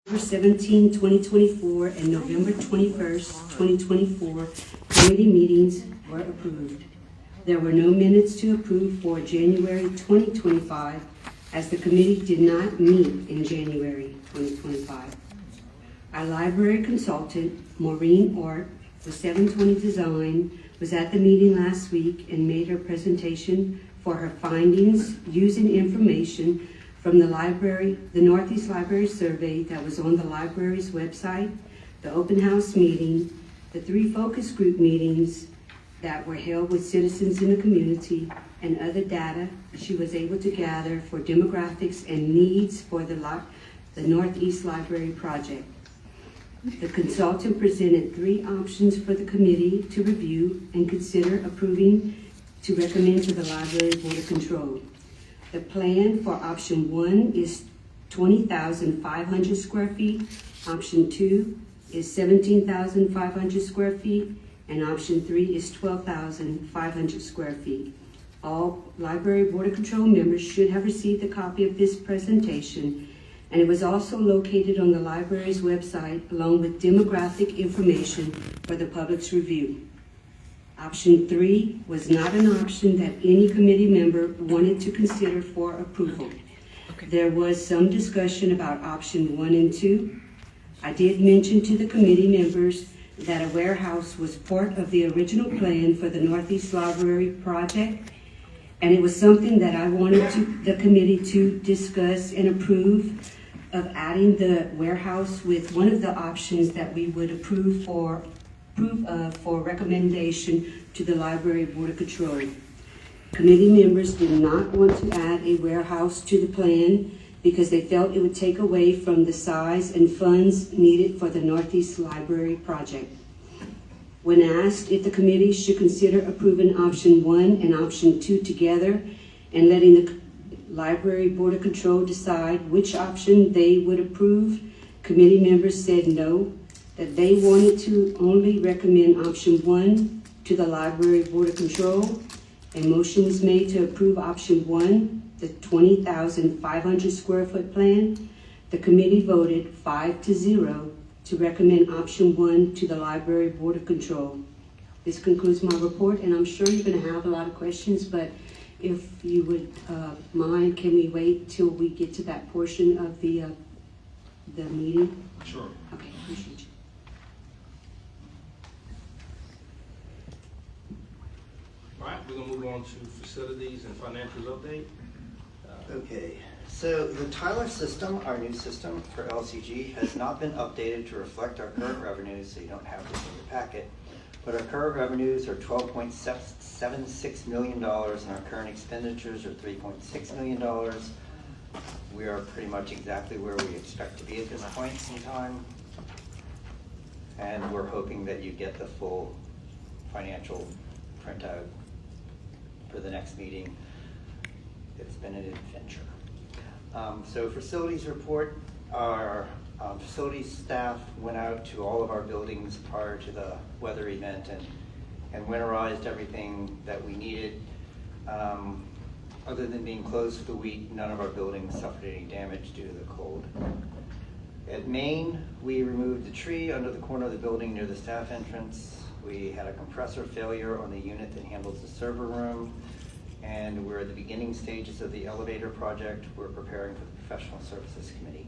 November 17, 2024, and November 21st, 2024 committee meetings were approved. There were no minutes to approve for January 2025, as the committee did not meet in January 2025. Our library consultant, Maureen Ort, with 720 Design, was at the meeting last week and made her presentation for her findings using information from the Northeast Library Survey that was on the library's website, the open house meeting, the 3 focus group meetings that were held with citizens in the community, and other data she was able to gather for demographics and needs for the Northeast Library project. The consultant presented 3 options for the committee to review and consider approving to recommend to the Library Board of Control. The plan for option 1 is 20,500 square feet, option 2 is 17,500 square feet, and option 3 is 12,500 square feet. All Library Board of Control members should have received a copy of this presentation, and it was also located on the library's website along with demographic information for the public's review. Option 3 was not an option that any committee member wanted to consider for approval. There was some discussion about option 1 and 2. I did mention to the committee members that a warehouse was part of the original plan for the Northeast Library project, and it was something that I wanted the committee to discuss and approve of adding the warehouse with one of the options that we would approve of for recommendation to the Library Board of Control. Committee members did not want to add a warehouse to the plan because they felt it would take away from the size and funds needed for the Northeast Library project. When asked if the committee should consider approving option 1 and option 2 together and letting the Library Board of Control decide which option they would approve, committee members said no, that they wanted to only recommend option 1 to the Library Board of Control. A motion was made to approve option 1, the 20,500 square foot plan. The committee voted 5-0 to recommend option 1 to the Library Board of Control. This concludes my report, and I'm sure you're going to have a lot of questions, but if you would mind, can we wait till we get to that portion of the meeting? Sure. Okay, appreciate you. All right, we're gonna move on to facilities and financials update. Okay, so the Tyler system, our new system for LCG, has not been updated to reflect our current revenues, so you don't have this in your packet. But our current revenues are $12.76 million, and our current expenditures are $3.6 million. We are pretty much exactly where we expect to be at this point in time. And we're hoping that you get the full financial printout for the next meeting. It's been an adventure. So facilities report, our facilities staff went out to all of our buildings prior to the weather event and winterized everything that we needed. Other than being closed for the week, none of our buildings suffered any damage due to the cold. At Main, we removed the tree under the corner of the building near the staff entrance. We had a compressor failure on the unit that handles the server room, and we're at the beginning stages of the elevator project. We're preparing for the professional services committee.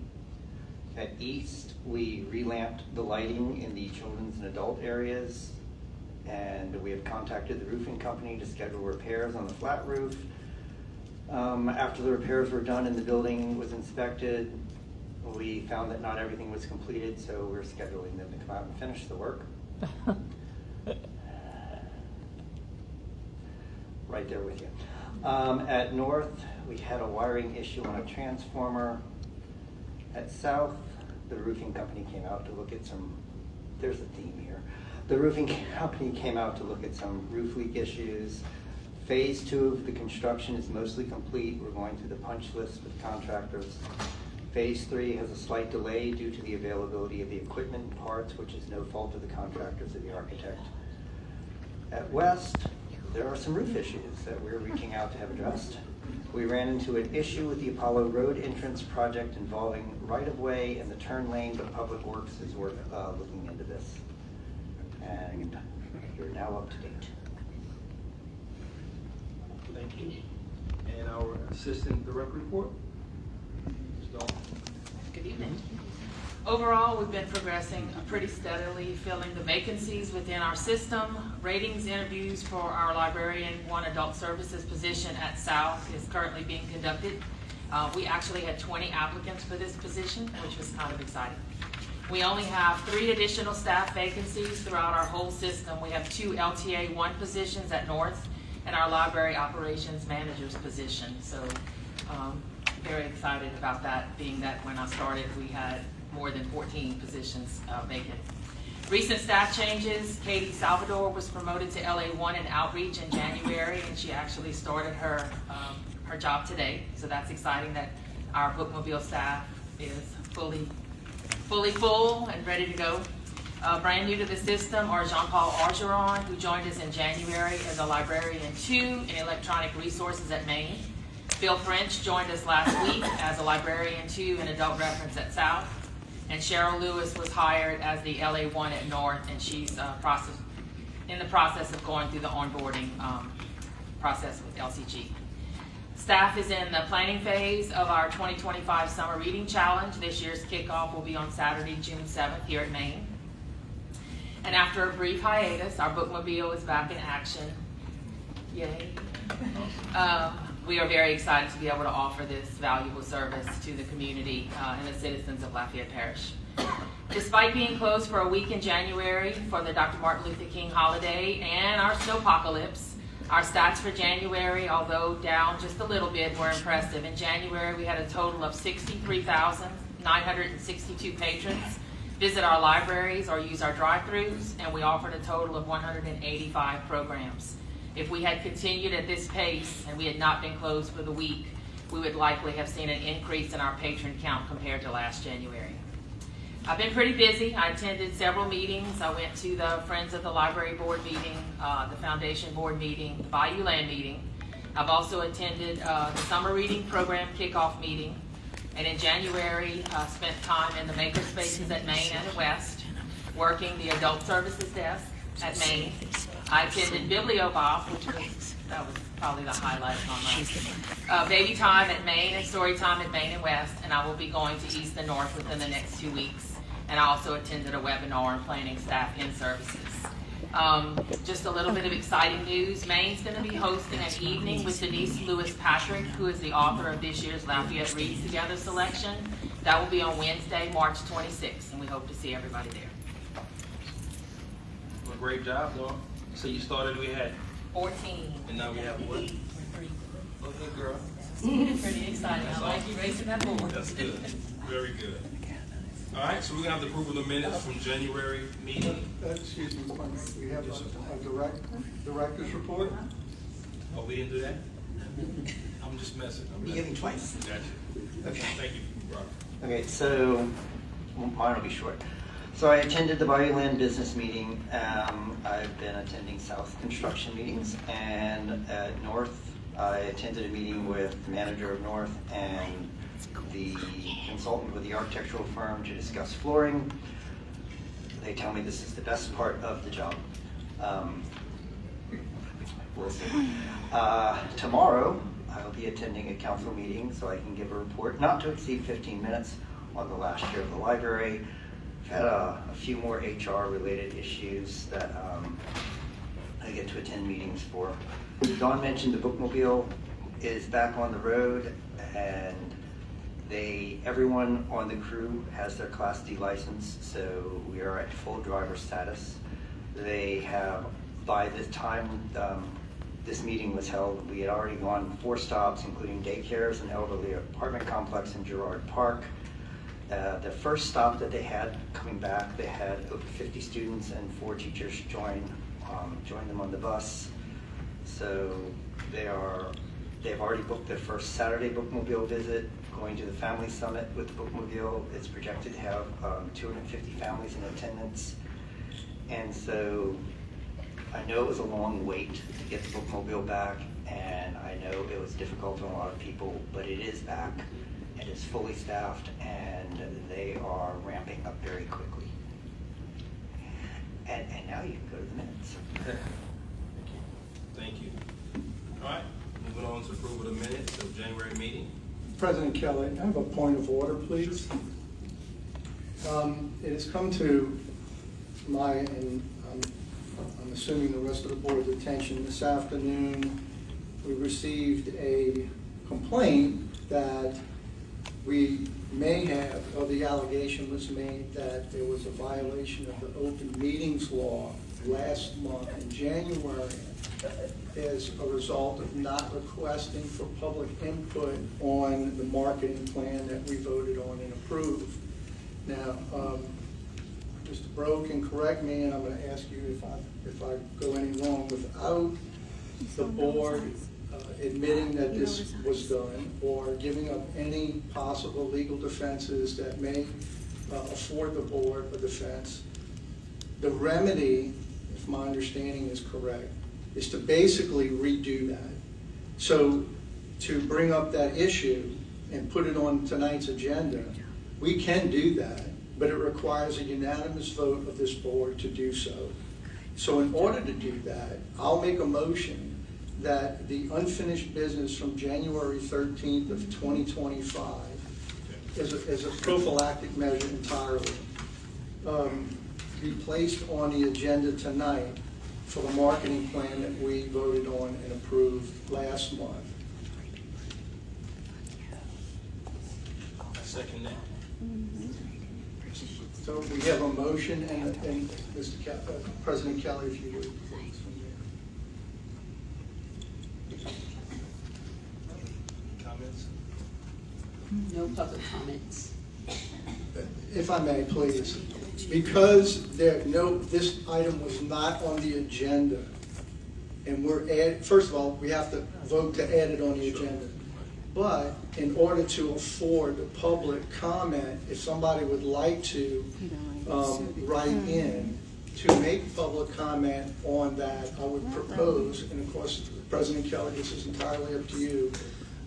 At East, we relamped the lighting in the children's and adult areas, and we have contacted the roofing company to schedule repairs on the flat roof. After the repairs were done and the building was inspected, we found that not everything was completed, so we're scheduling them to come out and finish the work. Right there with you. At North, we had a wiring issue on a transformer. At South, the roofing company came out to look at some, there's a theme here. The roofing company came out to look at some roof leak issues. Phase 2 of the construction is mostly complete. We're going through the punch list with contractors. Phase 3 has a slight delay due to the availability of the equipment and parts, which is no fault of the contractors or the architect. At West, there are some roof issues that we're reaching out to have addressed. We ran into an issue with the Apollo Road entrance project involving right-of-way and the turn lane, but Public Works is looking into this. And you're now up to date. Thank you. And our assistant director report? Ms. Dalton. Good evening. Overall, we've been progressing pretty steadily, filling the vacancies within our system. Ratings interviews for our librarian 1 adult services position at South is currently being conducted. We actually had 20 applicants for this position, which was kind of exciting. We only have 3 additional staff vacancies throughout our whole system. We have 2 LTA 1 positions at North and our library operations manager's position. So very excited about that, being that when I started we had more than 14 positions vacant. Recent staff changes: Katie Salvador was promoted to LA1 in outreach in January, and she actually started her job today. So that's exciting that our bookmobile staff is fully full and ready to go. Brand new to the system are Jean-Paul Argeron, who joined us in January as a librarian 2 in electronic resources at Maine. Bill French joined us last week as a librarian 2 in adult reference at South. And Cheryl Lewis was hired as the LA1 at North, and she's in the process of going through the onboarding process with LCG. Staff is in the planning phase of our 2025 Summer Reading Challenge. This year's kickoff will be on Saturday, June 7th here at Maine. And after a brief hiatus, our bookmobile is back in action. Yay. We are very excited to be able to offer this valuable service to the community and the citizens of Lafayette Parish. Despite being closed for a week in January for the Dr. Martin Luther King holiday and our snowpocalypse, our stats for January, although down just a little bit, were impressive. In January, we had a total of 63,962 patrons visit our libraries or use our drive-thrus, and we offered a total of 185 programs. If we had continued at this pace and we had not been closed for the week, we would likely have seen an increase in our patron count compared to last January. I've been pretty busy. I attended several meetings. I went to the Friends of the Library Board meeting, the Foundation Board meeting, the Bayou Land meeting. I've also attended the Summer Reading Program kickoff meeting. And in January, spent time in the makerspaces at Maine and West, working the adult services desk at Maine. I attended BiblioBop, that was probably the highlight on my baby time at Maine and story time at Maine and West, and I will be going to East and North within the next 2 weeks. And I also attended a webinar on planning staff in services. Just a little bit of exciting news. Maine's going to be hosting an evening with Denise Lewis Patrick, who is the author of this year's Lafayette Reads Together selection. That will be on Wednesday, March 26th, and we hope to see everybody there. Well, great job, Dawn. So you started, we had 14. And now we have what? We're 3. Okay, girl. Pretty exciting. I like you racing that board. That's good. Very good. All right, so we're going to have the approval of the minutes from January meeting. Excuse me, we have a director's report. Oh, we didn't do that? I'm just messing. You give me twice. Gotcha. Okay. Thank you, Robert. Okay, so mine will be short. So I attended the Bayou Land business meeting. I've been attending South construction meetings, and at North, I attended a meeting with the manager of North and the consultant with the architectural firm to discuss flooring. They tell me this is the best part of the job. We'll see. Tomorrow, I'll be attending a council meeting so I can give a report, not to exceed 15 minutes, on the last year of the library. I've had a few more HR-related issues that I get to attend meetings for. Dawn mentioned the bookmobile is back on the road, and everyone on the crew has their Class D license, so we are at full driver status. They have, by the time this meeting was held, we had already gone 4 stops, including daycares and elderly apartment complex in Girard Park. The first stop that they had coming back, they had over 50 students and 4 teachers join them on the bus. So they've already booked their first Saturday bookmobile visit, going to the family summit with the bookmobile. It's projected to have 250 families in attendance. And so I know it was a long wait to get the bookmobile back, and I know it was difficult on a lot of people, but it is back. It is fully staffed, and they are ramping up very quickly. And now you can go to the minutes. Thank you. All right, moving on to approval of the minutes of January meeting. President Kelly, I have a point of order, please. It has come to my, and I'm assuming the rest of the board's attention, this afternoon we received a complaint that we may have, or the allegation was made that there was a violation of the open meetings law last month in January as a result of not requesting for public input on the marketing plan that we voted on and approved. Now, Mr. Bro can correct me, and I'm going to ask you if I go any wrong. Without the board admitting that this was done or giving up any possible legal defenses that may afford the board a defense, the remedy, if my understanding is correct, is to basically redo that. So to bring up that issue and put it on tonight's agenda, we can do that, but it requires a unanimous vote of this board to do so. So in order to do that, I'll make a motion that the unfinished business from January 13th of 2025 as a prophylactic measure entirely be placed on the agenda tonight for the marketing plan that we voted on and approved last month. I second that. So we have a motion, and Mr. President Kelly, if you would, please. Comments? No public comments. If I may, please, because this item was not on the agenda, and first of all, we have to vote to add it on the agenda. But in order to afford the public comment, if somebody would like to write in to make public comment on that, I would propose, and of course, President Kelly, this is entirely up to you,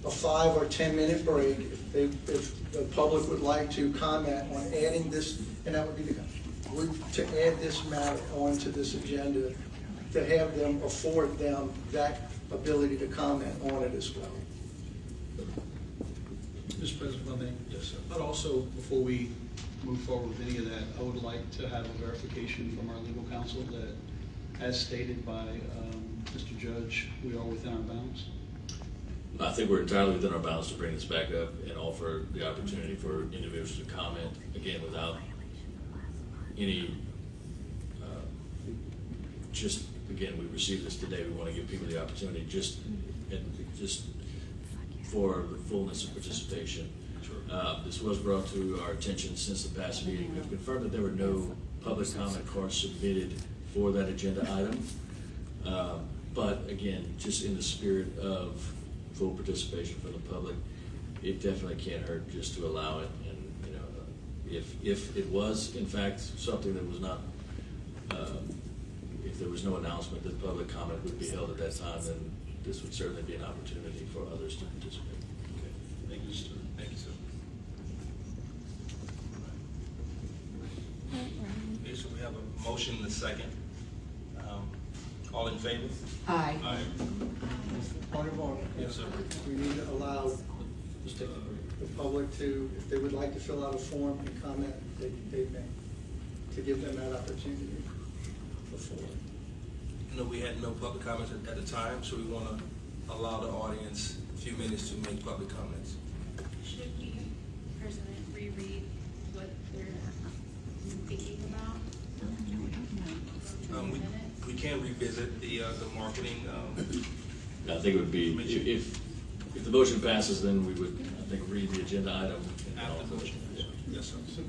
a 5 or 10 minute break if the public would like to comment on adding this, and that would be to add this matter onto this agenda, to have them afford them that ability to comment on it as well. Mr. President, if I may. Yes, sir. But also, before we move forward with any of that, I would like to have a verification from our legal counsel that, as stated by Mr. Judge, we are within our bounds. I think we're entirely within our bounds to bring this back up and offer the opportunity for individuals to comment, again, without any, again, we received this today, we want to give people the opportunity just for the fullness of participation. This was brought to our attention since the past meeting. We've confirmed that there were no public comment cards submitted for that agenda item. But again, just in the spirit of full participation from the public, it definitely can't hurt just to allow it. And if it was in fact something that was not, if there was no announcement that public comment would be held at that time, then this would certainly be an opportunity for others to participate. Okay. Thank you, sir. Thank you, sir. Okay, so we have a motion and a second. All in favor? Aye. Aye. Point of order. Yes, sir. We need to allow Just take a break. the public to, if they would like to fill out a form and comment, they may, to give them that opportunity before. No, we had no public comments at the time, so we want to allow the audience a few minutes to make public comments. Should we, President, reread what they're thinking about? We can revisit the marketing. I think it would be, if the motion passes, then we would, I think, read the agenda item. After the motion. Yes, sir.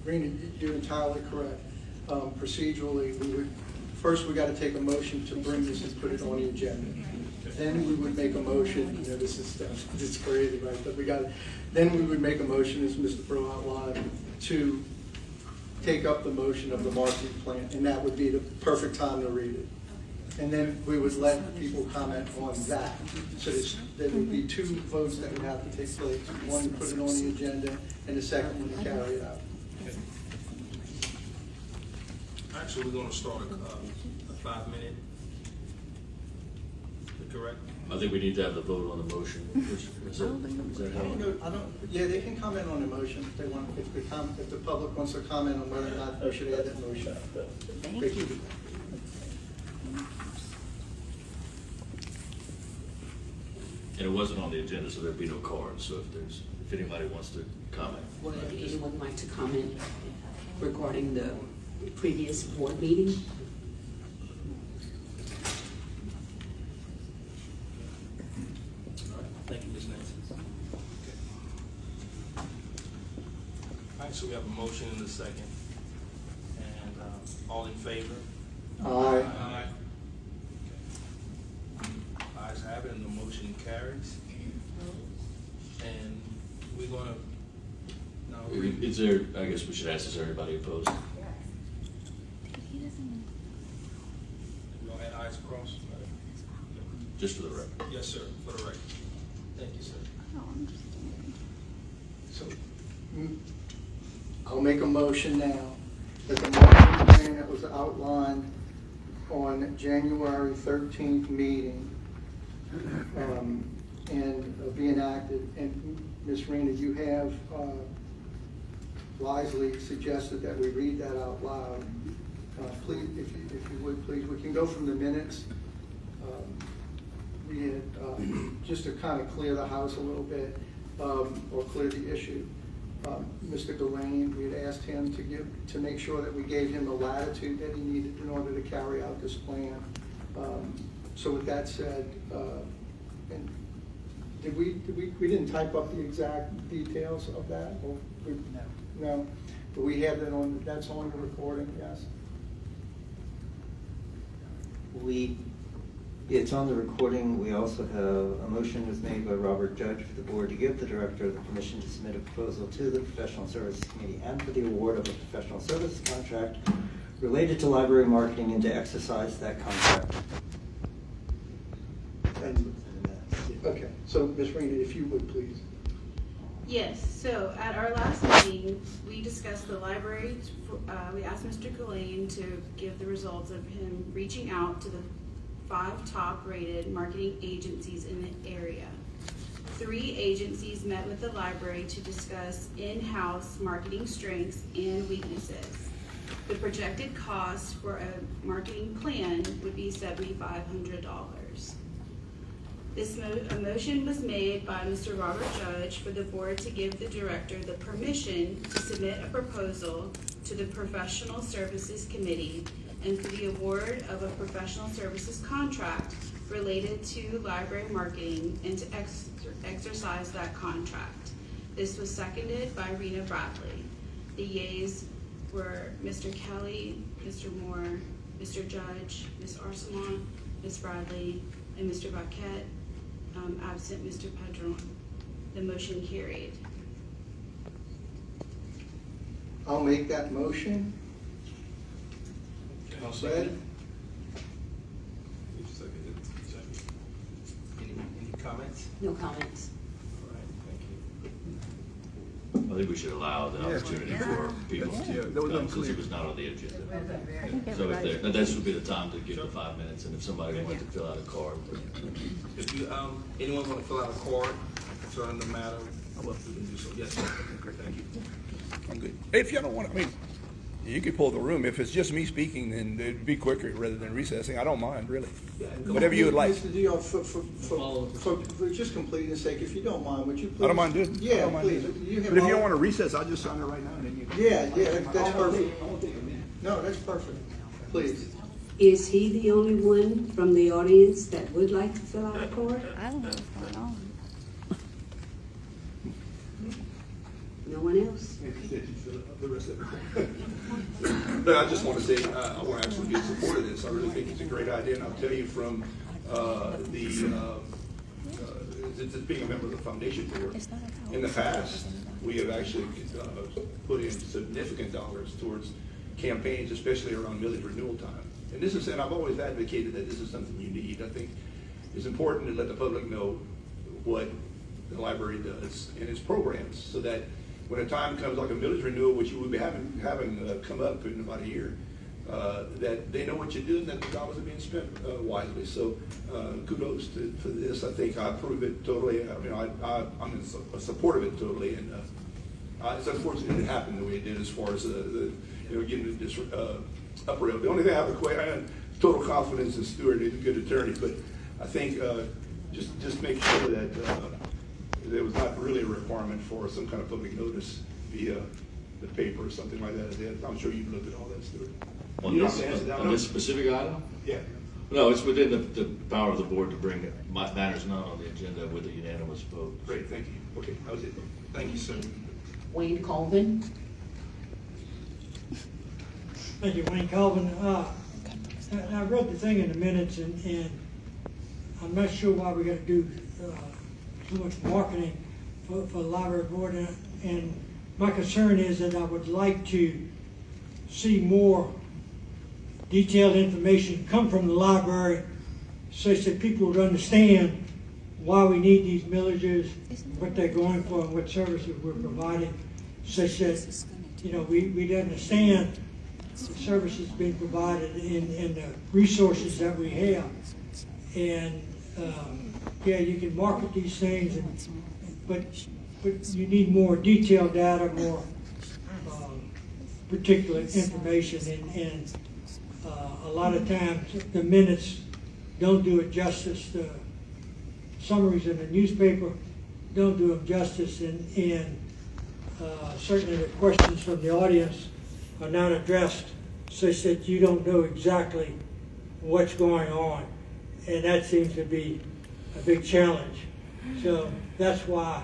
Green, you're entirely correct. Procedurally, first we got to take a motion to bring this and put it on the agenda. Then we would make a motion, this is stuff, it's crazy, right? But then we would make a motion, as Mr. Bro outlined, to take up the motion of the marketing plan, and that would be the perfect time to read it. And then we would let people comment on that. So there would be two votes that would have to take place. One to put it on the agenda, and the second one to carry it out. Actually, we're gonna start a 5-minute. Correct? I think we need to have the vote on the motion. Is that how? Yeah, they can comment on the motion if they want, if the public wants to comment on whether or not we should add that motion. Thank you. And it wasn't on the agenda, so there'd be no cards. So if anybody wants to comment. Would anyone like to comment regarding the previous board meeting? All right, thank you, Ms. Nancy. Okay. All right, so we have a motion and a second. And all in favor? Aye. Aye. Ayes have it, and the motion carries. And we're gonna now read. Is there, I guess we should ask, is there anybody opposed? You gonna add ayes across? Just for the record. Yes, sir, for the record. Thank you, sir. So, I'll make a motion now that the marketing plan that was outlined on January 13th meeting and be enacted. And Ms. Rena, you have wisely suggested that we read that out loud. Please, if you would, please, we can go from the minutes. We had, just to kind of clear the house a little bit, or clear the issue. Mr. Delane, we had asked him to make sure that we gave him the latitude that he needed in order to carry out this plan. So with that said, and we didn't type up the exact details of that? Or no, but we have that on, that's on the recording, yes? It's on the recording. We also have, a motion was made by Robert Judge for the board to give the director the permission to submit a proposal to the Professional Services Committee and for the award of a professional services contract related to library marketing and to exercise that contract. Okay, so Ms. Rena, if you would please. Yes, so at our last meeting, we discussed the library. We asked Mr. Gillane to give the results of him reaching out to the 5 top-rated marketing agencies in the area. 3 agencies met with the library to discuss in-house marketing strengths and weaknesses. The projected cost for a marketing plan would be $7,500. A motion was made by Mr. Robert Judge for the board to give the director the permission to submit a proposal to the Professional Services Committee and for the award of a professional services contract related to library marketing and to exercise that contract. This was seconded by Rena Bradley. The yeas were Mr. Kelly, Mr. Moore, Mr. Judge, Ms. Arsalan, Ms. Bradley, and Mr. Baquette, absent Mr. Padron. The motion carried. I'll make that motion. I'll second. Any comments? No comments. All right, thank you. I think we should allow the opportunity for people to come since it was not on the agenda. So if this would be the time to give the 5 minutes, and if somebody wanted to fill out a card. If you, anyone want to fill out a card concerning the matter, we can do so. Yes, sir. Thank you. I'm good. If you don't want, I mean, you could pull the room. If it's just me speaking, then it'd be quicker rather than recessing. I don't mind, really. Whatever you would like. Mr. Dion, for just completeness sake, if you don't mind, would you please? I don't mind doing it. I Yeah, don't mind please. doing it. You have But if you all- don't want to recess, I'll just sign it right now. And then you Yeah, that's perfect. No, that's perfect. Please. Is he the only one from the audience that would like to fill out a card? I don't know what's going on. No one else? Look, I just want to say, I want to actually get support of this. I really think it's a great idea, and I'll tell you from being a member of the foundation board, in the past, we have actually put in significant dollars towards campaigns, especially around millage renewal time. And this is, and I've always advocated that this is something you need. I think it's important to let the public know what the library does and its programs, so that when a time comes like a millage renewal, which you will be having come up in about a year, that they know what you do and that the dollars are being spent wisely. So kudos for this. I think I approve it totally. I mean, I'm in support of it totally, and it's unfortunate it happened the way it did as far as getting this uprailed. The only thing I have I have total confidence in Stuart. He's a good attorney, but I think just make sure that there was not really a requirement for some kind of public notice via the paper or something like that. I'm sure you've looked at all that, Stuart. On this specific item? Yeah. No, it's within the power of the board to bring matters not on the agenda with a unanimous vote. Great, thank you. Okay, that was it. Thank you, sir. Wayne Colvin. Thank you, Wayne Colvin. I read the thing in the minutes, and I'm not sure why we got to do so much marketing for the library board. And my concern is that I would like to see more detailed information come from the library, such that people would understand why we need these millages, what they're going for, and what services we're providing, such that we'd understand the services being provided and the resources that we have. And you can market these things, but you need more detailed data, more particular information, and a lot of times the minutes don't do it justice. The summaries in the newspaper don't do them justice, and certainly the questions from the audience are not addressed, such that you don't know exactly what's going on, and that seems to be a big challenge. So that's why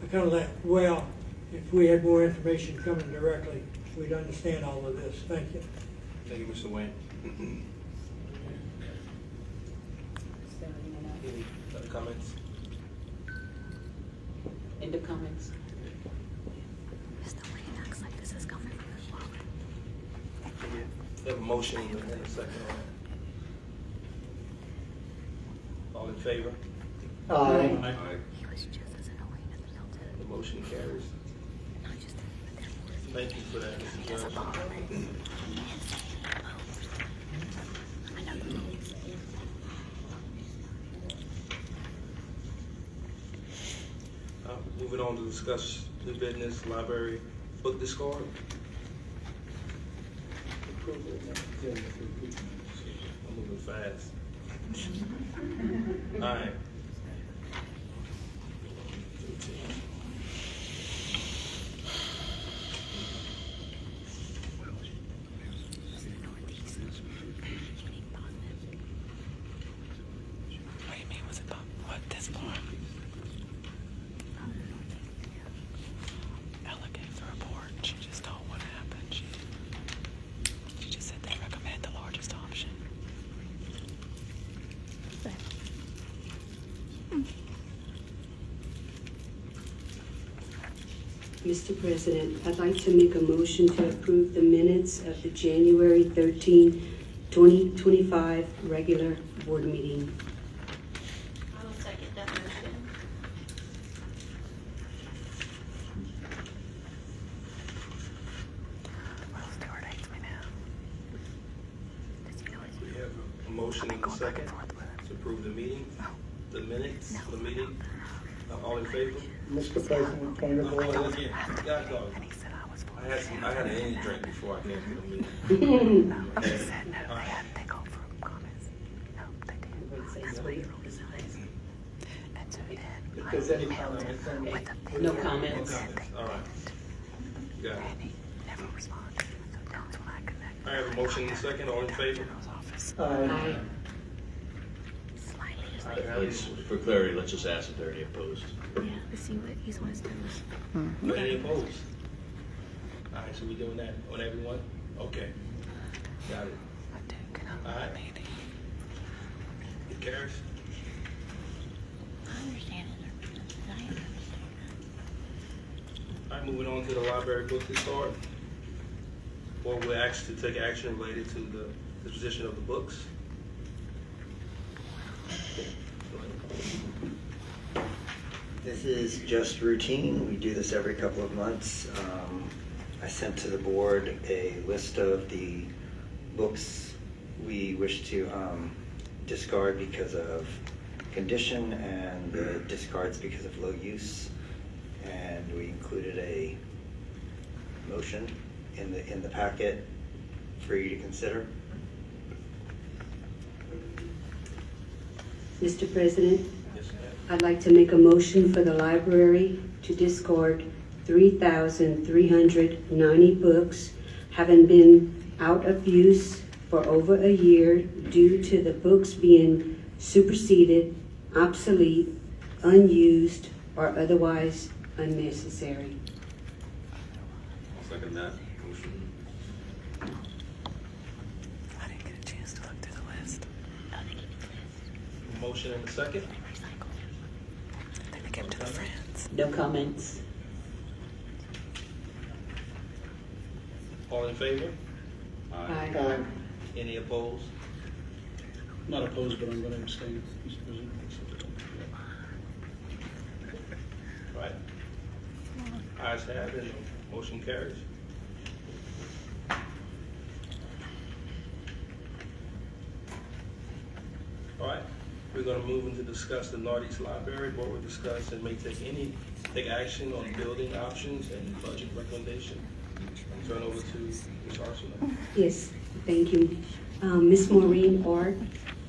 I kind of like, well, if we had more information coming directly, we'd understand all of this. Thank you. Thank you, Mr. Wayne. Any other comments? End of comments. We have a motion and a second on it. All in favor? Aye. The motion carries. Thank you for that, Mr. Judge. Moving on to discuss new business, library book discard. I'm moving fast. All right. Mr. President, I'd like to make a motion to approve the minutes of the January 13, 2025 regular board meeting. I will second that motion. We have a motion and a second to approve the meeting, the minutes of the meeting. All in favor? Mr. President, point of order. Yeah, go. I had an energy drink before I came to the meeting. Okay. All right. If there's any comments, No comments. Okay. All right. Got it. I have a motion and a second. All in favor? Aye. At least for clarity, let's just ask if there are any opposed. Let's see what he's on his toes. Any opposed? All right, so we doing that on everyone? Okay. Got it. All right. It carries. I understand it. I understand. All right. right, moving on to the library book discard. Board will ask to take action related to the disposition of the books. This is just routine. We do this every couple of months. I sent to the board a list of the books we wish to discard because of condition and the discards because of low use. And we included a motion in the packet for you to consider. Mr. President, Yes, ma'am. I'd like to make a motion for the library to discard 3,390 books having been out of use for over a year due to the books being superseded, obsolete, unused, or otherwise unnecessary. I'll second that. Motion. I didn't get a chance to look through the list. Motion and a second. Then we get to the friends. No comments. All in favor? Aye. Any opposed? I'm not opposed, but I'm going to abstain, Mr. President. Right. Ayes have it, motion carries. All right, we're gonna move into discuss the Northeast Library. Board will discuss and may take action on building options and budget recommendation. Turn over to Ms. Arsenault. Yes, thank you. Ms. Maureen Art,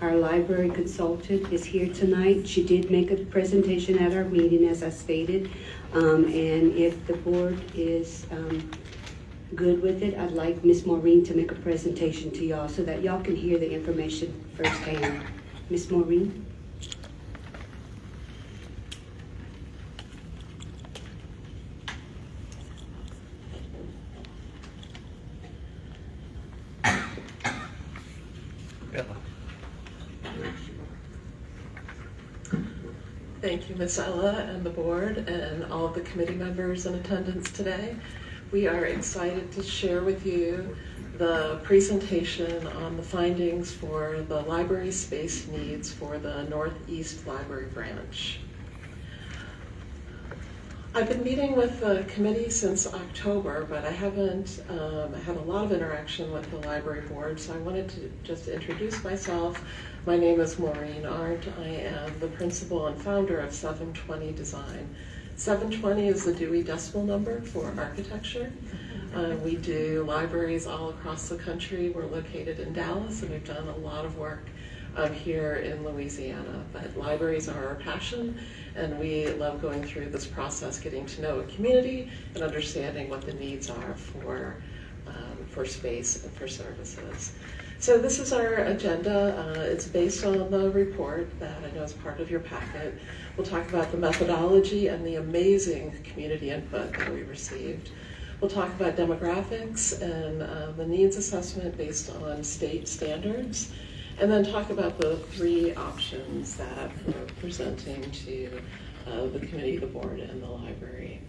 our library consultant, is here tonight. She did make a presentation at our meeting, as I stated. And if the board is good with it, I'd like Ms. Maureen to make a presentation to y'all so that y'all can hear the information firsthand. Ms. Maureen? Thank you, Ms. Ella and the board and all of the committee members in attendance today. We are excited to share with you the presentation on the findings for the library space needs for the Northeast Library Branch. I've been meeting with the committee since October, but I haven't had a lot of interaction with the library board, so I wanted to just introduce myself. My name is Maureen Arndt. I am the principal and founder of 720 Design. 720 is the Dewey Decimal Number for architecture. We do libraries all across the country. We're located in Dallas, and we've done a lot of work here in Louisiana. But libraries are our passion, and we love going through this process, getting to know a community and understanding what the needs are for space and for services. So this is our agenda. It's based on the report that I know is part of your packet. We'll talk about the methodology and the amazing community input that we received. We'll talk about demographics and the needs assessment based on state standards, and then talk about the three options that we're presenting to the committee, the board, and the library.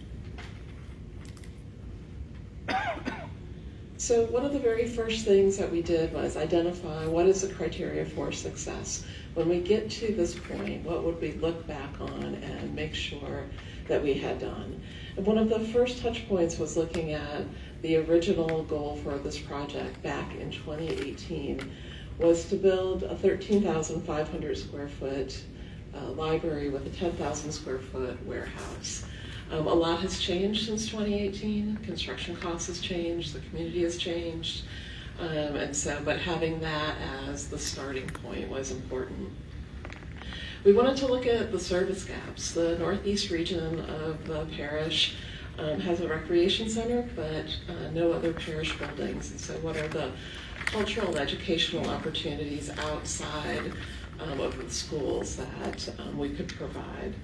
So one of the very first things that we did was identify what is the criteria for success. When we get to this point, what would we look back on and make sure that we had done? And one of the first touch points was looking at the original goal for this project back in 2018 was to build a 13,500 square foot library with a 10,000 square foot warehouse. A lot has changed since 2018. Construction costs has changed, the community has changed, but having that as the starting point was important. We wanted to look at the service gaps. The northeast region of the parish has a recreation center, but no other parish buildings. And so what are the cultural and educational opportunities outside of the schools that we could provide?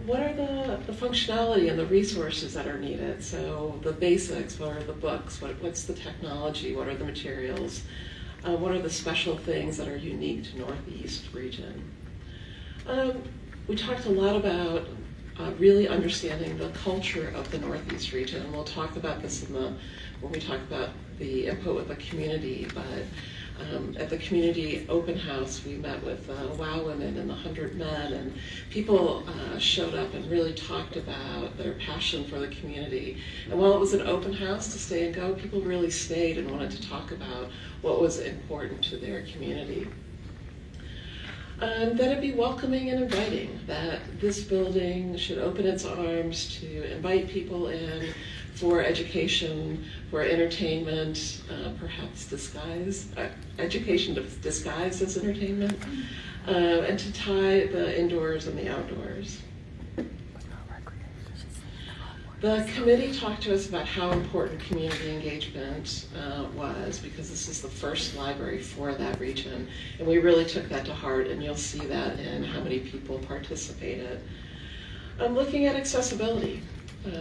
What are the functionality and the resources that are needed? So the basics, what are the books? What's the technology? What are the materials? What are the special things that are unique to Northeast region? We talked a lot about really understanding the culture of the Northeast region. We'll talk about this when we talk about the input with the community, but at the community open house, we met with WOW Women and the 100 Men, and people showed up and really talked about their passion for the community. And while it was an open house to stay and go, people really stayed and wanted to talk about what was important to their community. That it'd be welcoming and inviting, that this building should open its arms to invite people in for education, for entertainment, perhaps education disguised as entertainment, and to tie the indoors and the outdoors. The committee talked to us about how important community engagement was, because this is the first library for that region, and we really took that to heart, and you'll see that in how many people participated. Looking at accessibility.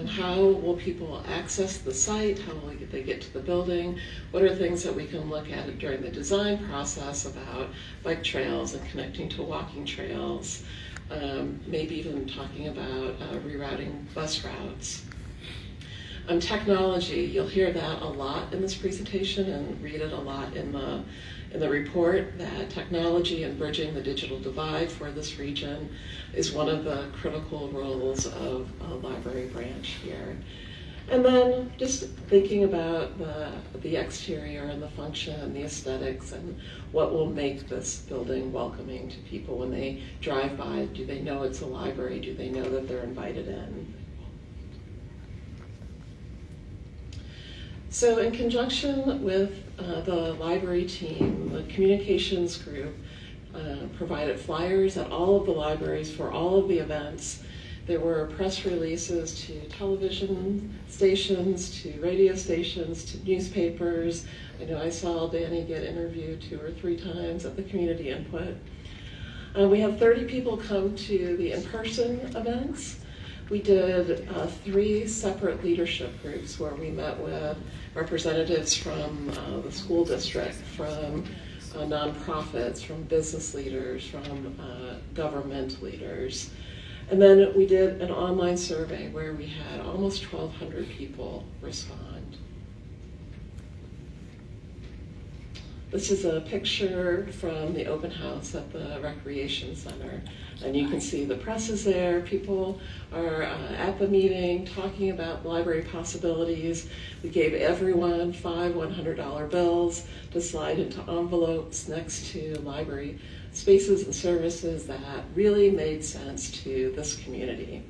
How will people access the site? How will they get to the building? What are things that we can look at during the design process about bike trails and connecting to walking trails? Maybe even talking about rerouting bus routes. Technology, you'll hear that a lot in this presentation and read it a lot in the report, that technology and bridging the digital divide for this region is one of the critical roles of a library branch here. And then just thinking about the exterior and the function and the aesthetics and what will make this building welcoming to people when they drive by. Do they know it's a library? Do they know that they're invited in? So in conjunction with the library team, the communications group provided flyers at all of the libraries for all of the events. There were press releases to television stations, to radio stations, to newspapers. I know I saw Danny get interviewed 2 or 3 times at the community input. We had 30 people come to the in-person events. We did 3 separate leadership groups where we met with representatives from the school district, from nonprofits, from business leaders, from government leaders. And then we did an online survey where we had almost 1,200 people respond. This is a picture from the open house at the Recreation Center. And you can see the press is there. People are at the meeting talking about library possibilities. We gave everyone 5 $100 bills to slide into envelopes next to library spaces and services that really made sense to this community.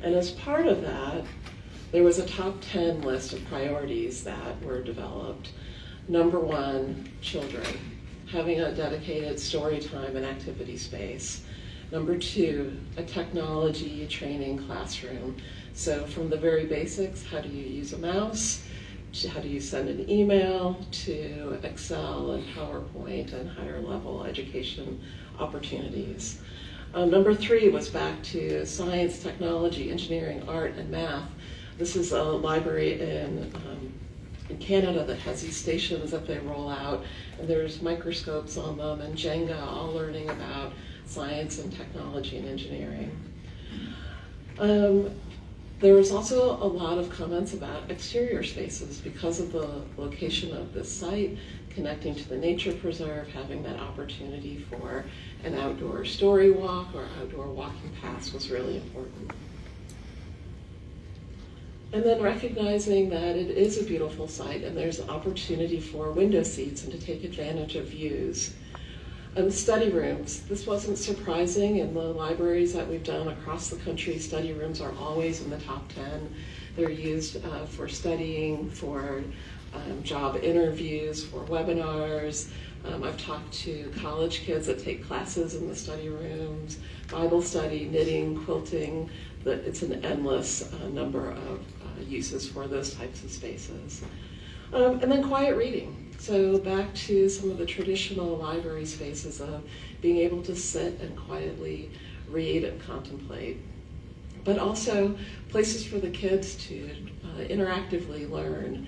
And as part of that, there was a top 10 list of priorities that were developed. Number 1, children, having a dedicated story time and activity space. Number 2, a technology training classroom. So from the very basics, how do you use a mouse, to how do you send an email, to Excel and PowerPoint and higher level education opportunities. Number 3 was back to science, technology, engineering, art, and math. This is a library in Canada that has these stations that they roll out, and there's microscopes on them and Jenga, all learning about science and technology and engineering. There was also a lot of comments about exterior spaces because of the location of this site, connecting to the nature preserve, having that opportunity for an outdoor story walk or outdoor walking paths was really important. And then recognizing that it is a beautiful site and there's an opportunity for window seats and to take advantage of views. Study rooms, this wasn't surprising. In the libraries that we've done across the country, study rooms are always in the top 10. They're used for studying, for job interviews, for webinars. I've talked to college kids that take classes in the study rooms, Bible study, knitting, quilting. It's an endless number of uses for those types of spaces. And then quiet reading. So back to some of the traditional library spaces of being able to sit and quietly read and contemplate. But also places for the kids to interactively learn,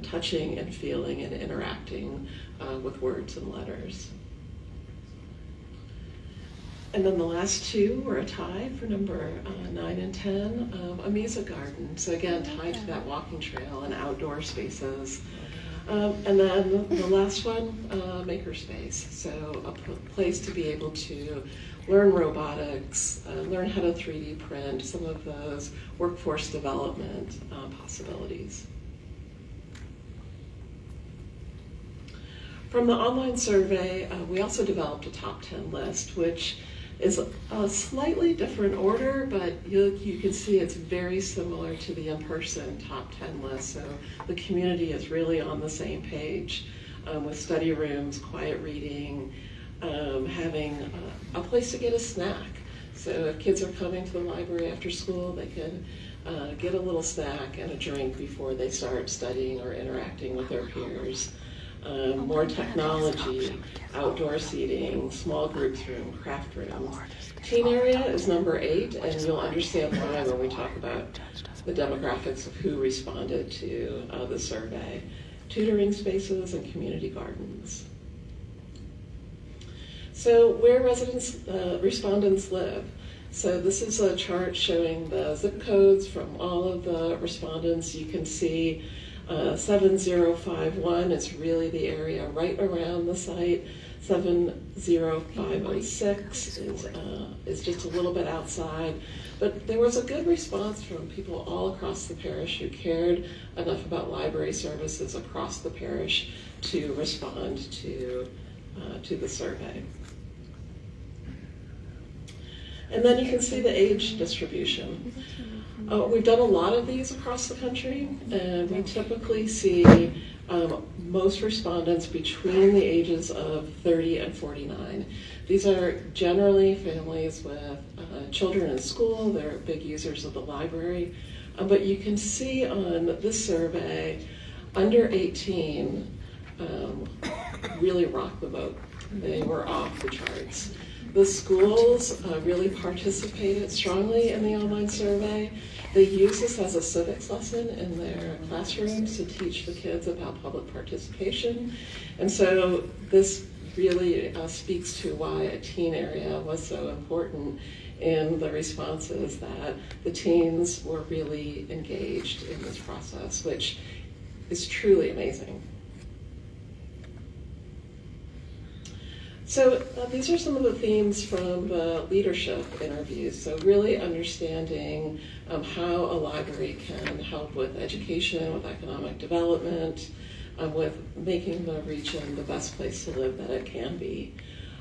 touching and feeling and interacting with words and letters. And then the last two were a tie for number 9 and 10, a music garden. So again, tied to that walking trail and outdoor spaces. And then the last one, makerspace. So a place to be able to learn robotics, learn how to 3D print, some of those workforce development possibilities. From the online survey, we also developed a top 10 list, which is a slightly different order, but you can see it's very similar to the in-person top 10 list. So the community is really on the same page with study rooms, quiet reading, having a place to get a snack. So if kids are coming to the library after school, they can get a little snack and a drink before they start studying or interacting with their peers. More technology, outdoor seating, small groups room, craft rooms. Teen area is number 8, and you'll understand why when we talk about the demographics of who responded to the survey. Tutoring spaces and community gardens. So where respondents live. So this is a chart showing the zip codes from all of the respondents. You can see 7051 is really the area right around the site. 70506 is just a little bit outside. But there was a good response from people all across the parish who cared enough about library services across the parish to respond to the survey. And then you can see the age distribution. We've done a lot of these across the country, and we typically see most respondents between the ages of 30 and 49. These are generally families with children in school. They're big users of the library. But you can see on this survey, under 18 really rocked the boat. They were off the charts. The schools really participated strongly in the online survey. They use this as a civics lesson in their classrooms to teach the kids about public participation. And so this really speaks to why a teen area was so important in the responses, that the teens were really engaged in this process, which is truly amazing. So these are some of the themes from the leadership interviews. So really understanding how a library can help with education, with economic development, with making the region the best place to live that it can be.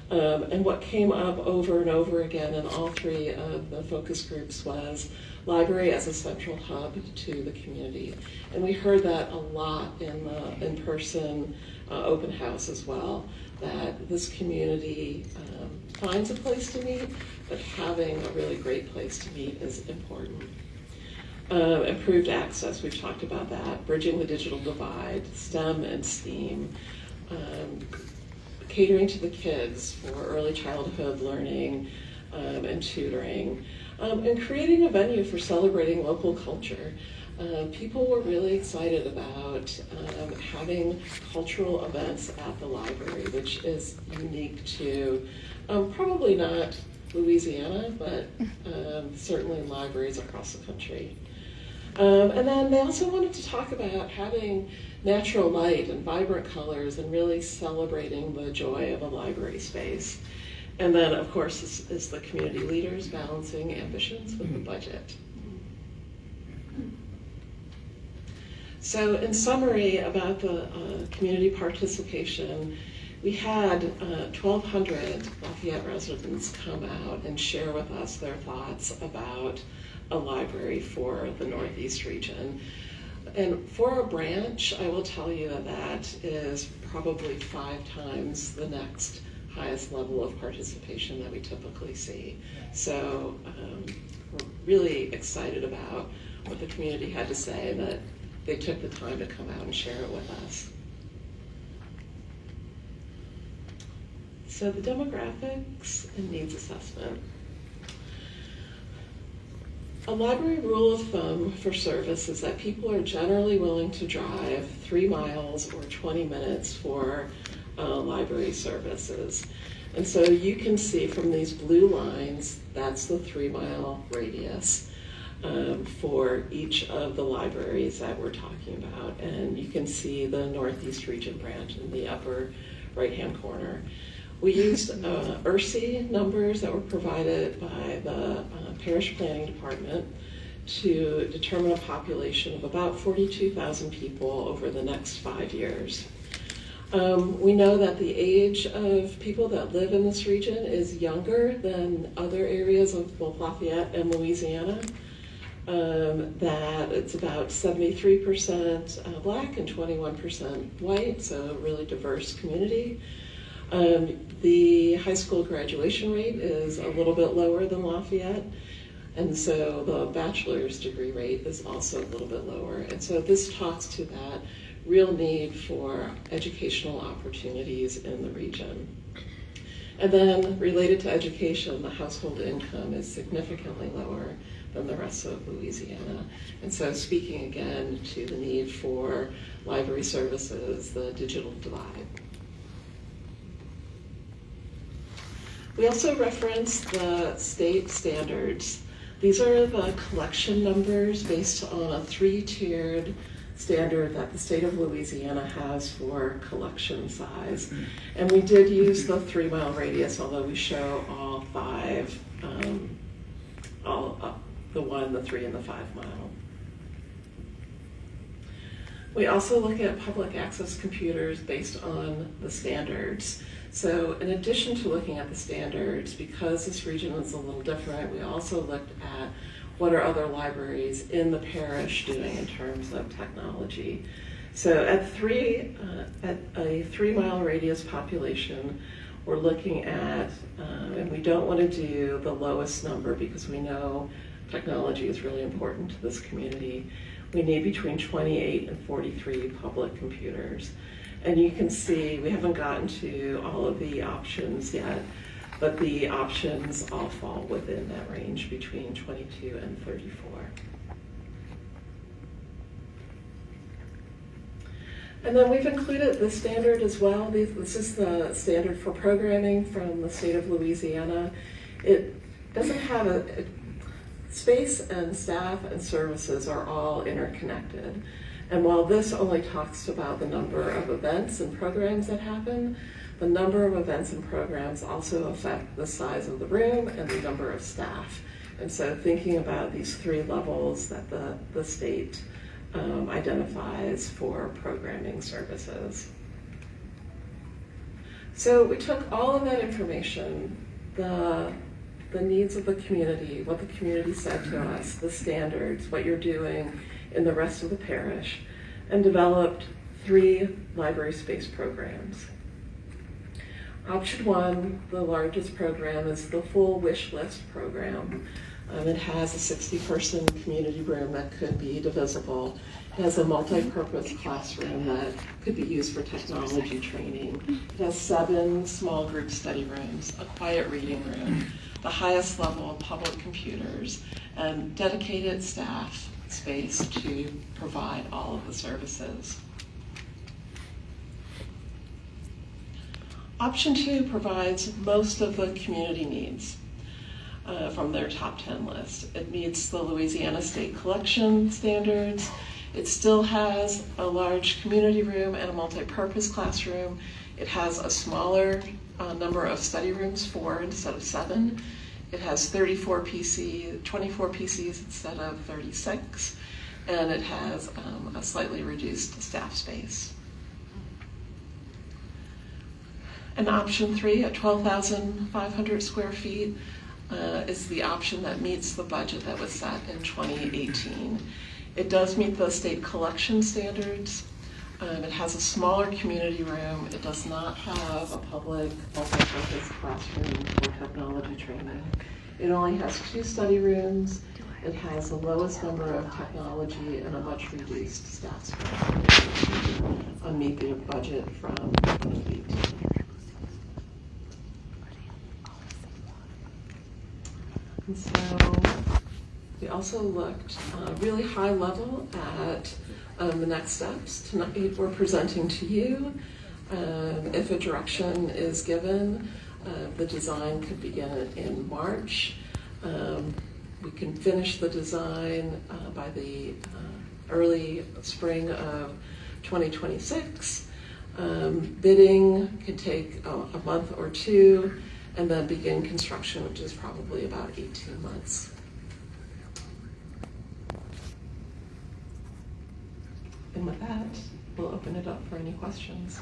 And what came up over and over again in all 3 of the focus groups was library as a central hub to the community. And we heard that a lot in the in-person open house as well, that this community finds a place to meet, but having a really great place to meet is important. Improved access, we've talked about that. Bridging the digital divide, STEM and STEAM. Catering to the kids for early childhood learning and tutoring. And creating a venue for celebrating local culture. People were really excited about having cultural events at the library, which is unique to probably not Louisiana, but certainly libraries across the country. And then they also wanted to talk about having natural light and vibrant colors and really celebrating the joy of a library space. And then, of course, is the community leaders balancing ambitions with the budget. So in summary about the community participation, we had 1,200 Lafayette residents come out and share with us their thoughts about a library for the Northeast region. And for a branch, I will tell you that that is probably 5 times the next highest level of participation that we typically see. So we're really excited about what the community had to say, and that they took the time to come out and share it with us. So the demographics and needs assessment. A library rule of thumb for service is that people are generally willing to drive 3 miles or 20 minutes for library services. And so you can see from these blue lines, that's the 3-mile radius for each of the libraries that we're talking about. And you can see the Northeast Region branch in the upper right-hand corner. We used ERSI numbers that were provided by the Parish Planning Department to determine a population of about 42,000 people over the next 5 years. We know that the age of people that live in this region is younger than other areas of both Lafayette and Louisiana. That it's about 73% Black and 21% white, so a really diverse community. The high school graduation rate is a little bit lower than Lafayette, and so the bachelor's degree rate is also a little bit lower. And so this talks to that real need for educational opportunities in the region. And then related to education, the household income is significantly lower than the rest of Louisiana. And so speaking again to the need for library services, the digital divide. We also reference the state standards. These are the collection numbers based on a 3-tiered standard that the state of Louisiana has for collection size. And we did use the 3-mile radius, although we show all 5, the 1, the 3, and the 5 mile. We also look at public access computers based on the standards. So in addition to looking at the standards, because this region is a little different, we also looked at what are other libraries in the parish doing in terms of technology. So at a 3-mile radius population, we're looking at, and we don't want to do the lowest number because we know technology is really important to this community. We need between 28 and 43 public computers. And you can see we haven't gotten to all of the options yet, but the options all fall within that range between 22 and 34. And then we've included the standard as well. This is the standard for programming from the state of Louisiana. It doesn't have space and staff and services are all interconnected. And while this only talks about the number of events and programs that happen, the number of events and programs also affect the size of the room and the number of staff. And so thinking about these 3 levels that the state identifies for programming services. So we took all of that information, the needs of the community, what the community said to us, the standards, what you're doing in the rest of the parish, and developed 3 library space programs. Option 1, the largest program, is the full wish list program. It has a 60-person community room that could be divisible. It has a multi-purpose classroom that could be used for technology training. It has 7 small group study rooms, a quiet reading room, the highest level of public computers, and dedicated staff space to provide all of the services. Option 2 provides most of the community needs from their top 10 list. It meets the Louisiana State Collection standards. It still has a large community room and a multi-purpose classroom. It has a smaller number of study rooms, 4 instead of 7. It has 24 PCs instead of 36, and it has a slightly reduced staff space. And option 3 at 12,500 square feet is the option that meets the budget that was set in 2018. It does meet the state collection standards. It has a smaller community room. It does not have a public multi-purpose classroom for technology training. It only has 2 study rooms. It has the lowest number of technology and a much reduced staff space. A meet the budget from 2018. And so we also looked really high level at the next steps. Tonight we're presenting to you. If a direction is given, The design could begin in March. We can finish the design by the early spring of 2026. Bidding could take a month or two, and then begin construction, which is probably about 18 months. And with that, we'll open it up for any questions.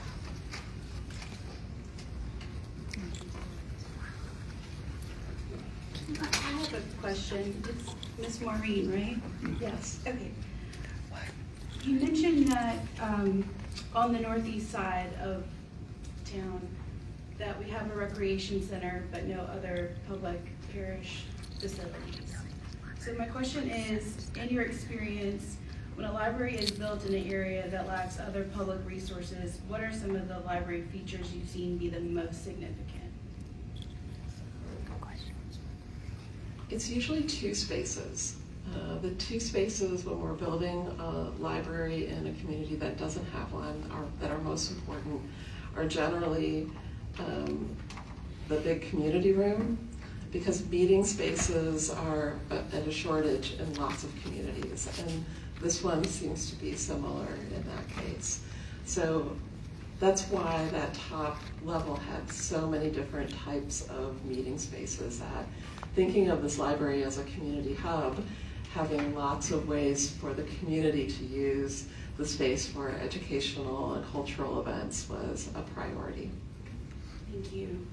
I have a question. It's Miss Maureen, right? Yes. Okay. You mentioned that on the northeast side of town, that we have a recreation center, but no other public parish facilities. So my question is, in your experience, when a library is built in an area that lacks other public resources, what are some of the library features you've seen be the most significant? It's usually two spaces. The two spaces when we're building a library in a community that doesn't have one, that are most important, are generally the big community room, because meeting spaces are at a shortage in lots of communities, and this one seems to be similar in that case. So that's why that top level had so many different types of meeting spaces. That thinking of this library as a community hub, having lots of ways for the community to use the space for educational and cultural events was a priority. Thank you.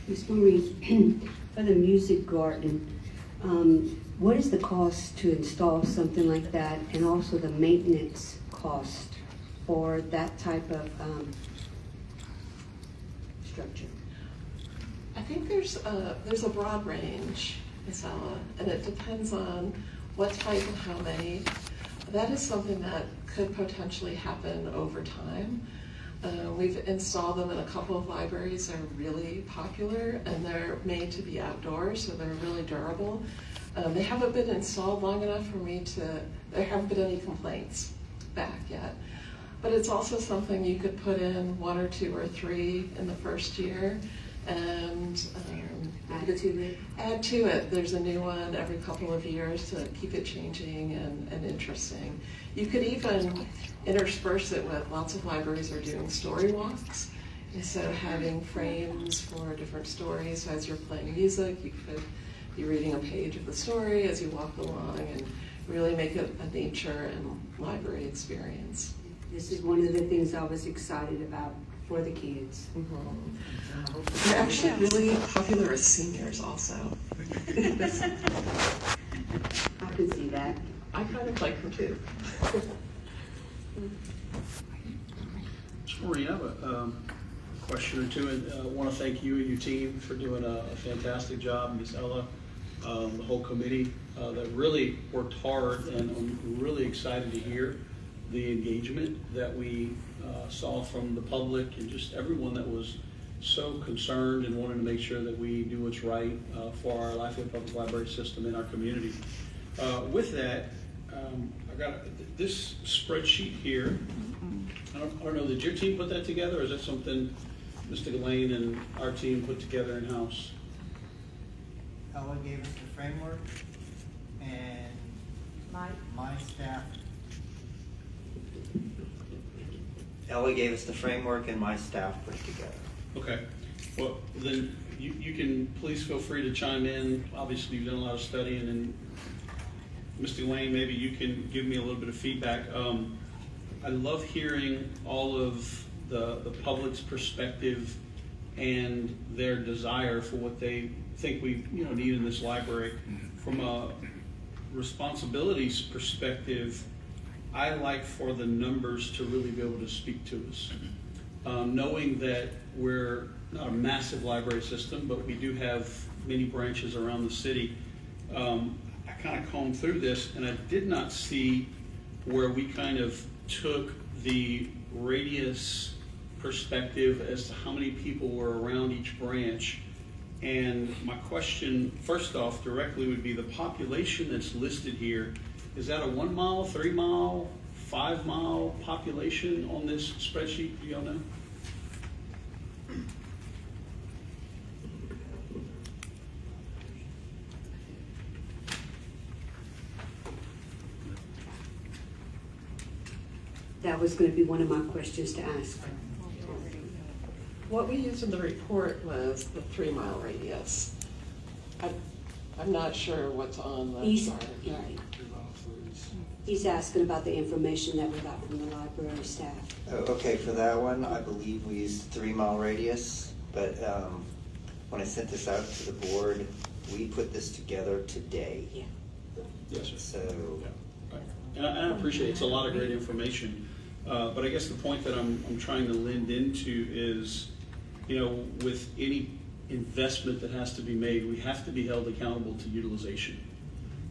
Ms. Maureen, for the music garden, what is the cost to install something like that, and also the maintenance cost for that type of structure? I think there's a broad range, Ms. Ella, and it depends on what type and how many. That is something that could potentially happen over time. We've installed them in a couple of libraries. They're really popular, and they're made to be outdoors, so they're really durable. They haven't been installed long enough for me to, there haven't been any complaints back yet. But it's also something you could put in 1 or 2 or 3 in the first year, and add to it. There's a new one every couple of years to keep it changing and interesting. You could even intersperse it with, lots of libraries are doing story walks. And so having frames for different stories. So as you're playing music, you could be reading a page of the story as you walk along, and really make it a nature and library experience. This is one of the things I was excited about for the kids. Mm-hmm. They're actually really popular as seniors also. I can see that. I kind of like them too. Maureen, I have a question or two, and I want to thank you and your team for doing a fantastic job, Ms. Ella, the whole committee that really worked hard, and I'm really excited to hear the engagement that we saw from the public and just everyone that was so concerned and wanted to make sure that we do what's right for our Lafayette Public Library system in our community. With that, I got this spreadsheet here. I don't know, did your team put that together, or is that something Mr. Gillane and our team put together in-house? Ella gave us the framework, and my staff. Ella gave us the framework, and my staff put it together. Okay, well, then you can please feel free to chime in. Obviously, you've done a lot of studying, and Mr. Lane, maybe you can give me a little bit of feedback. I love hearing all of the public's perspective and their desire for what they think we need in this library. From a responsibilities perspective, I like for the numbers to really be able to speak to us. Knowing that we're not a massive library system, but we do have many branches around the city. I kind of combed through this, and I did not see where we kind of took the radius perspective as to how many people were around each branch. And my question, first off, directly would be the population that's listed here, is that a 1 mile, 3 mile, 5 mile population on this spreadsheet? Do y'all know? That was going to be one of my questions to ask. What we used in the report was the 3 mile radius. I'm not sure what's on the He's, chart. he's asking about the information that we got from the library staff. Okay, for that one, I believe we used 3 mile radius, but when I sent this out to the board, we put this together today. Yeah. Yes, sir. So, And I appreciate it. It's a lot of great information. But I guess the point that I'm trying to lend into is, with any investment that has to be made, we have to be held accountable to utilization.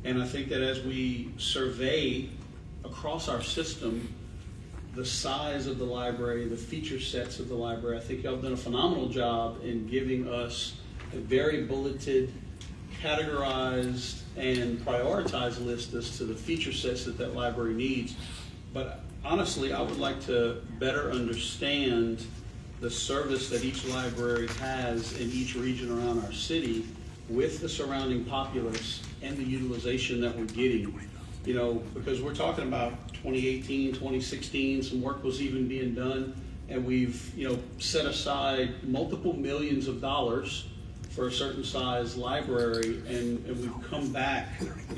And I think that as we survey across our system the size of the library, the feature sets of the library, I think y'all have done a phenomenal job in giving us a very bulleted, categorized, and prioritized list as to the feature sets that library needs. But honestly, I would like to better understand the service that each library has in each region around our city with the surrounding populace and the utilization that we're getting. Because we're talking about 2018, 2016, some work was even being done, and we've, set aside multiple millions of dollars for a certain size library, and we've come back.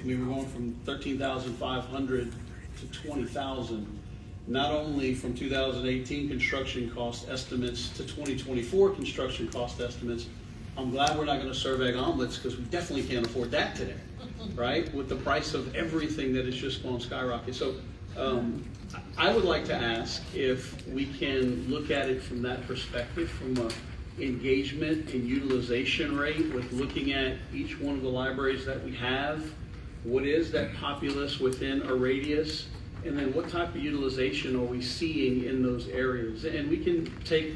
We're going from 13,500 to 20,000. Not only from 2018 construction cost estimates to 2024 construction cost estimates. I'm glad we're not going to serve egg omelets, because we definitely can't afford that today, right? With the price of everything that has just gone skyrocket. So I would like to ask if we can look at it from that perspective, from a engagement and utilization rate, with looking at each one of the libraries that we have. What is that populace within a radius? And then what type of utilization are we seeing in those areas? And we can take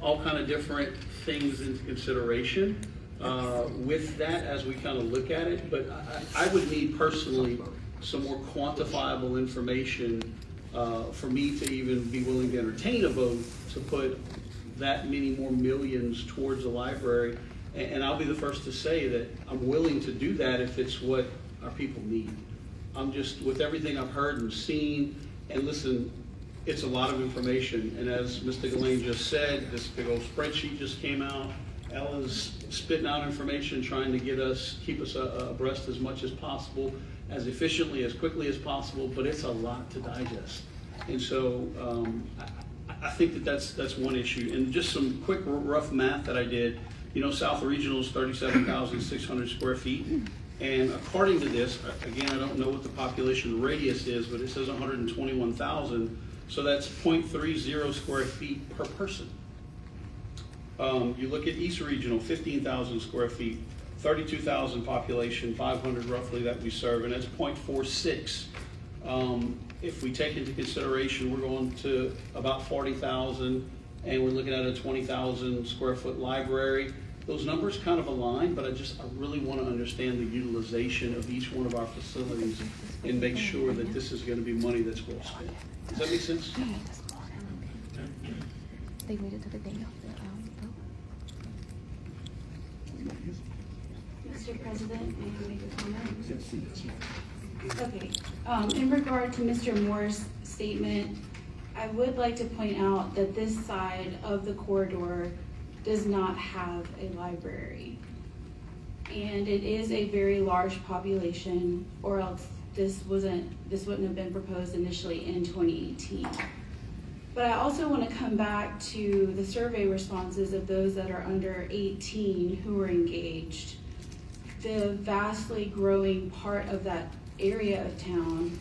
all kind of different things into consideration with that as we kind of look at it. But I would need personally some more quantifiable information for me to even be willing to entertain a vote to put that many more millions towards a library. And I'll be the first to say that I'm willing to do that if it's what our people need. I'm just, with everything I've heard and seen, and listen, it's a lot of information. And as Mr. Gillane just said, this big old spreadsheet just came out. Ella's spitting out information, trying to keep us abreast as much as possible, as efficiently, as quickly as possible, but it's a lot to digest. And so I think that's one issue. And just some quick rough math that I did, South Regional is 37,600 square feet. And according to this, again, I don't know what the population radius is, but it says 121,000. So that's 0.30 square feet per person. You look at East Regional, 15,000 square feet, 32,000 population, 500 roughly that we serve, and that's 0.46. If we take into consideration, we're going to about 40,000, and we're looking at a 20,000 square foot library. Those numbers kind of align, but I really want to understand the utilization of each one of our facilities and make sure that this is going to be money that's well spent. Does that make sense? They waited till the day of the Mr. President, may I make a comment? Okay, in regard to Mr. Moore's statement, I would like to point out that this side of the corridor does not have a library. And it is a very large population, or else this wouldn't have been proposed initially in 2018. But I also want to come back to the survey responses of those that are under 18 who were engaged. The vastly growing part of that area of town,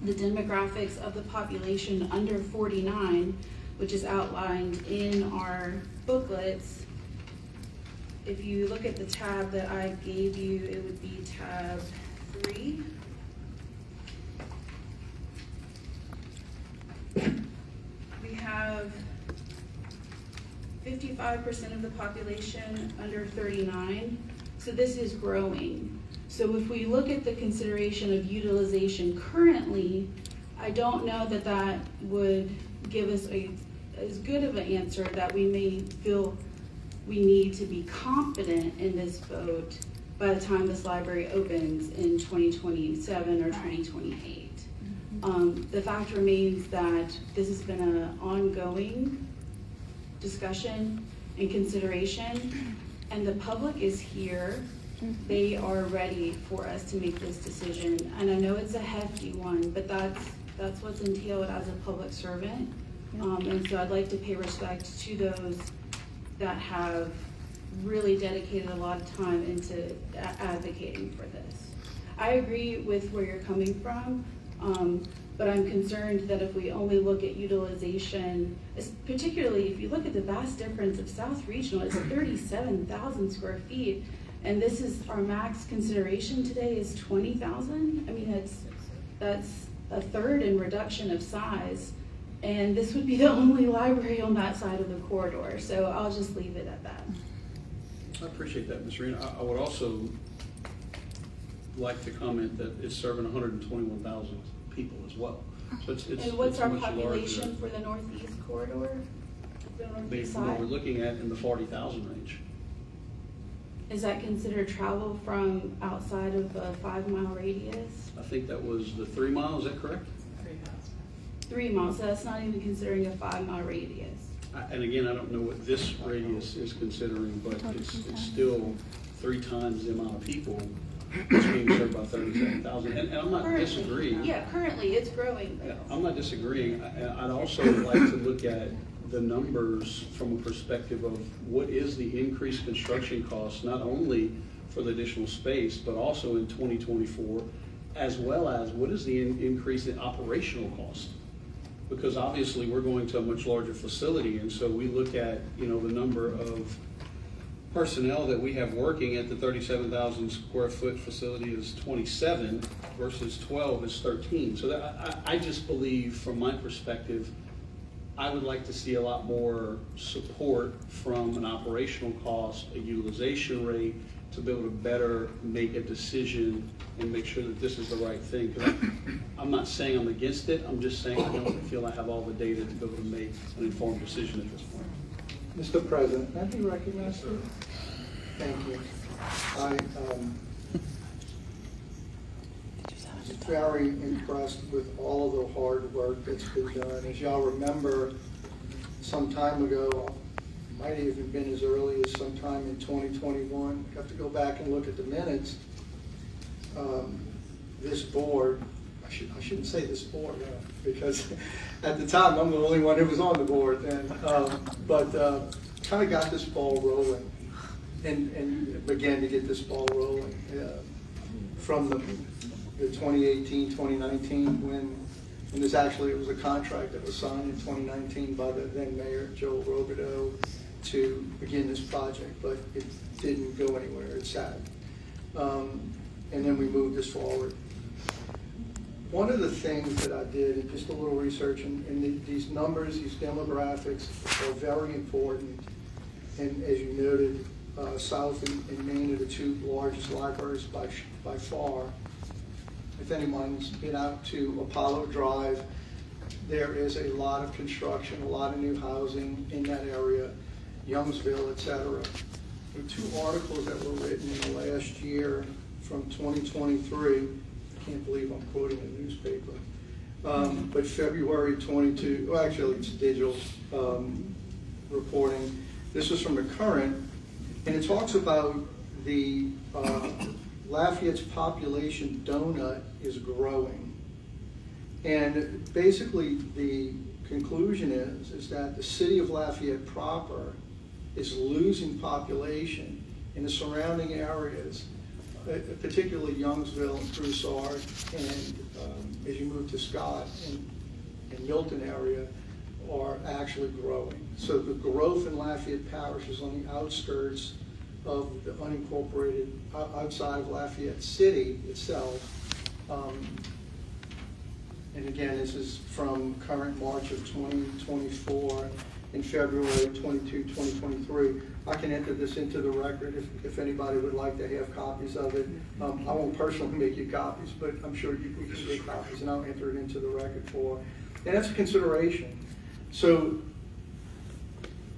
the demographics of the population under 49, which is outlined in our booklets. If you look at the tab that I gave you, it would be tab 3. We have 55% of the population under 39, so this is growing. So if we look at the consideration of utilization currently, I don't know that that would give us as good of an answer that we may feel we need to be confident in this vote by the time this library opens in 2027 or 2028. The fact remains that this has been an ongoing discussion and consideration, and the public is here. They are ready for us to make this decision, and I know it's a hefty one, but that's what's entailed as a public servant. And so I'd like to pay respect to those that have really dedicated a lot of time into advocating for this. I agree with where you're coming from, but I'm concerned that if we only look at utilization, particularly if you look at the vast difference of South Regional, it's 37,000 square feet, and this is our max consideration today is 20,000. I mean, that's a third in reduction of size, and this would be the only library on that side of the corridor. So I'll just leave it at that. I appreciate that, Ms. Rena. I would also like to comment that it's serving 121,000 people as well. So it's and what's it's our much population larger. for the northeast corridor? The northeast We're side? looking at in the 40,000 range. Is that considered travel from outside of a 5-mile radius? I think that was the 3 miles, is that correct? 3 miles, so that's not even considering a 5-mile radius. And again, I don't know what this radius is considering, but it's still 3 times the amount of people that's being served by 37,000. And I'm not disagreeing. Yeah, currently it's growing. Yeah, I'm not disagreeing. I'd also like to look at the numbers from a perspective of what is the increased construction cost, not only for the additional space, but also in 2024, as well as what is the increase in operational cost. Because obviously we're going to a much larger facility, and so we look at, the number of personnel that we have working at the 37,000 square foot facility is 27 versus 12 is 13. So that, I just believe, from my perspective, I would like to see a lot more support from an operational cost, a utilization rate, to be able to better make a decision and make sure that this is the right thing. Because I'm not saying I'm against it, I'm just saying I don't feel I have all the data to be able to make an informed decision at this point. Mr. President, can I be recognized? Thank you. I'm very impressed with all of the hard work that's been done. As y'all remember, some time ago, might have even been as early as sometime in 2021. I have to go back and look at the minutes. This board, I shouldn't say this board, because at the time I'm the only one who was on the board then, but kind of got this ball rolling and began to get this ball rolling from the 2018, 2019 when this actually, it was a contract that was signed in 2019 by the then Mayor Joe Robideau to begin this project, but it didn't go anywhere, it sat. And then we moved this forward. One of the things that I did, and just a little research, and these numbers, these demographics are very important. And as you noted, South and Maine are the 2 largest libraries by far. If anyone's been out to Apollo Drive, there is a lot of construction, a lot of new housing in that area, Youngsville, etc. There were 2 articles that were written in the last year from 2023. I can't believe I'm quoting a newspaper. But February 22, well, actually it's digital reporting. This is from the Current, and it talks about the Lafayette's population donut is growing. And basically the conclusion is that the city of Lafayette proper is losing population in the surrounding areas, particularly Youngsville and Broussard, and as you move to Scott and Milton area, are actually growing. So the growth in Lafayette Parish is on the outskirts of the unincorporated, outside of Lafayette City itself. And again, this is from Current March of 2024. in February 22, 2023. I can enter this into the record if anybody would like to have copies of it. I won't personally make you copies, but I'm sure we can get copies, and I'll enter it into the record for. And that's a consideration. So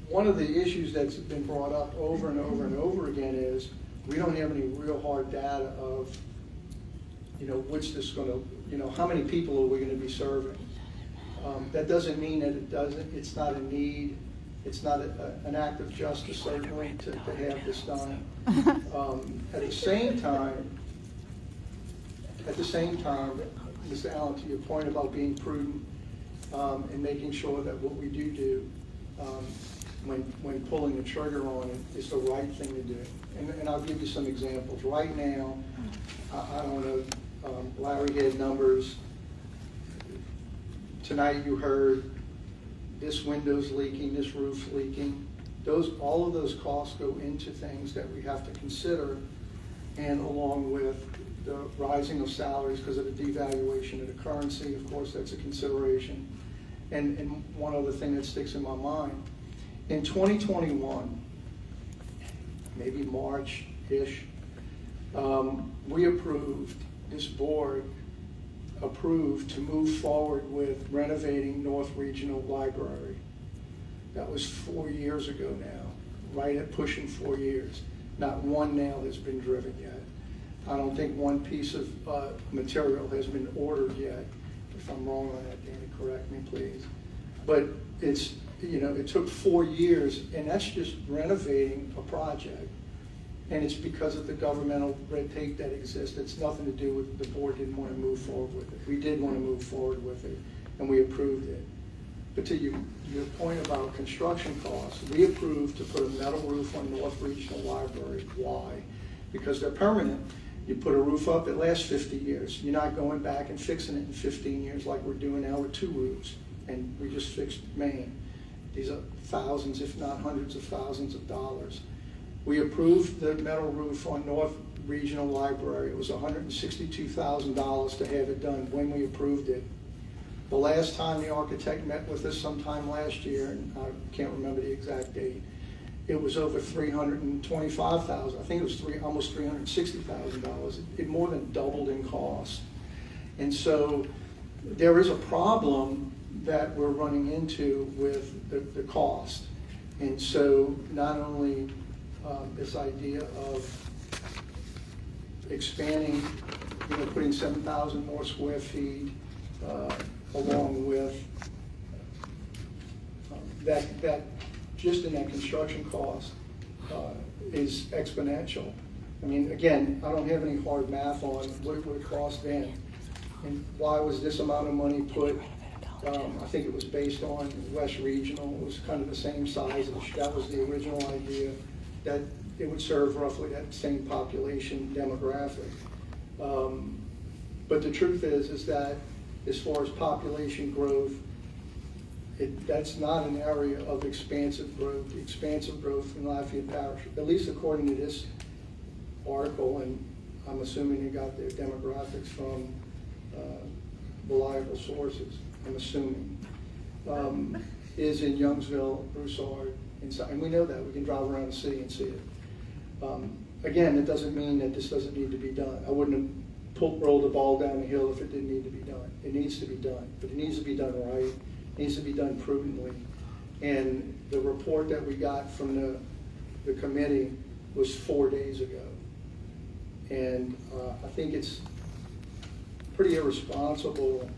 one of the issues that's been brought up over and over and over again is we don't have any real hard data of, what's this going to, how many people are we going to be serving? That doesn't mean that it's not a need, it's not an act of justice certainly to have this done. At the same time, Mr. Allen, to your point about being prudent and making sure that what we do when pulling the trigger on it is the right thing to do. And I'll give you some examples. Right now, I don't know, Larry had numbers. Tonight you heard this window's leaking, this roof's leaking. All of those costs go into things that we have to consider, and along with the rising of salaries because of the devaluation of the currency, of course, that's a consideration. And one other thing that sticks in my mind, in 2021, maybe March-ish, this board approved to move forward with renovating North Regional Library. That was 4 years ago now, right at pushing 4 years. Not one nail has been driven yet. I don't think one piece of material has been ordered yet. If I'm wrong on that, Danny, correct me, please. But it took 4 years, and that's just renovating a project. And it's because of the governmental red tape that exists. It's nothing to do with the board didn't want to move forward with it. We did want to move forward with it, and we approved it. But to your point about construction costs, we approved to put a metal roof on North Regional Library. Why? Because they're permanent. You put a roof up, it lasts 50 years. You're not going back and fixing it in 15 years like we're doing now with 2 roofs. And we just fixed Maine. These are thousands, if not hundreds of thousands of dollars. We approved the metal roof on North Regional Library. It was $162,000 to have it done when we approved it. The last time the architect met with us sometime last year, and I can't remember the exact date, it was over $325,000. I think it was almost $360,000. It more than doubled in cost. And so there is a problem that we're running into with the cost. And so not only this idea of expanding, putting 7,000 more square feet, along with that just in that construction cost is exponential. I mean, again, I don't have any hard math on what it would cost then. And why was this amount of money put? I think it was based on West Regional. It was kind of the same size. That was the original idea, that it would serve roughly that same population demographic. But the truth is that as far as population growth, that's not an area of expansive growth. The expansive growth in Lafayette Parish, at least according to this article, and I'm assuming they got their demographics from reliable sources, I'm assuming, is in Youngsville, Broussard, and we know that. We can drive around the city and see it. Again, it doesn't mean that this doesn't need to be done. I wouldn't have rolled the ball down the hill if it didn't need to be done. It needs to be done, but it needs to be done right. It needs to be done prudently. And the report that we got from the committee was 4 days ago. And I think it's pretty irresponsible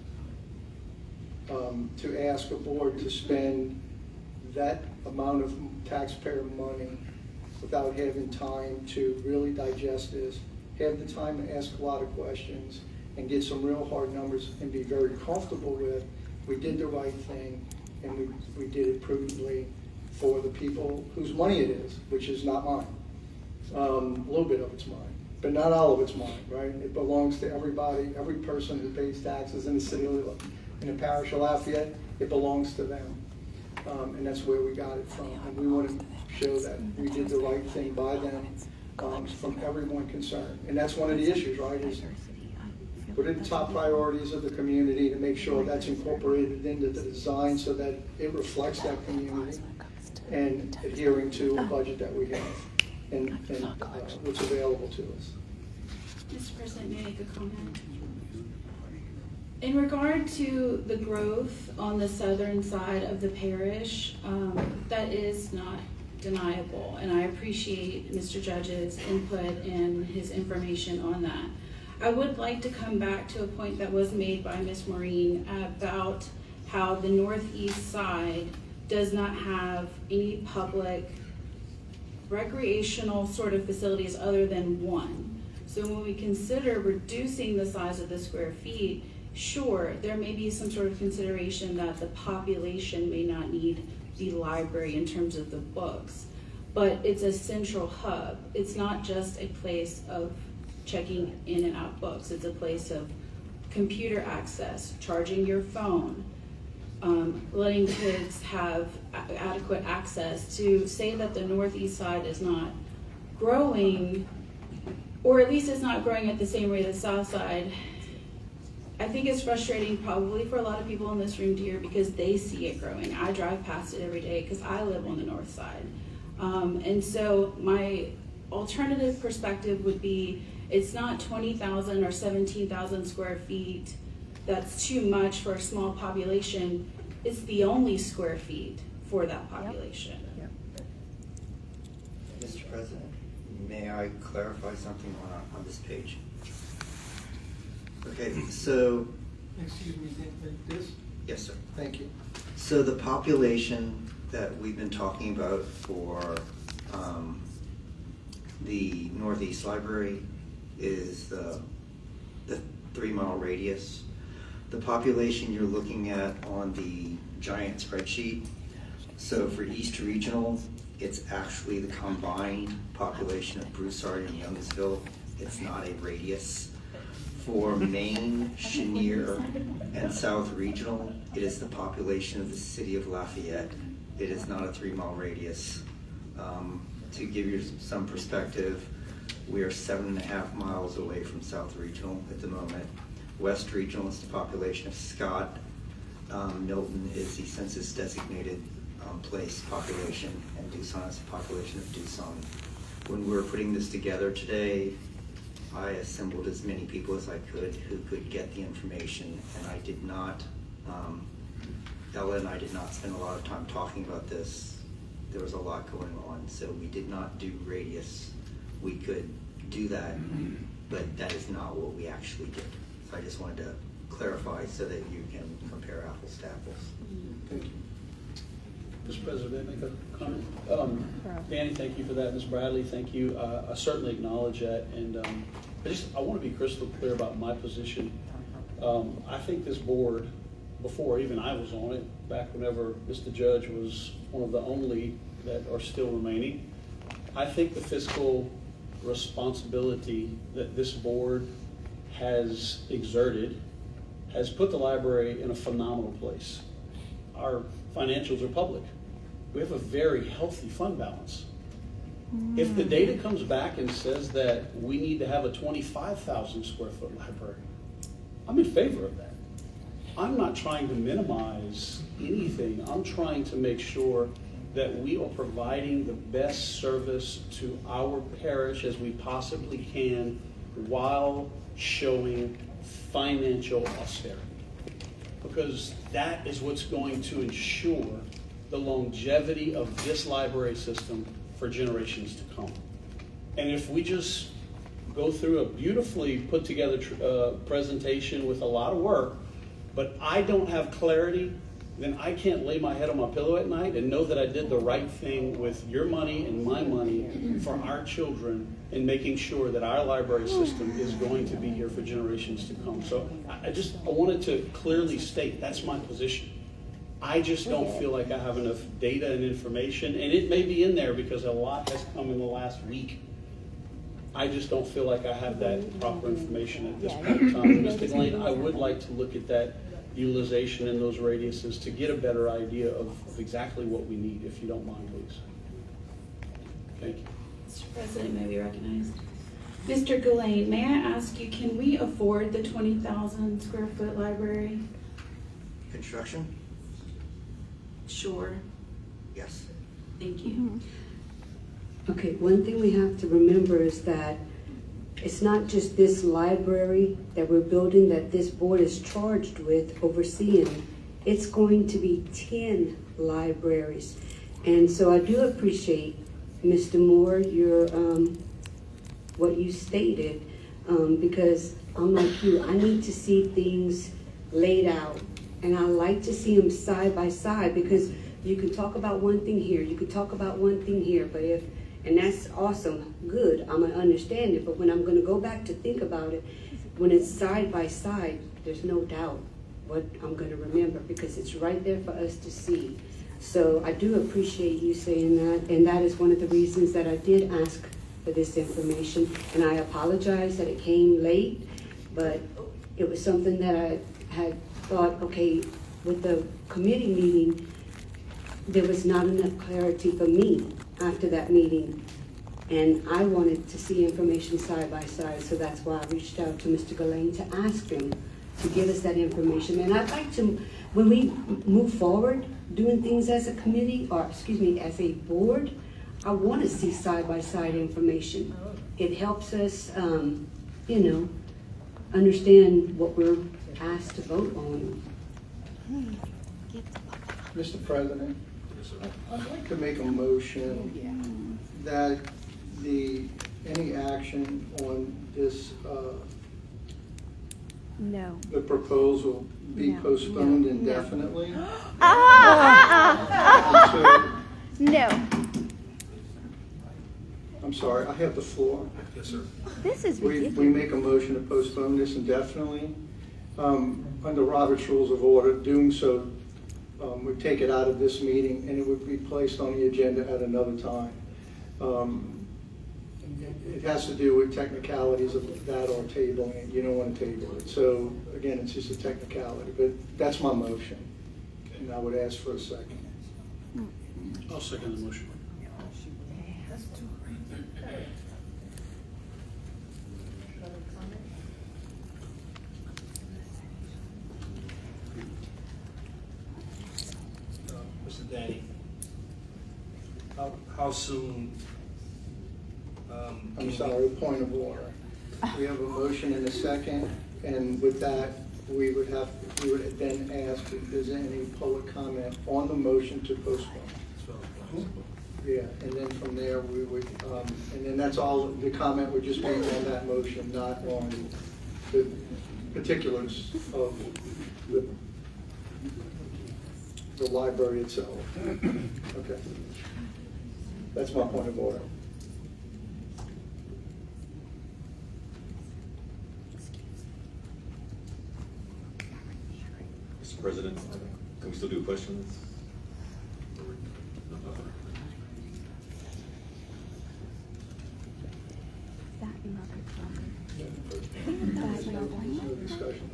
to ask a board to spend that amount of taxpayer money without having time to really digest this, have the time to ask a lot of questions, and get some real hard numbers and be very comfortable with, we did the right thing, and we did it prudently for the people whose money it is, which is not mine. A little bit of it's mine, but not all of it's mine, right? It belongs to everybody, every person who pays taxes in the city, in the parish of Lafayette, it belongs to them. And that's where we got it from. And we want to show that we did the right thing by them, from everyone concerned. And that's one of the issues, right? Is What are the top priorities of the community to make sure that's incorporated into the design so that it reflects that community and adhering to a budget that we have and what's available to us. Mr. President, may I make a comment? In regard to the growth on the southern side of the parish, that is not deniable, and I appreciate Mr. Judge's input and his information on that. I would like to come back to a point that was made by Ms. Maureen about how the northeast side does not have any public recreational sort of facilities other than one. So when we consider reducing the size of the square feet, sure, there may be some sort of consideration that the population may not need the library in terms of the books, but it's a central hub. It's not just a place of checking in and out books. It's a place of computer access, charging your phone, letting kids have adequate access. To say that the northeast side is not growing, or at least it's not growing at the same rate as the south side, I think it's frustrating probably for a lot of people in this room to hear because they see it growing. I drive past it every day because I live on the north side. And so my alternative perspective would be it's not 20,000 or 17,000 square feet. That's too much for a small population. It's the only square feet for that population. Mr. President, may I clarify something on this page? Okay, so. Excuse me, this? Yes, sir. Thank you. So the population that we've been talking about for the Northeast Library is the 3-mile radius. The population you're looking at on the giant spreadsheet, so for East Regional, it's actually the combined population of Broussard and Youngsville. It's not a radius. For Maine, Chenier, and South Regional, it is the population of the city of Lafayette. It is not a 3-mile radius. To give you some perspective, we are 7.5 miles away from South Regional at the moment. West Regional is the population of Scott. Milton is the census designated place population, and Doosan is the population of Doosan. When we were putting this together today, I assembled as many people as I could who could get the information, and I did not, Ella and I did not spend a lot of time talking about this. There was a lot going on, so we did not do radius. We could do that, but that is not what we actually did. So I just wanted to clarify so that you can compare apples to apples. Thank you. Mr. President, make a comment? Danny, thank you for that. Ms. Bradley, thank you. I certainly acknowledge that, and I want to be crystal clear about my position. I think this board, before even I was on it, back whenever Mr. Judge was one of the only that are still remaining, I think the fiscal responsibility that this board has exerted has put the library in a phenomenal place. Our financials are public. We have a very healthy fund balance. If the data comes back and says that we need to have a 25,000 square foot library, I'm in favor of that. I'm not trying to minimize anything. I'm trying to make sure that we are providing the best service to our parish as we possibly can while showing financial austerity. Because that is what's going to ensure the longevity of this library system for generations to come. And if we just go through a beautifully put together presentation with a lot of work, but I don't have clarity, then I can't lay my head on my pillow at night and know that I did the right thing with your money and my money for our children and making sure that our library system is going to be here for generations to come. So I wanted to clearly state that's my position. I just don't feel like I have enough data and information, and it may be in there because a lot has come in the last week. I just don't feel like I have that proper information at this point in time. Mr. Glenn, I would like to look at that utilization in those radiuses to get a better idea of exactly what we need, if you don't mind, please. Thank you. Mr. President, may we recognize? Mr. Gillane, may I ask you, can we afford the 20,000 square foot library? Construction? Sure, Yes. thank you. Okay, one thing we have to remember is that it's not just this library that we're building that this board is charged with overseeing. It's going to be 10 libraries. And so I do appreciate, Mr. Moore, your, what you stated, because I'm like you, I need to see things laid out. And I like to see them side by side, because you can talk about one thing here, you can talk about one thing here, but if, and that's awesome, good, I'm gonna understand it, but when I'm gonna go back to think about it, when it's side by side, there's no doubt what I'm gonna remember, because it's right there for us to see. So I do appreciate you saying that, and that is one of the reasons that I did ask for this information, and I apologize that it came late, but it was something that I had thought, okay, with the committee meeting, there was not enough clarity for me after that meeting, and I wanted to see information side by side, so that's why I reached out to Mr. Gillane to ask him to give us that information. And I'd like to, when we move forward doing things as a committee, or excuse me, as a board, I want to see side by side information. It helps us, understand what we're asked to vote on. Mr. President, I'd like to make a motion that any action on this, No. the proposal be postponed indefinitely. No. I'm sorry, I have the floor. Yes, sir. This is We ridiculous. make a motion to postpone this indefinitely. Under Robert's Rules of Order, doing so would take it out of this meeting, and it would be placed on the agenda at another time. It has to do with technicalities of that or tabling it. You don't want to table it. So again, it's just a technicality, but that's my motion. And I would ask for a second. I'll second the motion. Mr. Danny, how soon? I'm sorry, point of order. We have a motion and a second, and with that, we would then ask if there's any public comment on the motion to postpone. Yeah, and then from there, we would, and then that's all, the comment would just be on that motion, not on the particulars of the library itself. Okay. That's my point of order. Mr. President, can we still do questions? No discussion.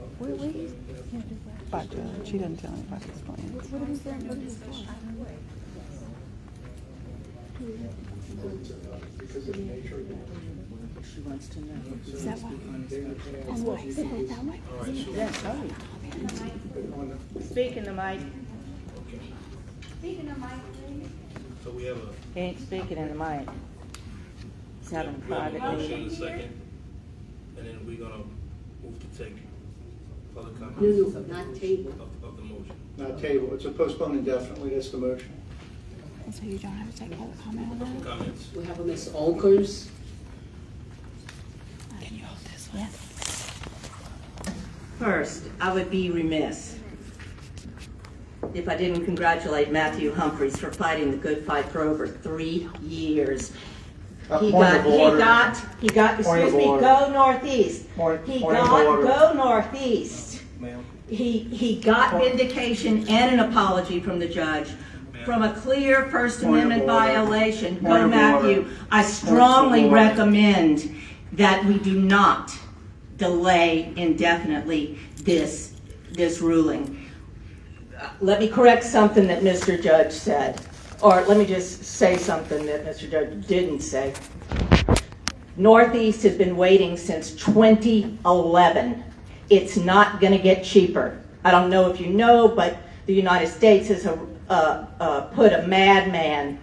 But she didn't tell me about this plan. What is there for discussion? Because of the nature of it. She wants to know. Is that why? And why? Is it that way? Yes, sorry. Speak in the mic. Speaking of Mike, please. So we have a, He ain't speaking in the mic. He's having we have a private motion meeting. and a second, and then we're gonna move to take public No, comments not table. of the motion. Not table, it's a postpone indefinitely, that's the motion. So you don't have to take public comment on that? Comments? We have a Ms. Olkers. Can you hold this one? Yes. First, I would be remiss if I didn't congratulate Matthew Humphreys for fighting the good fight for over 3 years. He got, excuse me, go northeast. He got, go northeast. He got vindication and an apology from the judge from a clear First Amendment violation. Go Matthew. I strongly recommend that we do not delay indefinitely this ruling. Let me correct something that Mr. Judge said, or let me just say something that Mr. Judge didn't say. Northeast has been waiting since 2011. It's not going to get cheaper. I don't know if you know, but the United States has put a madman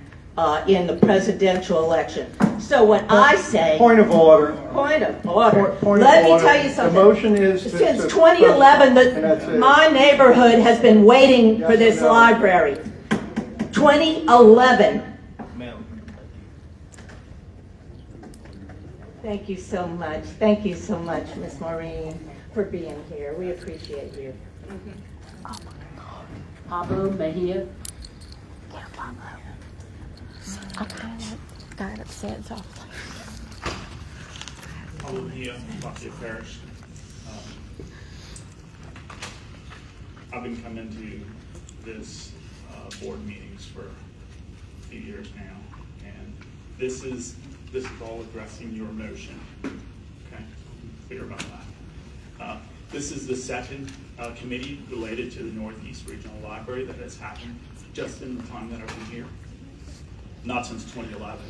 in the presidential election. So when I say... Point of order. Point of order. Point of Let me order. tell you something. The motion is... Since 2011, my neighborhood has been waiting for this library. 2011. Thank you so much. Thank you so much, Ms. Maureen, for being here. We appreciate you. Pablo Mejia. Got upset softly. Pablo Mejia, Lafayette Parish. I've been coming to this board meetings for a few years now, and this is all addressing your motion. Okay, clear about that. This is the second committee related to the Northeast Regional Library that has happened just in the time that I've been here. Not since 2011,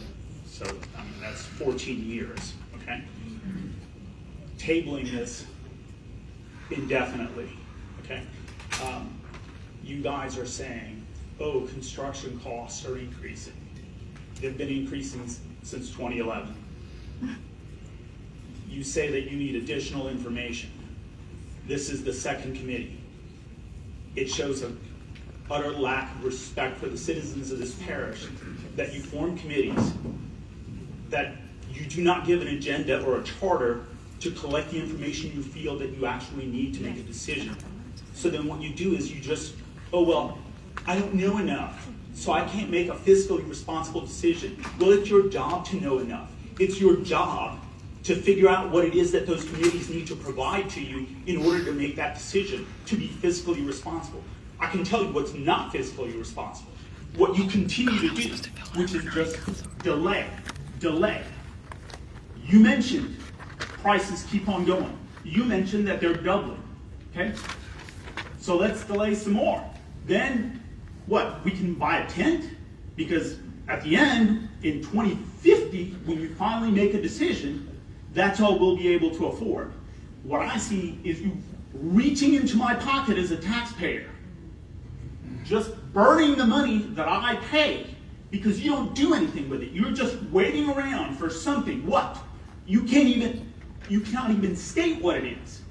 so I mean that's 14 years. Okay, tabling this indefinitely. Okay, you guys are saying, oh, construction costs are increasing. They've been increasing since 2011. You say that you need additional information. This is the second committee. It shows an utter lack of respect for the citizens of this parish that you form committees, that you do not give an agenda or a charter to collect the information you feel that you actually need to make a decision. So then what you do is you just, oh, well, I don't know enough, so I can't make a fiscally responsible decision. Well, it's your job to know enough. It's your job to figure out what it is that those committees need to provide to you in order to make that decision, to be fiscally responsible. I can tell you what's not fiscally responsible. What you continue to do, which is just delay. You mentioned prices keep on going. You mentioned that they're doubling, okay? So let's delay some more. Then, what, we can buy a tent? Because at the end, in 2050, when you finally make a decision, that's all we'll be able to afford. What I see is you reaching into my pocket as a taxpayer, just burning the money that I pay because you don't do anything with it. You're just waiting around for something. What? You cannot even state what it is.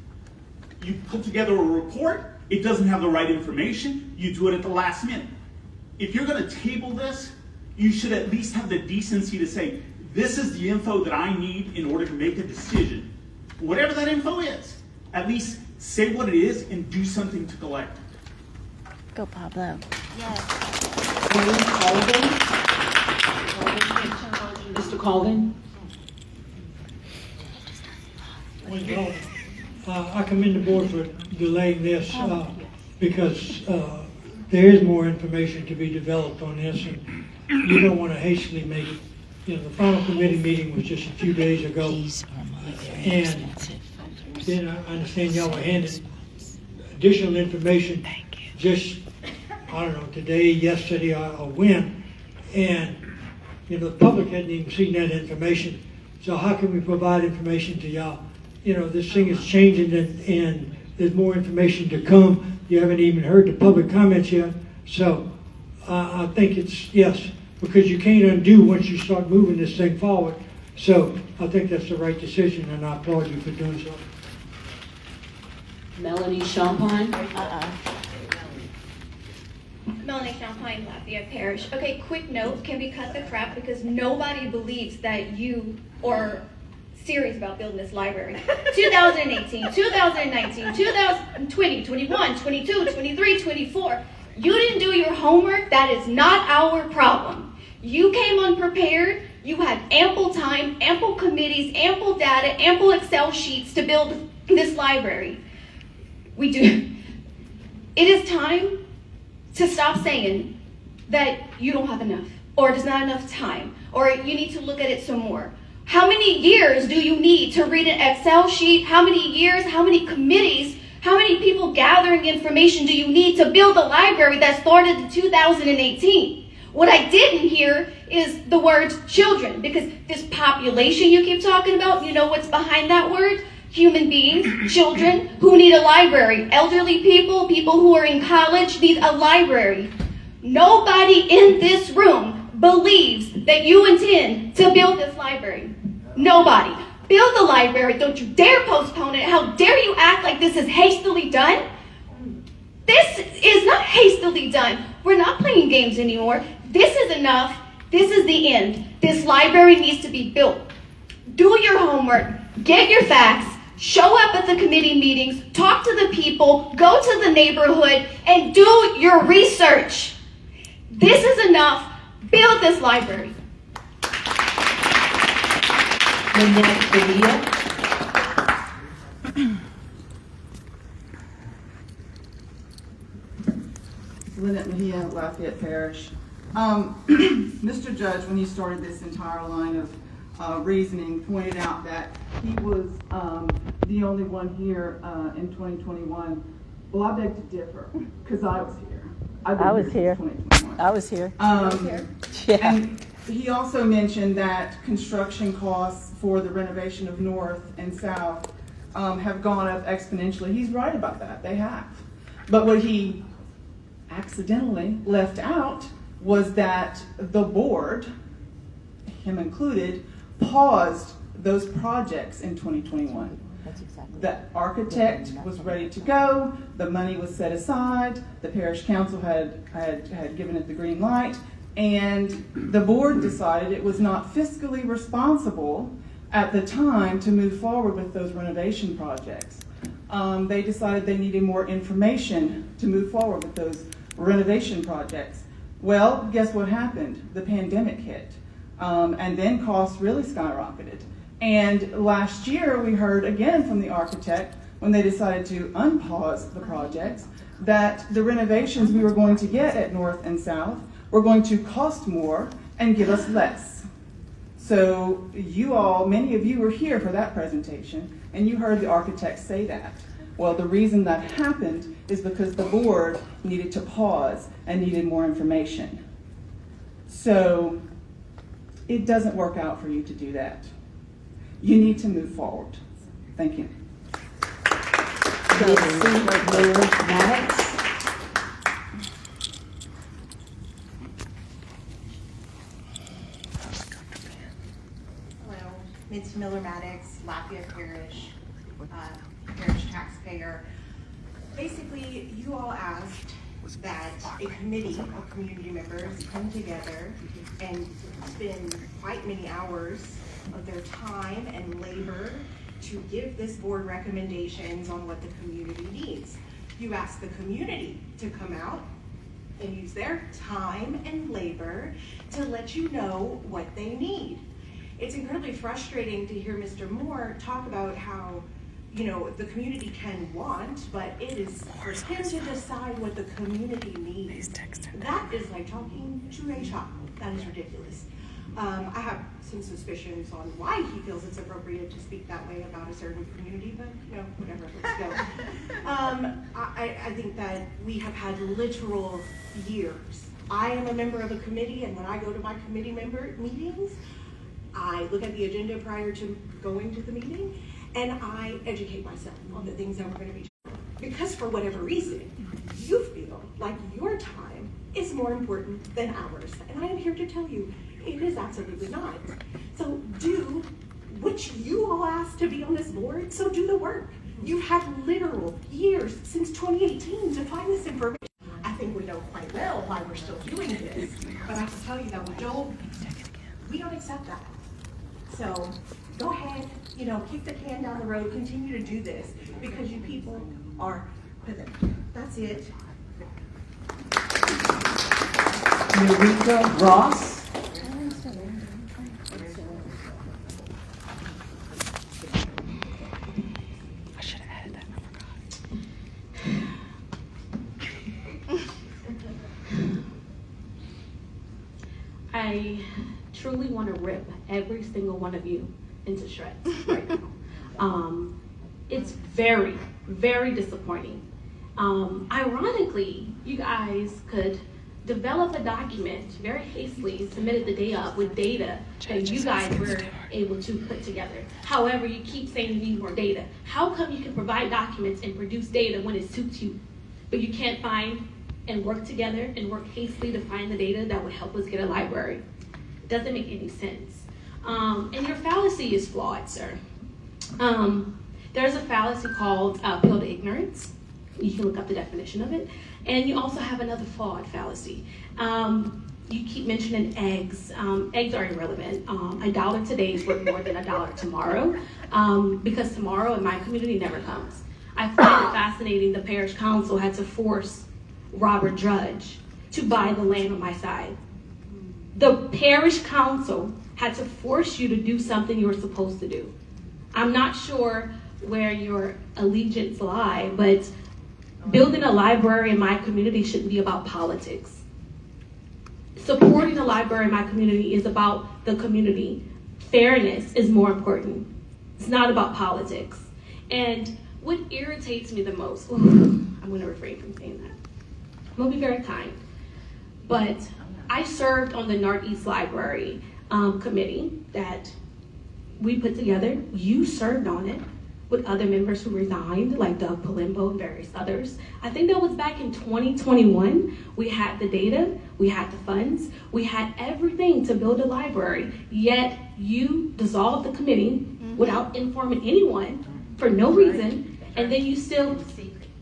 You put together a report, it doesn't have the right information, you do it at the last minute. If you're going to table this, you should at least have the decency to say, this is the info that I need in order to make a decision. Whatever that info is, at least say what it is and do something to collect it. Go, Pablo. Mr. Colvin? I commend the board for delaying this because there is more information to be developed on this, and you don't want to hastily make it. You know, the final committee meeting was just a few days ago, and then I understand y'all were handed additional information just, I don't know, today, yesterday, or when, and you know, the public hadn't even seen that information. So how can we provide information to y'all? You know, this thing is changing, and there's more information to come. You haven't even heard the public comments yet. So I think it's, yes, because you can't undo once you start moving this thing forward. So I think that's the right decision, and I applaud you for doing so. Melanie Champagne? Melanie Champagne, Lafayette Parish. Okay, quick note, can we cut the crap because nobody believes that you are serious about building this library. 2018, 2019, 2020, 21, 22, 23, 24. You didn't do your homework. That is not our problem. You came unprepared. You had ample time, ample committees, ample data, ample Excel sheets to build this library. We do. It is time to stop saying that you don't have enough, or there's not enough time, or you need to look at it some more. How many years do you need to read an Excel sheet? How many years, how many committees, how many people gathering information do you need to build a library that started in 2018? What I didn't hear is the word children, because this population you keep talking about, you know what's behind that word? Human beings, children who need a library. Elderly people, people who are in college need a library. Nobody in this room believes that you intend to build this library. Nobody. Build the library. Don't you dare postpone it. How dare you act like this is hastily done? This is not hastily done. We're not playing games anymore. This is enough. This is the end. This library needs to be built. Do your homework. Get your facts. Show up at the committee meetings. Talk to the people. Go to the neighborhood and do your research. This is enough. Build this library. Lynette Padilla. Lynette Mejia, Lafayette Parish. Mr. Judge, when he started this entire line of reasoning, pointed out that he was the only one here in 2021. Well, I beg to differ, because I was here. I was here. I was here. Yeah. And he also mentioned that construction costs for the renovation of North and South have gone up exponentially. He's right about that. They have. But what he accidentally left out was that the board, him included, paused those projects in 2021. The architect was ready to go, the money was set aside, the parish council had given it the green light, and the board decided it was not fiscally responsible at the time to move forward with those renovation projects. They decided they needed more information to move forward with those renovation projects. Well, guess what happened? The pandemic hit, and then costs really skyrocketed. And last year we heard again from the architect, when they decided to unpause the projects, that the renovations we were going to get at North and South were going to cost more and give us less. So you all, many of you were here for that presentation, and you heard the architect say that. Well, the reason that happened is because the board needed to pause and needed more information. So it doesn't work out for you to do that. You need to move forward. Thank you. Hello, Mitzi Miller-Maddox, Lafayette Parish, parish taxpayer. Basically, you all asked that a committee of community members come together and spend quite many hours of their time and labor to give this board recommendations on what the community needs. You asked the community to come out and use their time and labor to let you know what they need. It's incredibly frustrating to hear Mr. Moore talk about how, you know, the community can want, but it is for him to decide what the community needs. That is like talking to a child. That is ridiculous. I have some suspicions on why he feels it's appropriate to speak that way about a certain community, but you know, whatever, let's go. I think that we have had literal years. I am a member of a committee, and when I go to my committee member meetings, I look at the agenda prior to going to the meeting, and I educate myself on the things that we're going to be talking about. Because for whatever reason, you feel like your time is more important than ours. And I am here to tell you, it is absolutely not. So do what you all asked to be on this board, so do the work. You've had literal years since 2018 to find this information. I think we know quite well why we're still doing this, but I can tell you that we don't accept that. So go ahead, you know, kick the can down the road, continue to do this, because you people are pathetic. That's it. Eureka Ross. I should have added that, I truly want to rip every single one of you into shreds right now. It's very, very disappointing. Ironically, you guys could develop a document very hastily and submit it the day up with data that you guys were able to put together. However, you keep saying you need more data. How come you can provide documents and produce data when it suits you, but you can't find and work together and work hastily to find the data that would help us get a library? It doesn't make any sense. And your fallacy is flawed, sir. There's a fallacy called appeal to ignorance. You can look up the definition of it. And you also have another flawed fallacy. You keep mentioning eggs. Eggs are irrelevant. $1 today is worth more than $1 tomorrow, because tomorrow in my community never comes. I find it fascinating the parish council had to force Robert Judge to buy the land on my side. The parish council had to force you to do something you were supposed to do. I'm not sure where your allegiance lie, but building a library in my community shouldn't be about politics. Supporting a library in my community is about the community. Fairness is more important. It's not about politics. And what irritates me the most, I'm gonna refrain from saying that. I'm gonna be very kind, but I served on the Northeast Library committee that we put together. You served on it with other members who resigned, like Doug Palimbo and various others. I think that was back in 2021. We had the data, we had the funds, we had everything to build a library, yet you dissolved the committee without informing anyone for no reason, and then you still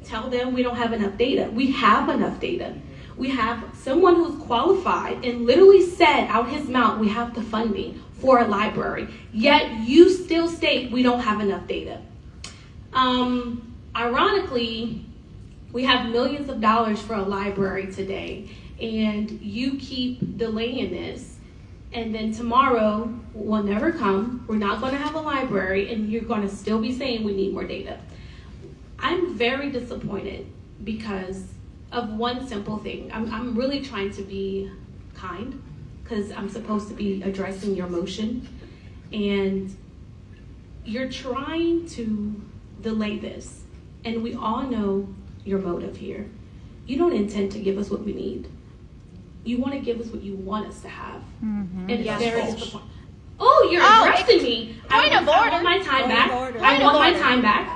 tell them we don't have enough data. We have enough data. We have someone who's qualified and literally said out his mouth, we have the funding for a library, yet you still state we don't have enough data. Ironically, we have millions of dollars for a library today, and you keep delaying this, and then tomorrow will never come. We're not going to have a library, and you're going to still be saying we need more data. I'm very disappointed because of one simple thing. I'm really trying to be kind because I'm supposed to be addressing your motion, and you're trying to delay this, and we all know your motive here. You don't intend to give us what we need. You want to give us what you want us to have. And it's very disappointing. Oh, you're addressing me. I want my time back. I want my time back.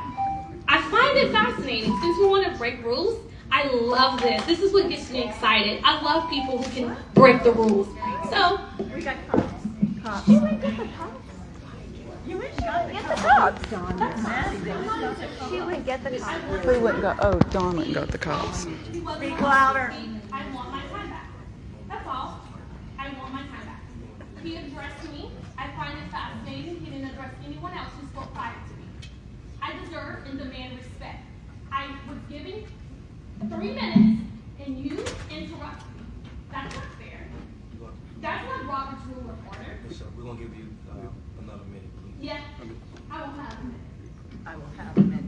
I find it fascinating. Since we want to break rules, I love this. This is what gets me excited. I love people who can break the rules. So, We got cops. You went get the cops. You went get the cops. She went get the cops. We wouldn't go, oh, Dawn went and got the cops. Speak louder. I want my time back. That's all. I want my time back. He addressed me. I find it fascinating. He didn't address anyone else who spoke prior to me. I deserve and demand respect. I was giving 3 minutes and you interrupted me. That's not fair. That's not Robert's rule of order. Yes, sir. We're gonna give you another minute, please. Yeah, I will have a minute. I will have a minute.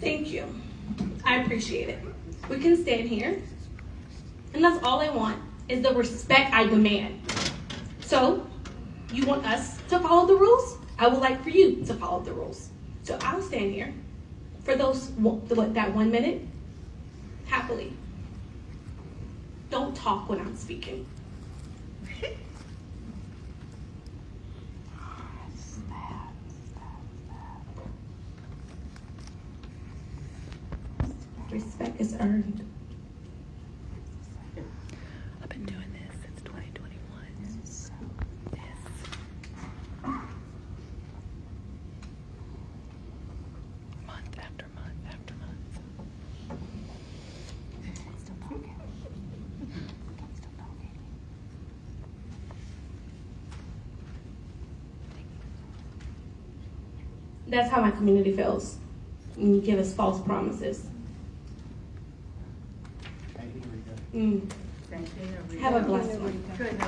Thank you. I appreciate it. We can stand here, and that's all I want is the respect I demand. So, you want us to follow the rules? I would like for you to follow the rules. So I'll stand here for that 1 minute, happily. Don't talk when I'm speaking. Respect is earned. I've been doing this since 2021. Month after month after month. Still talking. Still talking. That's how my community feels when you give us false promises. Have a blessed one. Good,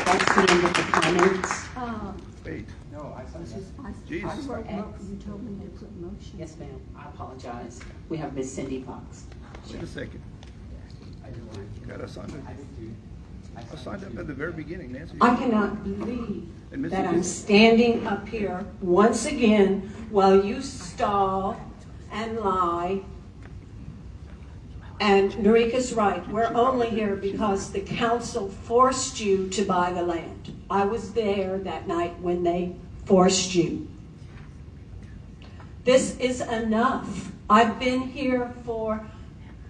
That's the end of the comments. Wait. No, I said that. Jeez. You told me to put motion. Yes, ma'am. I apologize. We have Miss Cindy Fox. Wait a second. Got us on it. I signed up at the very beginning, Nancy. I cannot believe And Mrs. that I'm standing up here once again while you stall and lie. And Norika's right, we're only here because the council forced you to buy the land. I was there that night when they forced you. This is enough. I've been here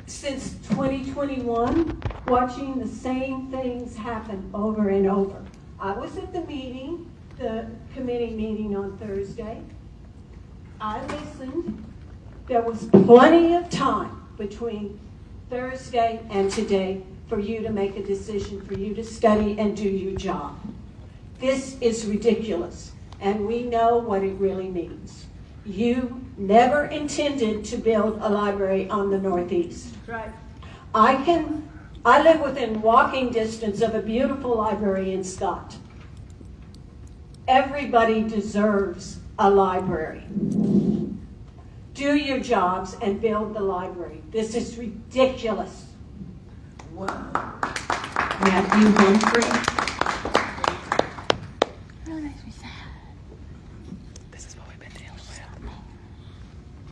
since 2021, watching the same things happen over and over. I was at the meeting, the committee meeting on Thursday. I listened. There was plenty of time between Thursday and today for you to make a decision, for you to study and do your job. This is ridiculous, and we know what it really means. You never intended to build a library on the Northeast. Right. I live within walking distance of a beautiful library in Scott. Everybody deserves a library. Do your jobs and build the library. This is ridiculous. Wow. Matthew Humphrey. Really makes me sad. This is what we've been dealing with.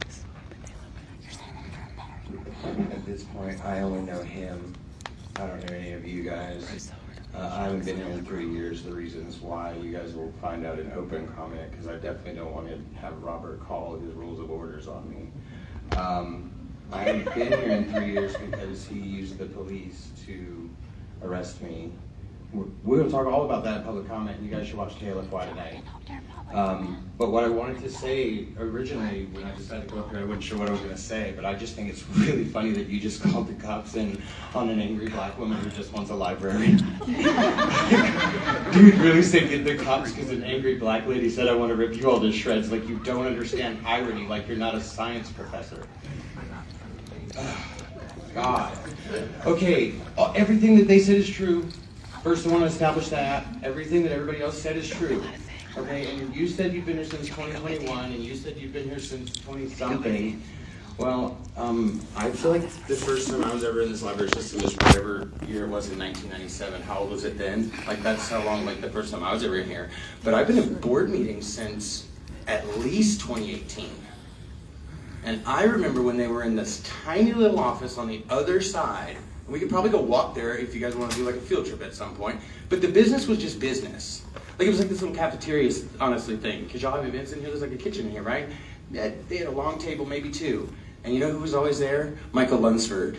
This is what we've been dealing with. You're saying that you're married. At this point, I only know him. I don't know any of you guys. I haven't been here in 3 years. The reasons why you guys will find out in open comment, because I definitely don't want to have Robert call his rules of orders on me. I haven't been here in 3 years because he used the police to arrest me. We're going to talk all about that in public comment. You guys should watch KLFY tonight. But what I wanted to say originally, when I decided to go up here, I wasn't sure what I was going to say, but I just think it's really funny that you just called the cops in on an angry black woman who just wants a library. Dude, really say get the cops because an angry black lady said I want to rip you all to shreds. Like you don't understand irony, like you're not a science professor. God. Okay, everything that they said is true. First, I want to establish that. Everything that everybody else said is true. Okay, and you said you've been here since 2021, and you said you've been here since 20-something. Well, I feel like the first time I was ever in this library system is whatever year it was in 1997. How old was it then? Like, that's how long, like, the first time I was ever in here. But I've been at board meetings since at least 2018. And I remember when they were in this tiny little office on the other side. We could probably go walk there if you guys want to do like a field trip at some point. But the business was just business. Like it was like this little cafeteria, honestly, thing. Because y'all have events in here, there's like a kitchen in here, right? They had a long table, maybe two. And you know who was always there? Michael Lunsford.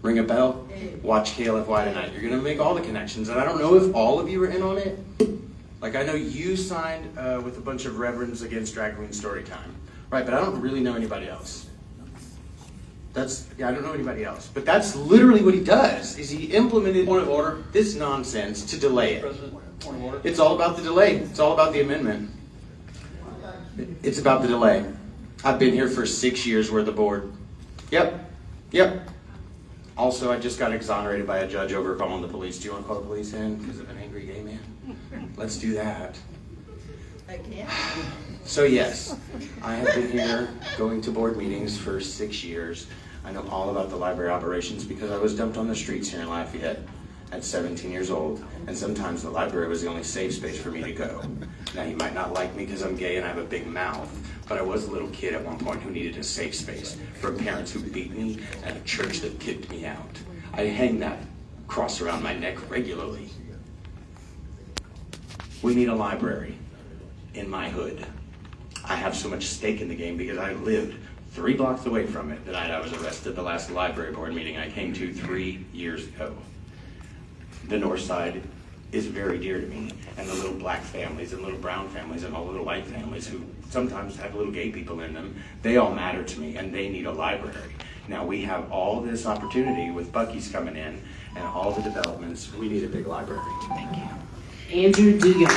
Ring a bell? Watch KLFY tonight. You're going to make all the connections. And I don't know if all of you were in on it. Like I know you signed with a bunch of reverends against Drag Queen Storytime. Right, but I don't really know anybody else. I don't know anybody else. But that's literally what he does, is he implemented point of order, this nonsense to delay it. Point of order. It's all about the delay. It's all about the amendment. It's about the delay. I've been here for 6 years worth of board. Yep. Also, I just got exonerated by a judge over calling the police. Do you want to call the police in because of an angry gay man? Let's do that. So yes, I have been here going to board meetings for 6 years. I know all about the library operations because I was dumped on the streets here in Lafayette at 17 years old. And sometimes the library was the only safe space for me to go. Now you might not like me because I'm gay and I have a big mouth, but I was a little kid at one point who needed a safe space from parents who beat me and a church that kicked me out. I hang that cross around my neck regularly. We need a library in my hood. I have so much stake in the game because I lived 3 blocks away from it the night I was arrested the last library board meeting I came to 3 years ago. The north side is very dear to me, and the little black families and little brown families and all the little white families who sometimes have little gay people in them, they all matter to me and they need a library. Now we have all this opportunity with Buc-ee's coming in and all the developments. We need a big library. Thank you. Andrew Dugan.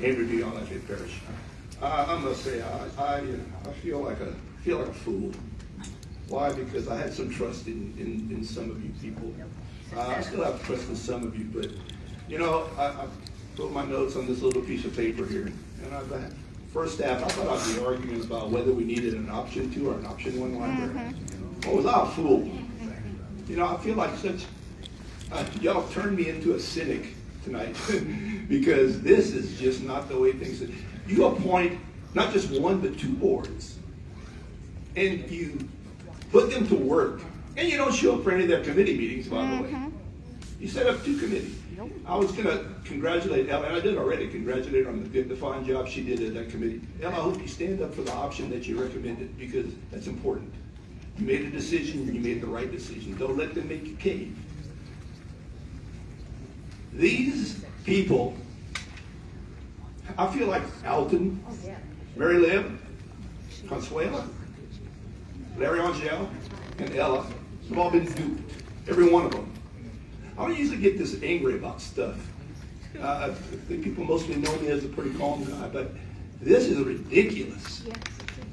Andrew D. on Lafayette Parish. I must say, I feel like a fool. Why? Because I had some trust in some of you people. I still have trust in some of you, but you know, I put my notes on this little piece of paper here, and first staff, I thought I'd be arguing about whether we needed an option 2 or an option 1 library. Well, was I a fool? You know, I feel like y'all turned me into a cynic tonight because this is just not the way things are. You appoint not just one, but two boards, and you put them to work, and you don't show up for any of their committee meetings, by the way. You set up two committees. I was going to congratulate Ella, and I did already congratulate her on the fine job she did at that committee. Ella, I hope you stand up for the option that you recommended, because that's important. You made a decision, and you made the right decision. Don't let them make you cave. These people, I feel like Alton, Mary Liv, Consuela, Larry Angel, and Ella have all been duped. Every one of them. I don't usually get this angry about stuff. I think people mostly know me as a pretty calm guy, but this is ridiculous.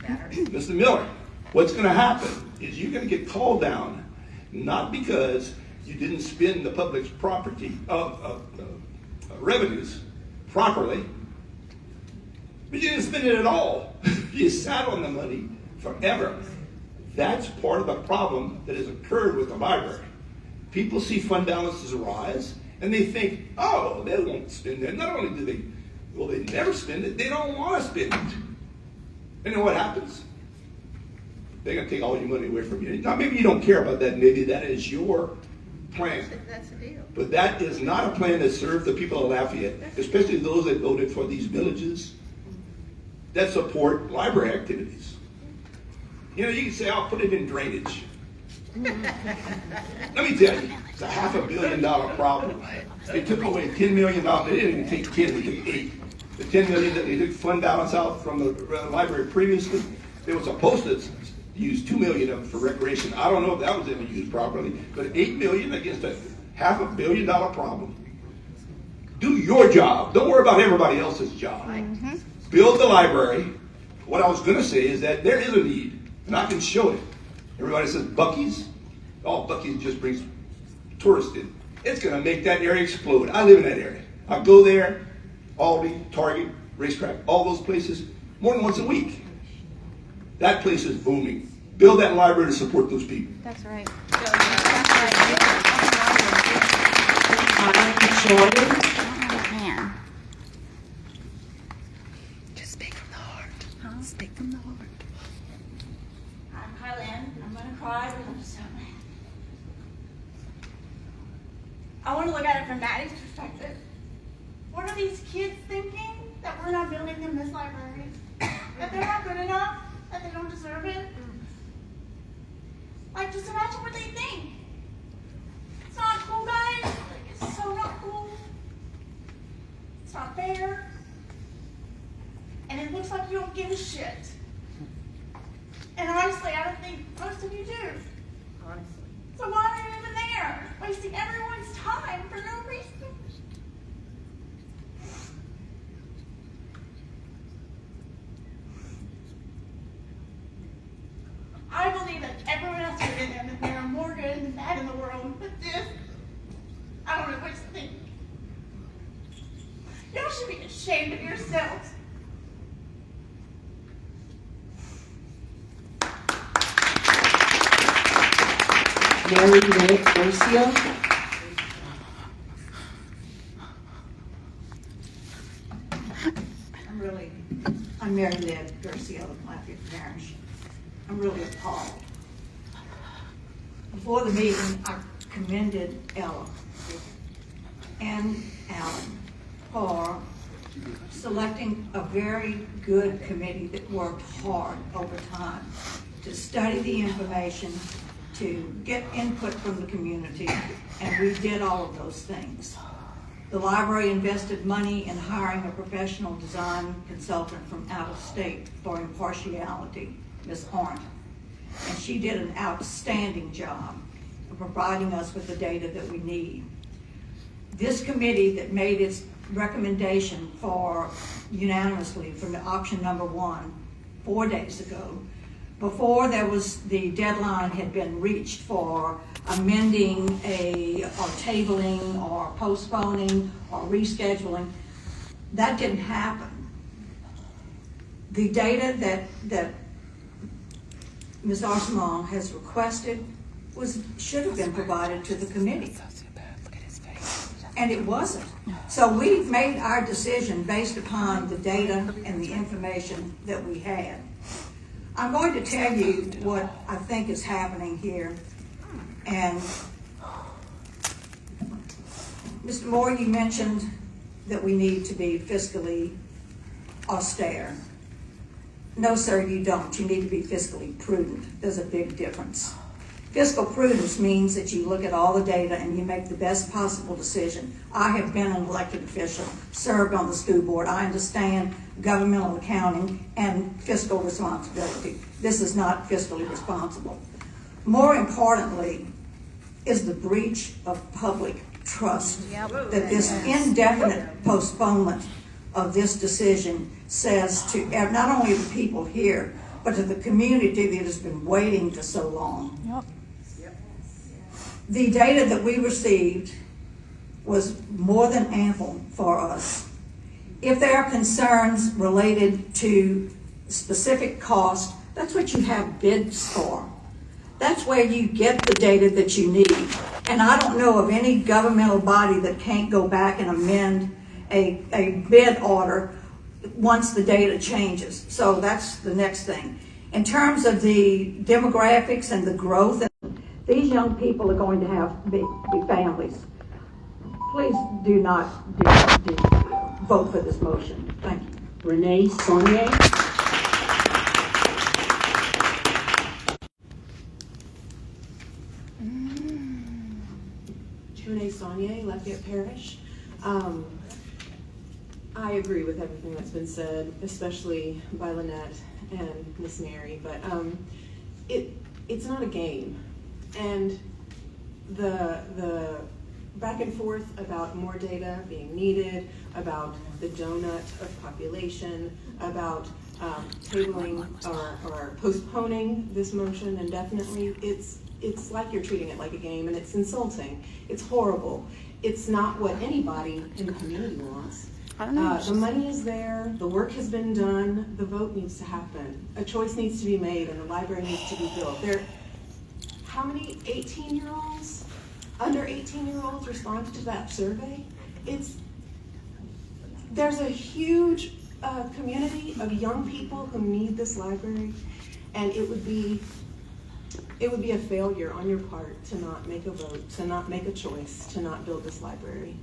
Mr. Miller, what's going to happen is you're going to get called down, not because you didn't spend the public's property revenues properly, but you didn't spend it at all. You sat on the money forever. That's part of the problem that has occurred with the library. People see fund balances rise, and they think, oh, they won't spend it. Not only do they never spend it, they don't want to spend it. And then what happens? They're going to take all your money away from you. Now, maybe you don't care about that. Maybe that is your plan. That's the deal. But that is not a plan that serves the people of Lafayette, especially those that voted for these villages that support library activities. You know, you can say, I'll put it in drainage. Let me tell you, it's a $500 million problem. They took away $10 million. They didn't even take 10, they took 8. The $10 million that they took fund balance out from the library previously, they were supposed to use $2 million of it for recreation. I don't know if that was ever used properly, but $8 million against a $500 million problem. Do your job. Don't worry about everybody else's job. Build the library. What I was going to say is that there is a need, and I can show it. Everybody says Buc-ee's. Oh, Buc-ee's just brings tourists in. It's going to make that area explode. I live in that area. I go there, Aldi, Target, Racetrack, all those places, more than once a week. That place is booming. Build that library to support those people. That's right. Man. Just speak from the heart. Speak from the heart. I'm Kylan. I'm gonna cry, but I'm so mad. I want to look at it from Maddie's perspective. What are these kids thinking? That we're not building them this library? That they're not good enough? That they don't deserve it? Like, just imagine what they think. It's not cool, guys. Like, it's so not cool. It's not fair. And it looks like you don't give a shit. And honestly, I don't think most of you do. Honestly. So why are you even there? Wasting everyone's time for no reason. I believe that everyone else is in them, that there are more good than bad in the world. But this, I don't know what to think. Y'all should be ashamed of yourselves. Mary Liv Garcia. I'm Mary Liv Garcia of Lafayette Parish. I'm really appalled. Before the meeting, I commended Ella and Alan for selecting a very good committee that worked hard over time to study the information, to get input from the community, and we did all of those things. The library invested money in hiring a professional design consultant from out of state for impartiality, Ms. Arndt. And she did an outstanding job of providing us with the data that we need. This committee that made its recommendation for unanimously for option number 1 4 days ago, before there was the deadline had been reached for amending or tabling or postponing or rescheduling, that didn't happen. The data that Ms. Arsamon has requested should have been provided to the committee. And it wasn't. So we've made our decision based upon the data and the information that we had. I'm going to tell you what I think is happening here. And Mr. Moore, you mentioned that we need to be fiscally austere. No, sir, you don't. You need to be fiscally prudent. There's a big difference. Fiscal prudence means that you look at all the data and you make the best possible decision. I have been an elected official, served on the school board. I understand governmental accounting and fiscal responsibility. This is not fiscally responsible. More importantly is the breach of public trust that this indefinite postponement of this decision says to not only the people here, but to the community that has been waiting for so long. The data that we received was more than ample for us. If there are concerns related to specific cost, that's what you have bids for. That's where you get the data that you need. And I don't know of any governmental body that can't go back and amend a bid order once the data changes. So that's the next thing. In terms of the demographics and the growth, these young people are going to have big families. Please do not vote for this motion. Thank you. Renee Saunier. Renee Saunier, Lafayette Parish. I agree with everything that's been said, especially by Lynette and Miss Mary, but it's not a game. And the back and forth about more data being needed, about the donut of population, about tabling or postponing this motion indefinitely, it's like you're treating it like a game, and it's insulting. It's horrible. It's not what anybody in the community wants. The money is there, the work has been done, the vote needs to happen. A choice needs to be made, and the library needs to be built. How many 18-year-olds, under 18-year-olds responded to that survey? There's a huge community of young people who need this library, and it would be a failure on your part to not make a vote, to not make a choice, to not build this library.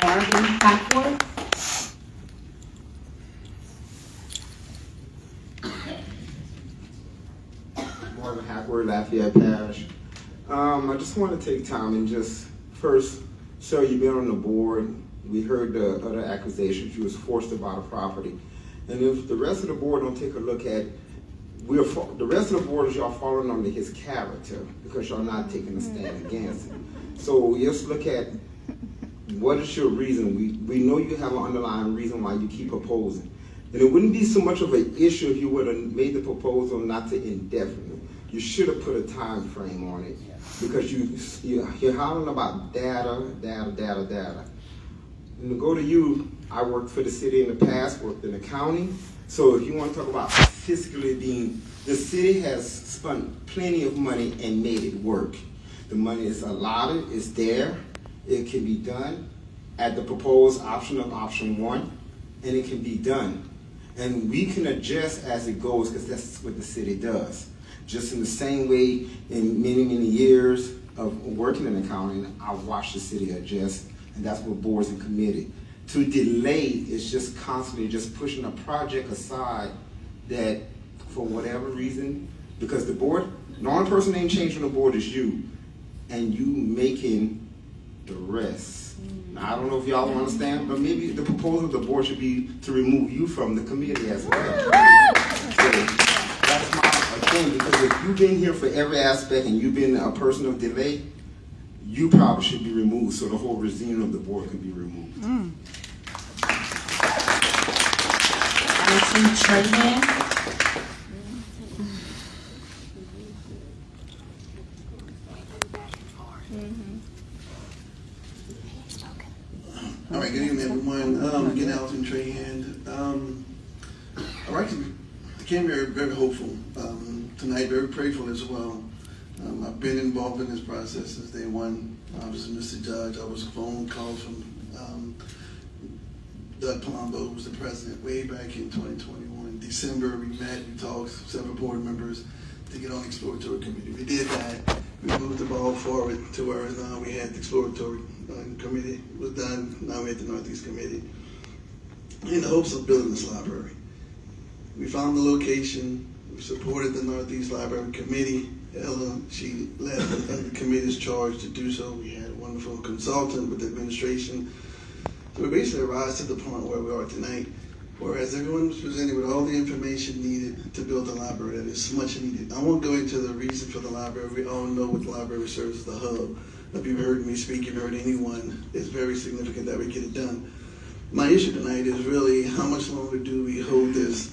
Marvin Hackworth. Marvin Hackworth, Lafayette Parish. I just want to take time and just first, sir, you've been on the board. We heard the other accusations. You was forced to buy the property. And if the rest of the board don't take a look at, the rest of the board is y'all falling under his character because y'all not taking a stand against him. So just look at what is your reason. We know you have an underlying reason why you keep opposing. And it wouldn't be so much of an issue if you would have made the proposal not to indefinitely. You should have put a time frame on it because you're hollering about data. And to go to you, I worked for the city in the past, worked in the county. So if you want to talk about fiscally being, the city has spent plenty of money and made it work. The money is allotted, it's there, it can be done at the proposed option of option 1, and it can be done. And we can adjust as it goes because that's what the city does. Just in the same way in many, many years of working in the county, I watched the city adjust, and that's what boards and committee. To delay is just constantly just pushing a project aside that for whatever reason, because the board, the only person that ain't changing the board is you, and you making the rest. Now, I don't know if y'all understand, but maybe the proposal of the board should be to remove you from the committee as well. So that's my thing, because if you've been here for every aspect and you've been a person of delay, you probably should be removed so the whole regime of the board can be removed. All right, good evening, everyone. Again, Alton Trahan. I came here very hopeful tonight, very prayerful as well. I've been involved in this process since day one. Obviously, Mr. Judge, I was phone calls from Doug Palumbo, who was the president way back in 2021. In December, we met, we talked, several board members to get on the exploratory committee. We did that. We moved the ball forward to where now we had the exploratory committee was done. Now we had the Northeast committee in the hopes of building this library. We found the location. We supported the Northeast Library Committee. Ella, she led the committee's charge to do so. We had a wonderful consultant with the administration. So we basically arrived to the point where we are tonight, whereas everyone was presented with all the information needed to build a library that is much needed. I won't go into the reason for the library. We all know what the library serves as the hub. If you've heard me speak, you've heard anyone, it's very significant that we get it done. My issue tonight is really how much longer do we hold this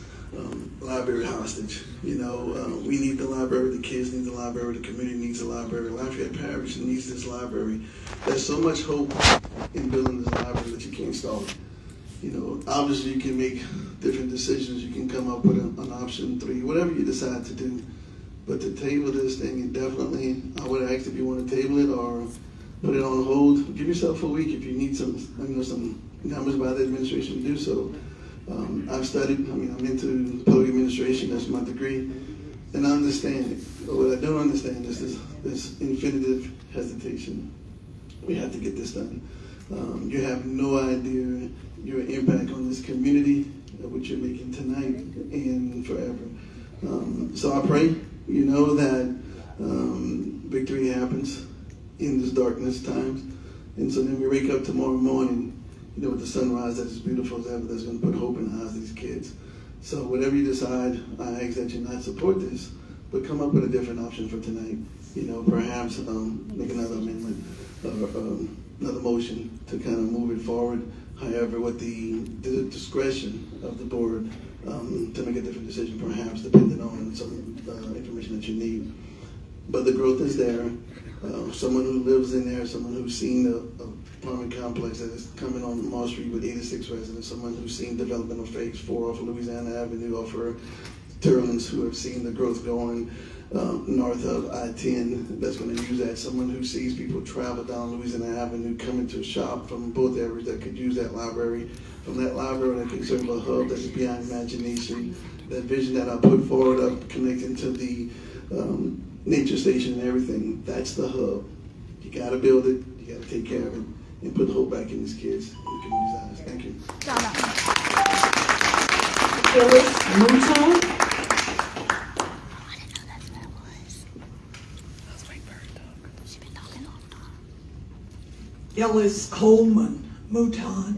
library hostage? You know, we need the library, the kids need the library, the community needs the library, Lafayette Parish needs this library. There's so much hope in building this library that you can't stall it. You know, obviously you can make different decisions, you can come up with an option 3, whatever you decide to do. But to table this thing, indefinitely, I would ask if you want to table it or put it on hold. Give yourself a week if you need some numbers by the administration to do so. I've studied, I'm into public administration, that's my degree, and I understand it. But what I don't understand is this infinitive hesitation. We have to get this done. You have no idea your impact on this community, what you're making tonight and forever. So I pray, you know, that victory happens in this darkness times. And so then we wake up tomorrow morning, you know, with the sunrise that's as beautiful as ever, that's going to put hope in the eyes of these kids. So whatever you decide, I ask that you not support this, but come up with a different option for tonight. You know, perhaps make another amendment or another motion to kind of move it forward. However, with the discretion of the board to make a different decision, perhaps depending on some information that you need. But the growth is there. Someone who lives in there, someone who's seen the apartment complex that is coming on Mall Street with 86 residents, someone who's seen development of Phase 4 off of Louisiana Avenue, off for Terrans who have seen the growth going north of I-10 that's going to use that, someone who sees people travel down Louisiana Avenue coming to shop from both areas that could use that library, from that library that can serve a hub that's beyond imagination, that vision that I put forward of connecting to the nature station and everything, that's the hub. You got to build it, you got to take care of it, and put hope back in these kids and the community's eyes. Thank you. Ellis Coleman Mouton,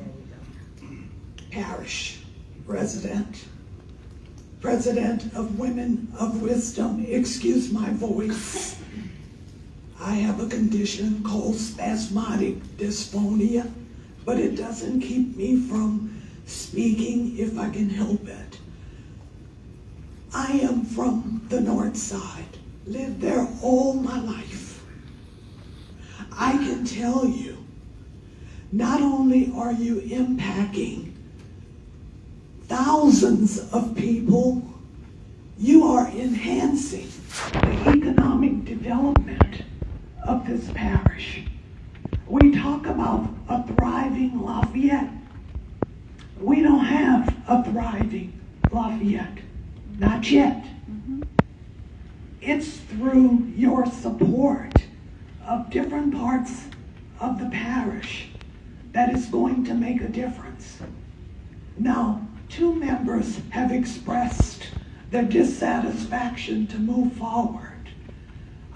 parish resident, president of Women of Wisdom. Excuse my voice. I have a condition called spasmodic dysphonia, but it doesn't keep me from speaking if I can help it. I am from the North Side, lived there all my life. I can tell you, not only are you impacting thousands of people, you are enhancing the economic development of this parish. We talk about a thriving Lafayette. We don't have a thriving Lafayette, not yet. It's through your support of different parts of the parish that is going to make a difference. Now, 2 members have expressed their dissatisfaction to move forward.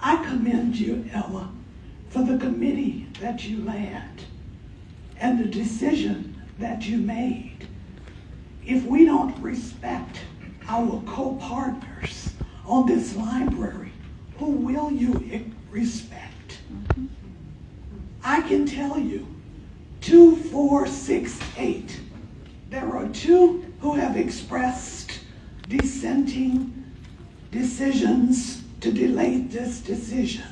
I commend you, Ella, for the committee that you led and the decision that you made. If we don't respect our co-partners on this library, who will you respect? I can tell you, 2, 4, 6, 8. There are 2 who have expressed dissenting decisions to delay this decision.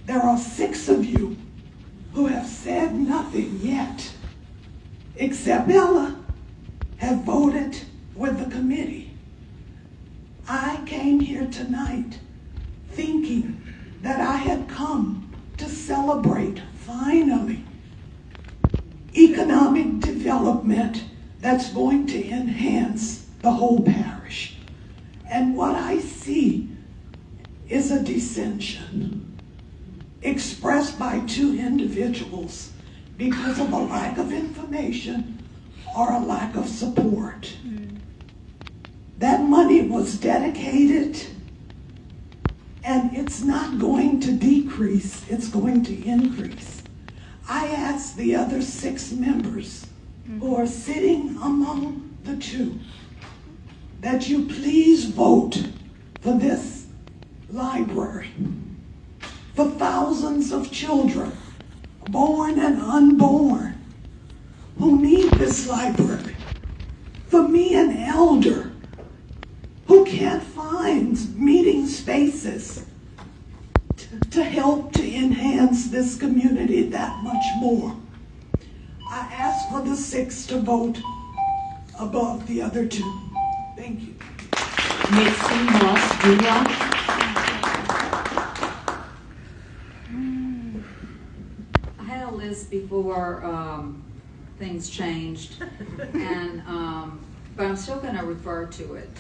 There are 6 of you who have said nothing yet, except Ella have voted with the committee. I came here tonight thinking that I had come to celebrate, finally, economic development that's going to enhance the whole parish. And what I see is a dissension expressed by two individuals because of a lack of information or a lack of support. That money was dedicated, and it's not going to decrease, it's going to increase. I asked the other 6 members who are sitting among the 2 that you please vote for this library for thousands of children, born and unborn, who need this library. For me, an elder who can't find meeting spaces to help to enhance this community that much more. I ask for the 6 to vote above the other 2. Thank you. Merci, Moss, Dula. I had a list before things changed, and but I'm still going to refer to it.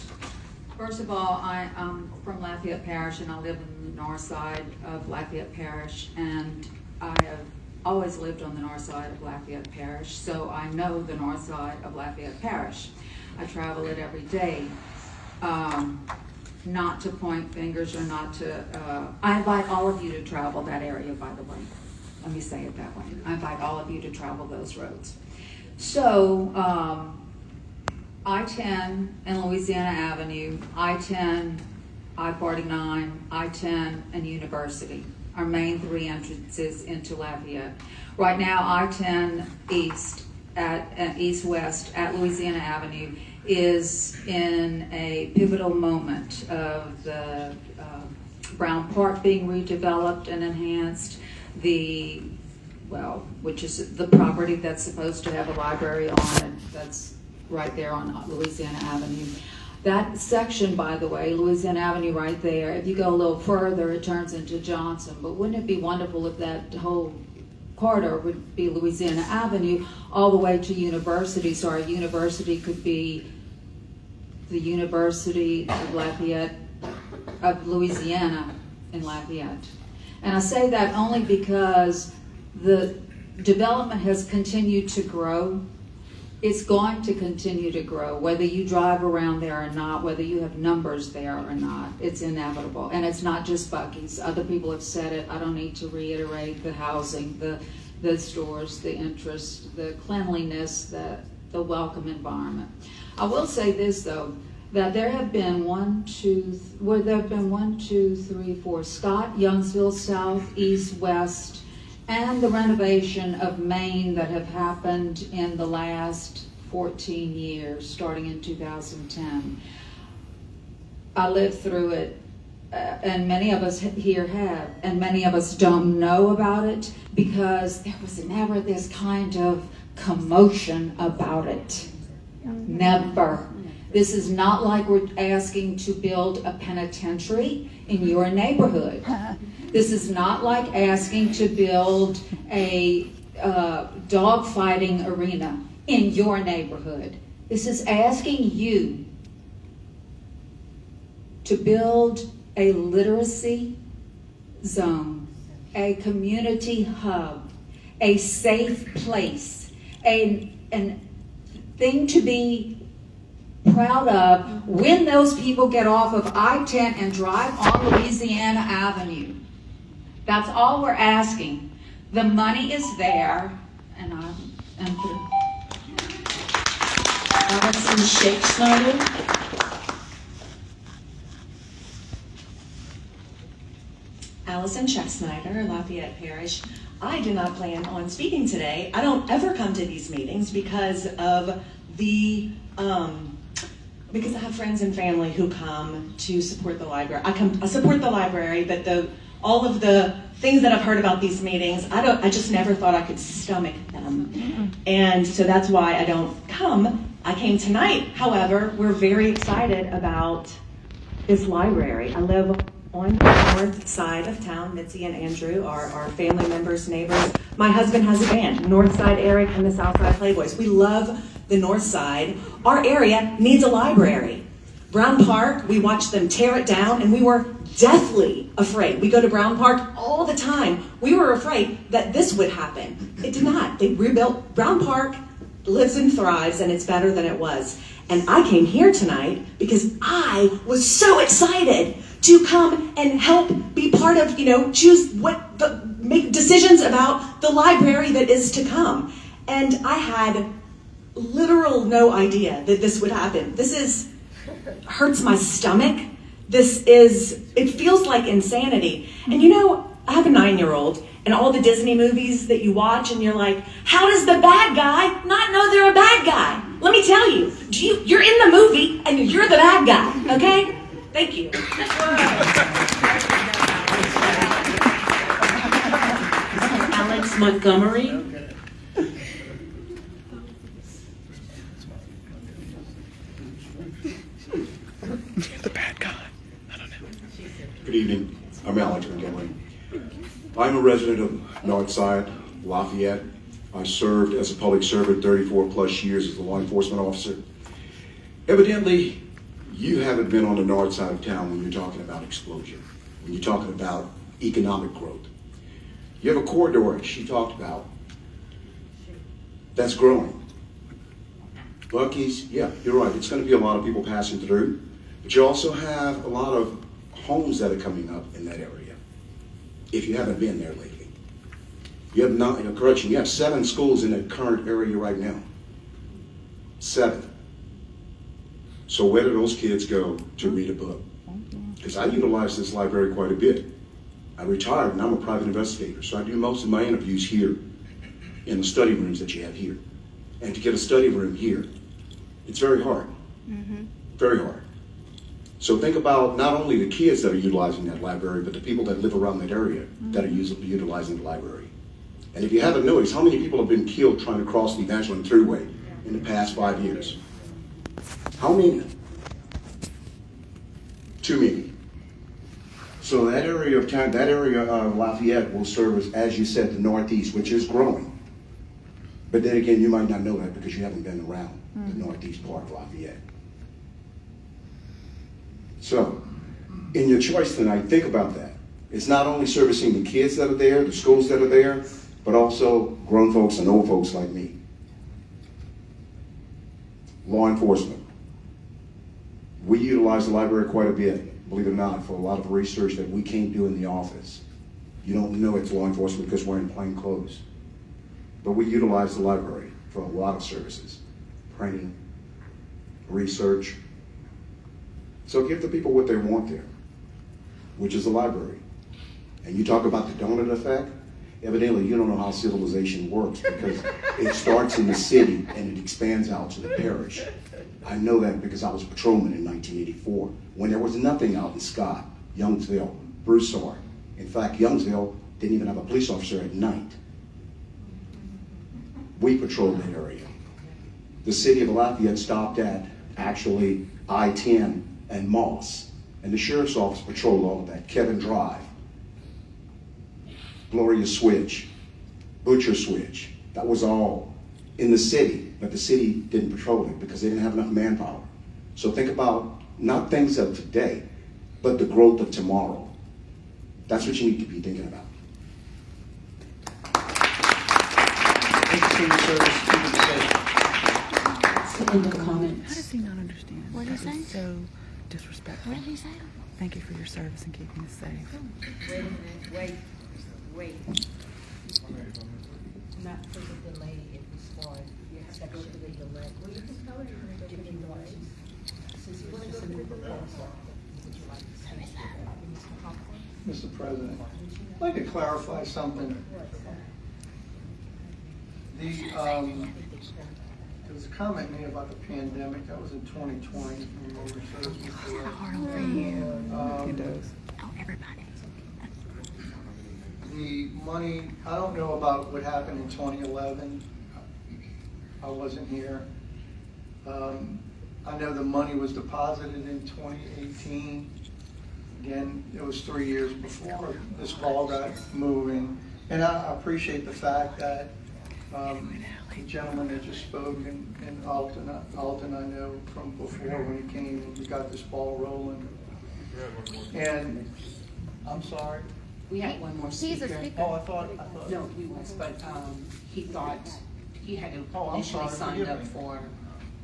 First of all, I'm from Lafayette Parish, and I live in the north side of Lafayette Parish, and I have always lived on the north side of Lafayette Parish, so I know the north side of Lafayette Parish. I travel it every day. Not to point fingers or not to, I invite all of you to travel that area, by the way. Let me say it that way. I invite all of you to travel those roads. So, I-10 and Louisiana Avenue, I-10, I-49, I-10, and University, our main 3 entrances into Lafayette. Right now, I-10 east-west at Louisiana Avenue is in a pivotal moment of the Brown Park being redeveloped and enhanced, which is the property that's supposed to have a library on it, that's right there on Louisiana Avenue. That section, by the way, Louisiana Avenue right there, if you go a little further, it turns into Johnson. But wouldn't it be wonderful if that whole corridor would be Louisiana Avenue all the way to University, so our university could be the University of Lafayette, of Louisiana in Lafayette. And I say that only because the development has continued to grow. It's going to continue to grow, whether you drive around there or not, whether you have numbers there or not. It's inevitable. And it's not just Buc-ee's. Other people have said it. I don't need to reiterate the housing, the stores, the interest, the cleanliness, the welcome environment. I will say this, though, that there have been Scott, Youngsville South, East, West, and the renovation of Maine that have happened in the last 14 years, starting in 2010. I lived through it, and many of us here have, and many of us don't know about it because there was never this kind of commotion about it. Never. This is not like we're asking to build a penitentiary in your neighborhood. This is not like asking to build a dogfighting arena in your neighborhood. This is asking you to build a literacy zone, a community hub, a safe place, a thing to be proud of when those people get off of I-10 and drive on Louisiana Avenue. That's all we're asking. The money is there, and I'm through. Allison Shake Snyder. Allison Snyder, Lafayette Parish. I do not plan on speaking today. I don't ever come to these meetings because of because I have friends and family who come to support the library. I support the library, but all of the things that I've heard about these meetings, I just never thought I could stomach them. And so that's why I don't come. I came tonight, however, we're very excited about is library. I live on the north side of town. Mitzi and Andrew are our family members, neighbors. My husband has a band, North Side Eric and the South Side Playboys. We love the north side. Our area needs a library. Brown Park, we watched them tear it down, and we were deathly afraid. We go to Brown Park all the time. We were afraid that this would happen. It did not. They rebuilt. Brown Park lives and thrives, and it's better than it was. And I came here tonight because I was so excited to come and help be part of, make decisions about the library that is to come. And I had literal no idea that this would happen. Hurts my stomach. It feels like insanity. And I have a 9-year-old, and all the Disney movies that you watch, and you're like, how does the bad guy not know they're a bad guy? Let me tell you, you're in the movie, and you're the bad guy, okay? Thank you. Alex Montgomery. The bad guy. I don't know. Good evening. I'm Alex Montgomery. I'm a resident of Northside, Lafayette. I served as a public servant 34 plus years as a law enforcement officer. Evidently, you haven't been on the north side of town when you're talking about explosion, when you're talking about economic growth. You have a corridor she talked about that's growing. Buc-ee's, yeah, you're right. It's going to be a lot of people passing through, but you also have a lot of homes that are coming up in that area, if you haven't been there lately. You have 7 schools in the current area right now. 7. So where do those kids go to read a book? Because I utilize this library quite a bit. I retired and I'm a private investigator, so I do most of my interviews here in the study rooms that you have here. And to get a study room here, it's very hard. Very hard. So think about not only the kids that are utilizing that library, but the people that live around that area that are utilizing the library. And if you haven't noticed, how many people have been killed trying to cross the Evangeline Thruway in the past 5 years? How many? Too many. So that area of town, that area of Lafayette will serve as you said, the Northeast, which is growing. But then again, you might not know that because you haven't been around the Northeast part of Lafayette. So, in your choice tonight, think about that. It's not only servicing the kids that are there, the schools that are there, but also grown folks and old folks like me. Law enforcement. We utilize the library quite a bit, believe it or not, for a lot of research that we can't do in the office. You don't know it's law enforcement because we're in plain clothes. But we utilize the library for a lot of services. Printing, research. So give the people what they want there, which is the library. And you talk about the donut effect. Evidently, you don't know how civilization works because it starts in the city and it expands out to the parish. I know that because I was a patrolman in 1984 when there was nothing out in Scott, Youngsville, Broussard. In fact, Youngsville didn't even have a police officer at night. We patrolled that area. The city of Lafayette stopped at actually I-10 and Moss, and the sheriff's office patrolled all of that. Kevin Drive, Gloria Switch, Butcher Switch. That was all in the city, but the city didn't patrol it because they didn't have enough manpower. So think about not things of today, but the growth of tomorrow. That's what you need to be thinking about. Thank you for your service. Keep it safe. It's the end of comments. How does he not understand? What did he say? So disrespectful. What did he say? Thank you for your service and keeping us safe. Wait a minute, wait. Not for the delay, it was for sexually delay. Well, you can tell her you're going to give you noise. Since you want to go through the proposal, would you like to say that? Mr. President, I'd like to clarify something. There was a comment made about the pandemic. That was in 2020. Hard over here. It does. Oh, everybody. The money, I don't know about what happened in 2011. I wasn't here. I know the money was deposited in 2018. Again, it was 3 years before this ball got moving. And I appreciate the fact that the gentleman that just spoke in Alton, I know from before when he came and we got this ball rolling. And I'm sorry. We had one more speaker. Oh, I thought. No, he was, but he thought he had I'm initially sorry, signed forgive up me. for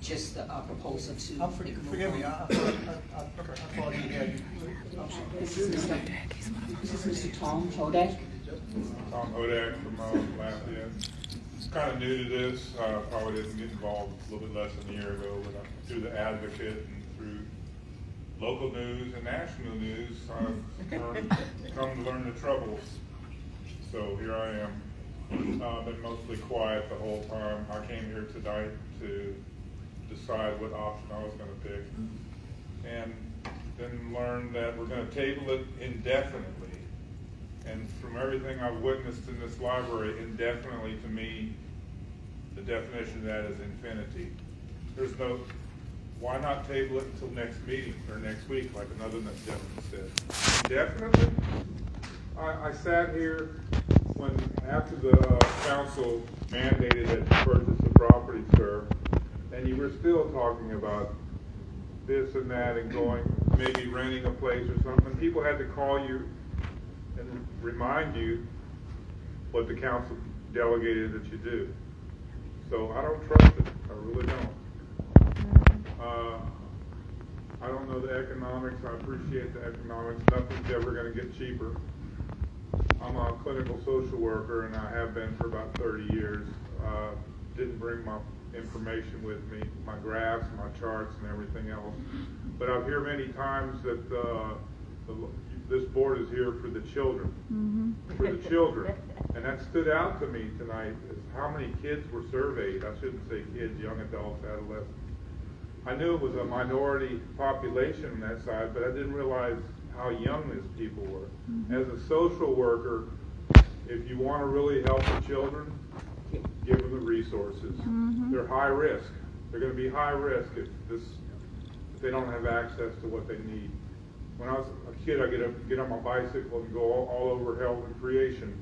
just the proposal to. Forgive me, I thought he had. I'm sorry. This is Mr. Tom Hodak. Tom Hodak from Lafayette. Kind of new to this. Probably didn't get involved a little bit less than a year ago, but through the Advocate and through local news and national news, I've come to learn the troubles. So here I am. I've been mostly quiet the whole time. I came here tonight to decide what option I was going to pick, and then learned that we're going to table it indefinitely. And from everything I've witnessed in this library, indefinitely to me, the definition of that is infinity. There's no, why not table it until next meeting or next week, like another gentleman said? Indefinitely? I sat here when, after the council mandated that you purchase the property, sir, and you were still talking about this and that and going, maybe renting a place or something. People had to call you and remind you what the council delegated that you do. So I don't trust it. I really don't. I don't know the economics. I appreciate the economics. Nothing's ever going to get cheaper. I'm a clinical social worker, and I have been for about 30 years. Didn't bring my information with me, my graphs, my charts, and everything else. But I've heard many times that this board is here for the children, for the children. And that stood out to me tonight, is how many kids were surveyed. I shouldn't say kids, young adults, adolescents. I knew it was a minority population on that side, but I didn't realize how young these people were. As a social worker, if you want to really help the children, give them the resources. They're high risk. They're going to be high risk if they don't have access to what they need. When I was a kid, I get on my bicycle and go all over health and creation.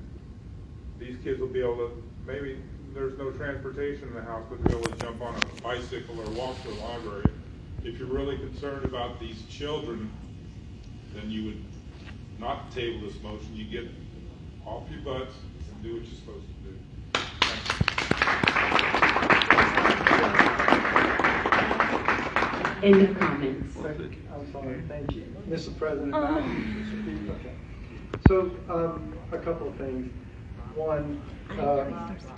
These kids will be able to, maybe there's no transportation in the house, but they'll be able to jump on a bicycle or walk to the library. If you're really concerned about these children, then you would not table this motion. You get off your butts and do what you're supposed to do. End of comments. I'm sorry, thank you. Mr. President, okay. So, a couple of things. One,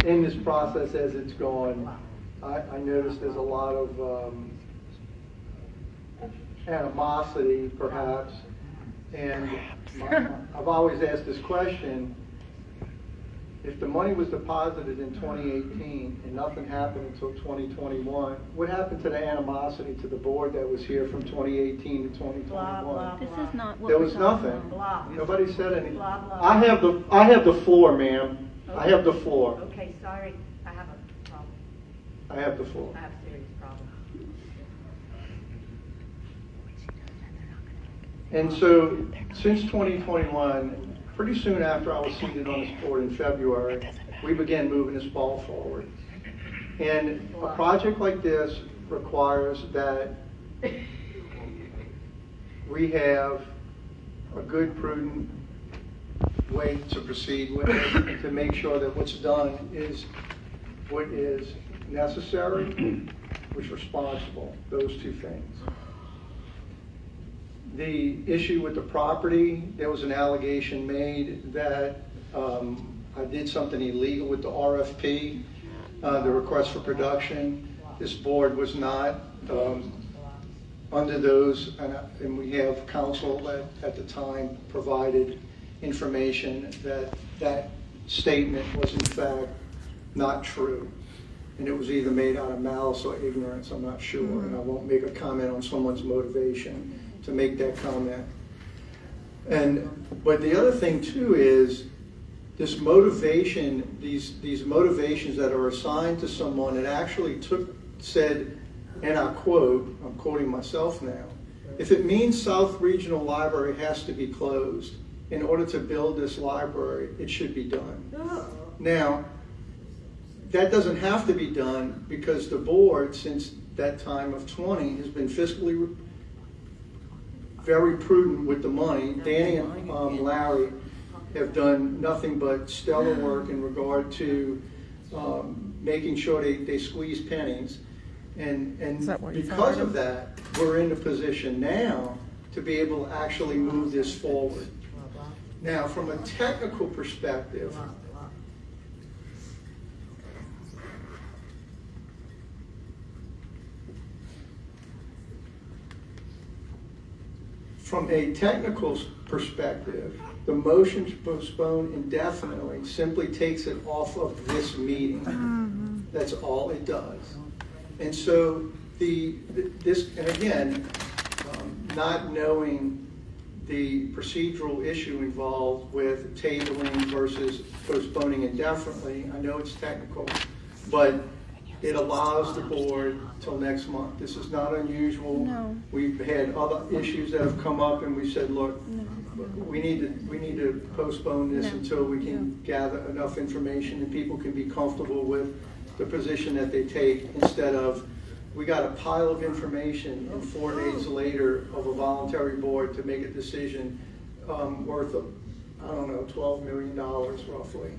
in this process as it's gone, I noticed there's a lot of animosity, perhaps, and I've always asked this question: if the money was deposited in 2018 and nothing happened until 2021, what happened to the animosity to the board that was here from 2018 to 2021? Blah, blah, This is not what There we're was talking nothing. about. Nobody said anything. Blah, blah. I have the floor, ma'am. I have the floor. Okay, sorry, I have a problem. I have the floor. I have a serious problem. And so, since 2021, pretty soon after I was seated on this board in February, we began moving this ball forward. And a project like this requires that we have a good, prudent way to proceed with it, and to make sure that what's done is what is necessary, what's responsible, those two things. The issue with the property, there was an allegation made that I did something illegal with the RFP, the request for production. This board was not under those, and we have counsel that at the time provided information that that statement was in fact not true. And it was either made out of malice or ignorance, I'm not sure, and I won't make a comment on someone's motivation to make that comment. But the other thing too is this motivation, these motivations that are assigned to someone, it actually said and I quote, I'm quoting myself now, if it means South Regional Library has to be closed in order to build this library, it should be done. Now, that doesn't have to be done because the board, since that time of 20, has been fiscally very prudent with the money. Danny and Larry have done nothing but stellar work in regard to making sure they squeeze pennies. And because of that, we're in a position now to be able to actually move this forward. Now, from a technical perspective, the motion to postpone indefinitely simply takes it off of this meeting. That's all it does. And so and again, not knowing the procedural issue involved with tabling versus postponing indefinitely, I know it's technical, but it allows the board till next month. This is not unusual. No. We've had other issues that have come up and we said, look, we need to postpone this until we can gather enough information and people can be comfortable with the position that they take, instead of we got a pile of information and 4 days later of a voluntary board to make a decision worth of, I don't know, $12 million roughly.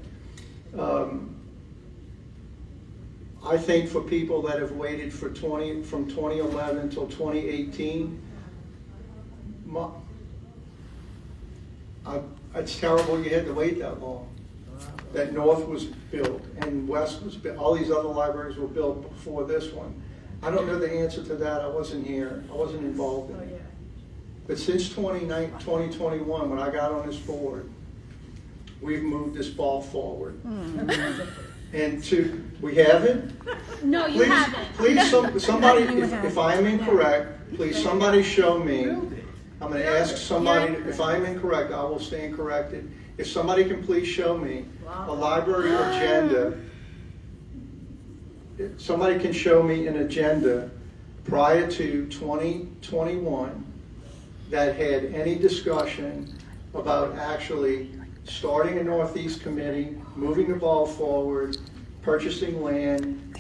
I think for people that have waited for from 2011 till 2018, it's terrible you had to wait that long. That North was built and West was built. All these other libraries were built before this one. I don't know the answer to that. I wasn't here. I wasn't involved in it. But since 2021, when I got on this board, we've moved this ball forward. And we haven't? No, you haven't. Please, somebody, if I am incorrect, please somebody show me. I'm going to ask somebody, if I'm incorrect, I will stand corrected. If somebody can please show me a library agenda, somebody can show me an agenda prior to 2021 that had any discussion about actually starting a Northeast Committee, moving the ball forward, purchasing land,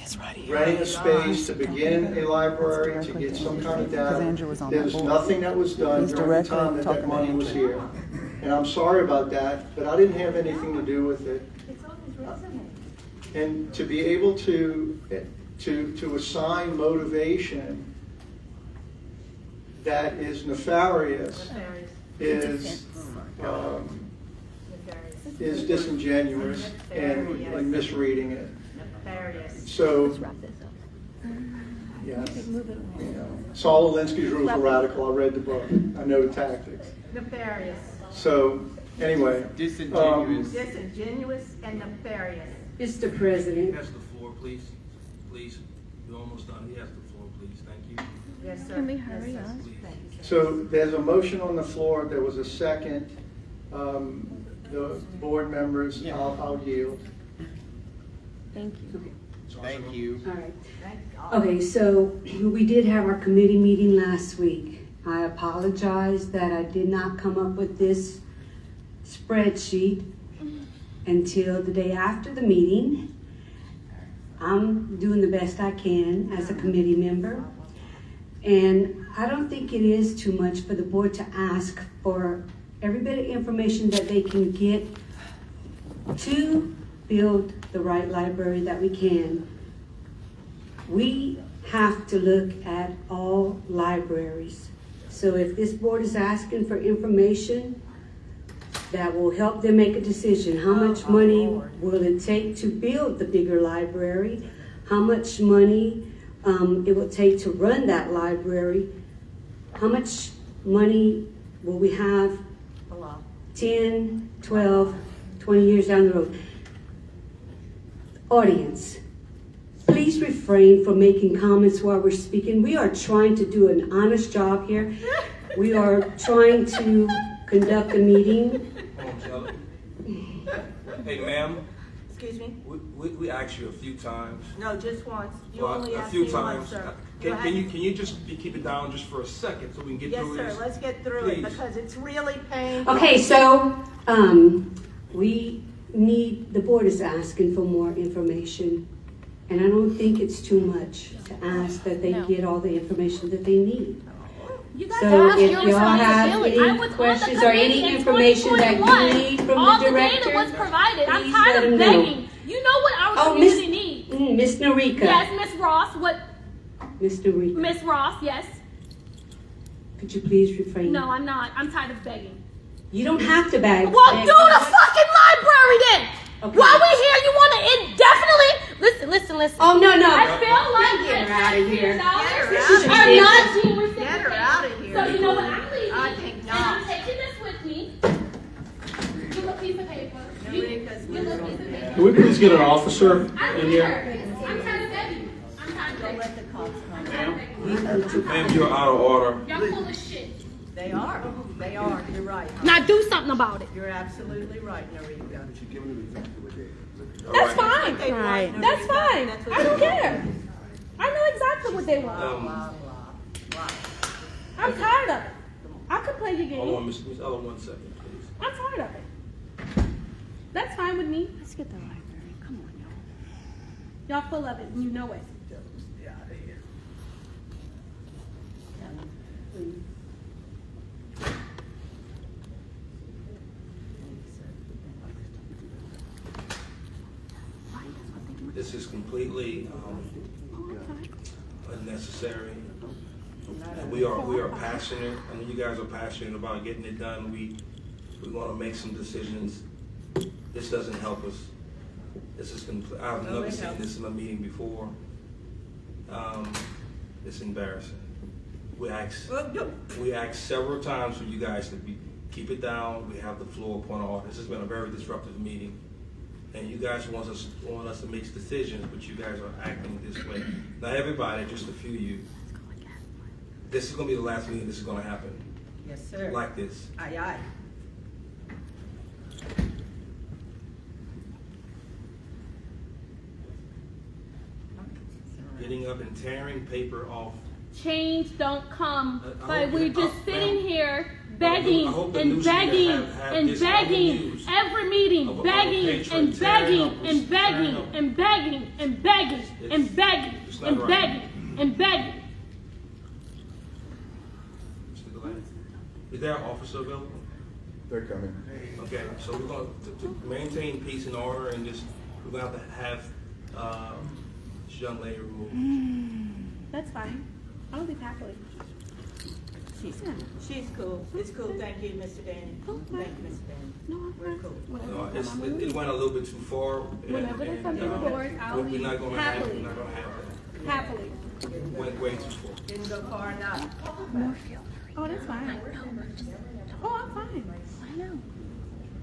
renting a space to begin a library, to get some kind of data. There was nothing that was done during the time that money was here. And I'm sorry about that, but I didn't have anything to do with it. And to be able to assign motivation that is nefarious is disingenuous and misreading it. So, yes, Saul Alinsky's Rules of Radical. I read the book. I know the tactics. Nefarious. So, anyway. Disingenuous and nefarious. Mr. President. He has the floor, please. Please. You're almost done. He has the floor, please. Thank you. Yes, sir. Can we hurry up? So there's a motion on the floor. There was a second. The board members, I'll yield. Thank you. Thank you. All right. Okay, so we did have our committee meeting last week. I apologize that I did not come up with this spreadsheet until the day after the meeting. I'm doing the best I can as a committee member. And I don't think it is too much for the board to ask for every bit of information that they can get to build the right library that we can. We have to look at all libraries. So if this board is asking for information that will help them make a decision, how much money will it take to build the bigger library? How much money it will take to run that library? How much money will we have 10, 12, 20 years down the road? Audience, please refrain from making comments while we're speaking. We are trying to do an honest job here. We are trying to conduct a meeting. Hey, ma'am, Excuse me? We asked you a few times. No, just once. You Well, only a asked few me times. once, sir. Can you just keep it down just for a second so we can get Yes, through sir, this? let's get through it, Please. because it's really painful. Okay, so, we need, the board is asking for more information. And I don't think it's too much to ask that they get all the information that they need. You guys So asked if your y'all have responsibility. I any was on the questions or any committee in information that 2021. you need from All the director, the data was provided. I'm please tired let of him know. begging. You know what our Oh, community needs. Miss Narika. Yes, Miss Ross. What? Miss Narika, Miss Ross. Yes. could you please refrain? No, I'm not. I'm tired of begging. You don't have to beg. Well, beg. do the fucking library then. Okay. While we're here, you want to indefinitely listen. Oh, no. I feel like Get her out of here. $10,000 are here. not being reciprocated. Get her out of here. So you know what? I'm leaving. I think And not. I'm taking this with me. Give a piece of paper. Give a piece of paper. Can we please get an officer I'm in here. here? I'm tired of begging. I'm tired of begging. Let the cops come. Ma'am, you're out of order. Y'all full of shit. They are. They are. You're right. Now do something about it. You're absolutely right, Narita. That's fine. Right. That's fine. I don't care. I know exactly what they want. I'm tired of it. I could play your Hold on, game. Miss Ella, 1 second, please. I'm tired of it. That's fine with me. Let's get the library. Come on, y'all. Y'all full of it, and you know it. This is completely unnecessary. And we are passionate. I mean, you guys are passionate about getting it done. We want to make some decisions. This doesn't help us. This is I've never seen this in a meeting before. It's embarrassing. We asked several times for you guys to keep it down. We have the floor, point of order. This has been a very disruptive meeting. And you guys want us to make decisions, but you guys are acting this way. Not everybody, just a few of you. This is going to be the last meeting this is going to happen. Yes, sir. Like this. Aye, aye. Getting up and tearing paper off. Change don't come I by hope we're you- just sitting ma'am. here begging I hope the and news media begging have and this on the begging news every meeting, of a begging patron and tearing begging up, and begging tearing up. and begging and begging and begging It's not and right. begging and begging. Mr. Delaney, is there an officer available? They're coming. Okay, so we're going to maintain peace and order, and we're going to have this young lady removed. That's fine. I'll leave happily. She's cool. It's cool. Thank you, Mr. Danny. Thank you, Mr. Danny. No, We're cool. No, it went a little bit too far. Whenever there's something forward, I'll we're leave not going to have happily. that. Happily. Went way too far. Didn't go far enough. Oh, that's fine. Oh, I'm fine. I know.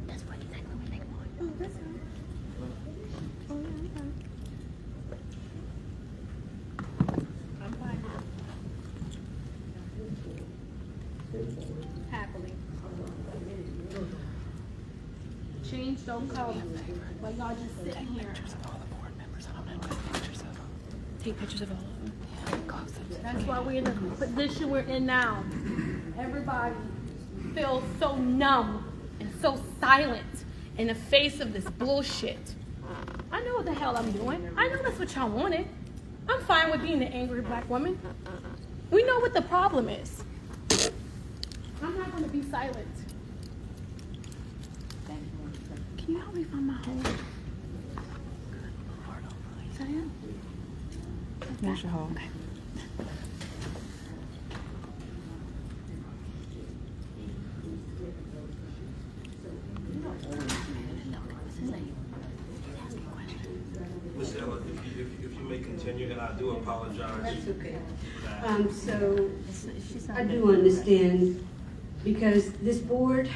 That's what exactly what they want. Oh, that's fine. Oh, yeah, I'm fine. I'm fine. Happily. Change don't come, but y'all just sitting here. Take pictures of all of them. That's why we're in the position we're in now. Everybody feels so numb and so silent in the face of this bullshit. I know what the hell I'm doing. I know that's what y'all wanted. I'm fine with being the angry black woman. We know what the problem is. I'm not going to be silent. Can you help me find my hole? Is that it? There's your hole. Okay. Ms. Ella, if you may continue, and I do apologize. That's okay. So I do understand, because this board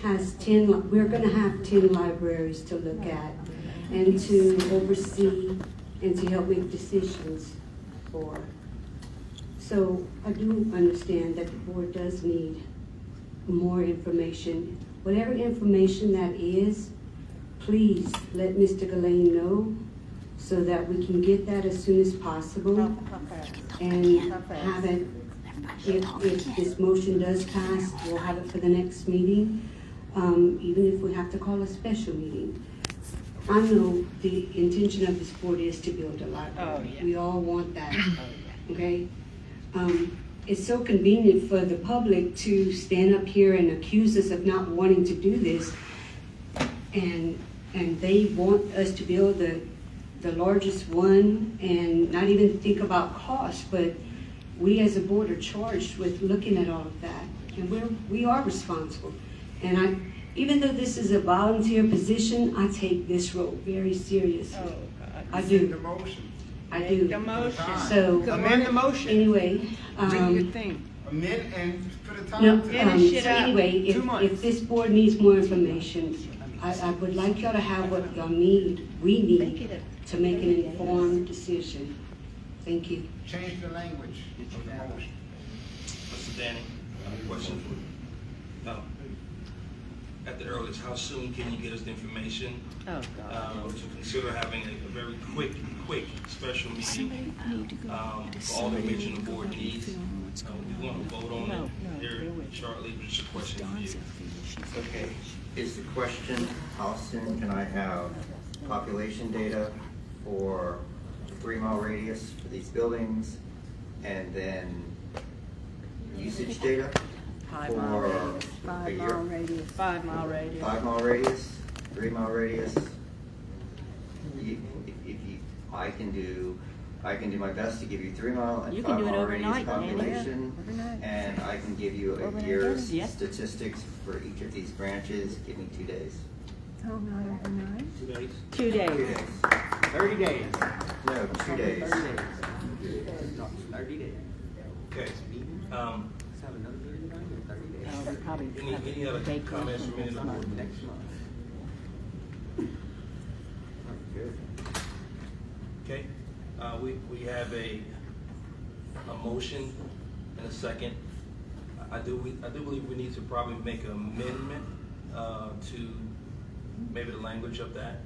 has 10, we're gonna have 10 libraries to look at and to oversee and to help make decisions for. So I do understand that the board does need more information. Whatever information that is, please let Mr. Ghislaine know so that we can get that as soon as possible and have it, if this motion does pass, we'll have it for the next meeting, even if we have to call a special meeting. I know the intention of this board is to build a library. We all want that, okay? It's so convenient for the public to stand up here and accuse us of not wanting to do this, and they want us to build the largest one and not even think about cost, but we as a board are charged with looking at all of that, and we are responsible. And even though this is a volunteer position, I take this role very seriously. I do. The motion. I do. The motion. So amend the motion. Anyway, Do your thing. Amend and for the time. no, to so anyway, if this board needs more information, I would like y'all to have what y'all need, we need, to make an informed decision. Thank you. Change the language of the motion. Mr. Danny, I have a question for you. Now, at the earliest, how soon can you get us the information to consider having a very quick special meeting for all the information the board needs? We want to vote on it here shortly. Just a question for you. Okay. Is the question, how soon can I have population data for 3 mile radius for these buildings, and then usage data for a year? 5 mile radius. 5 mile radius, 3 mile radius. I can do my best to give you 3 mile and 5 mile radius population, and I can give you a year's statistics for each of these branches. Give me 2 days. Oh, not overnight? 2 days? 2 days. 2 days. 30 days. No, 2 days. 30 days. Okay. Probably Any other comments from any of the board? Next month. Okay, we have a motion and a second. I do believe we need to probably make an amendment to maybe the language of that.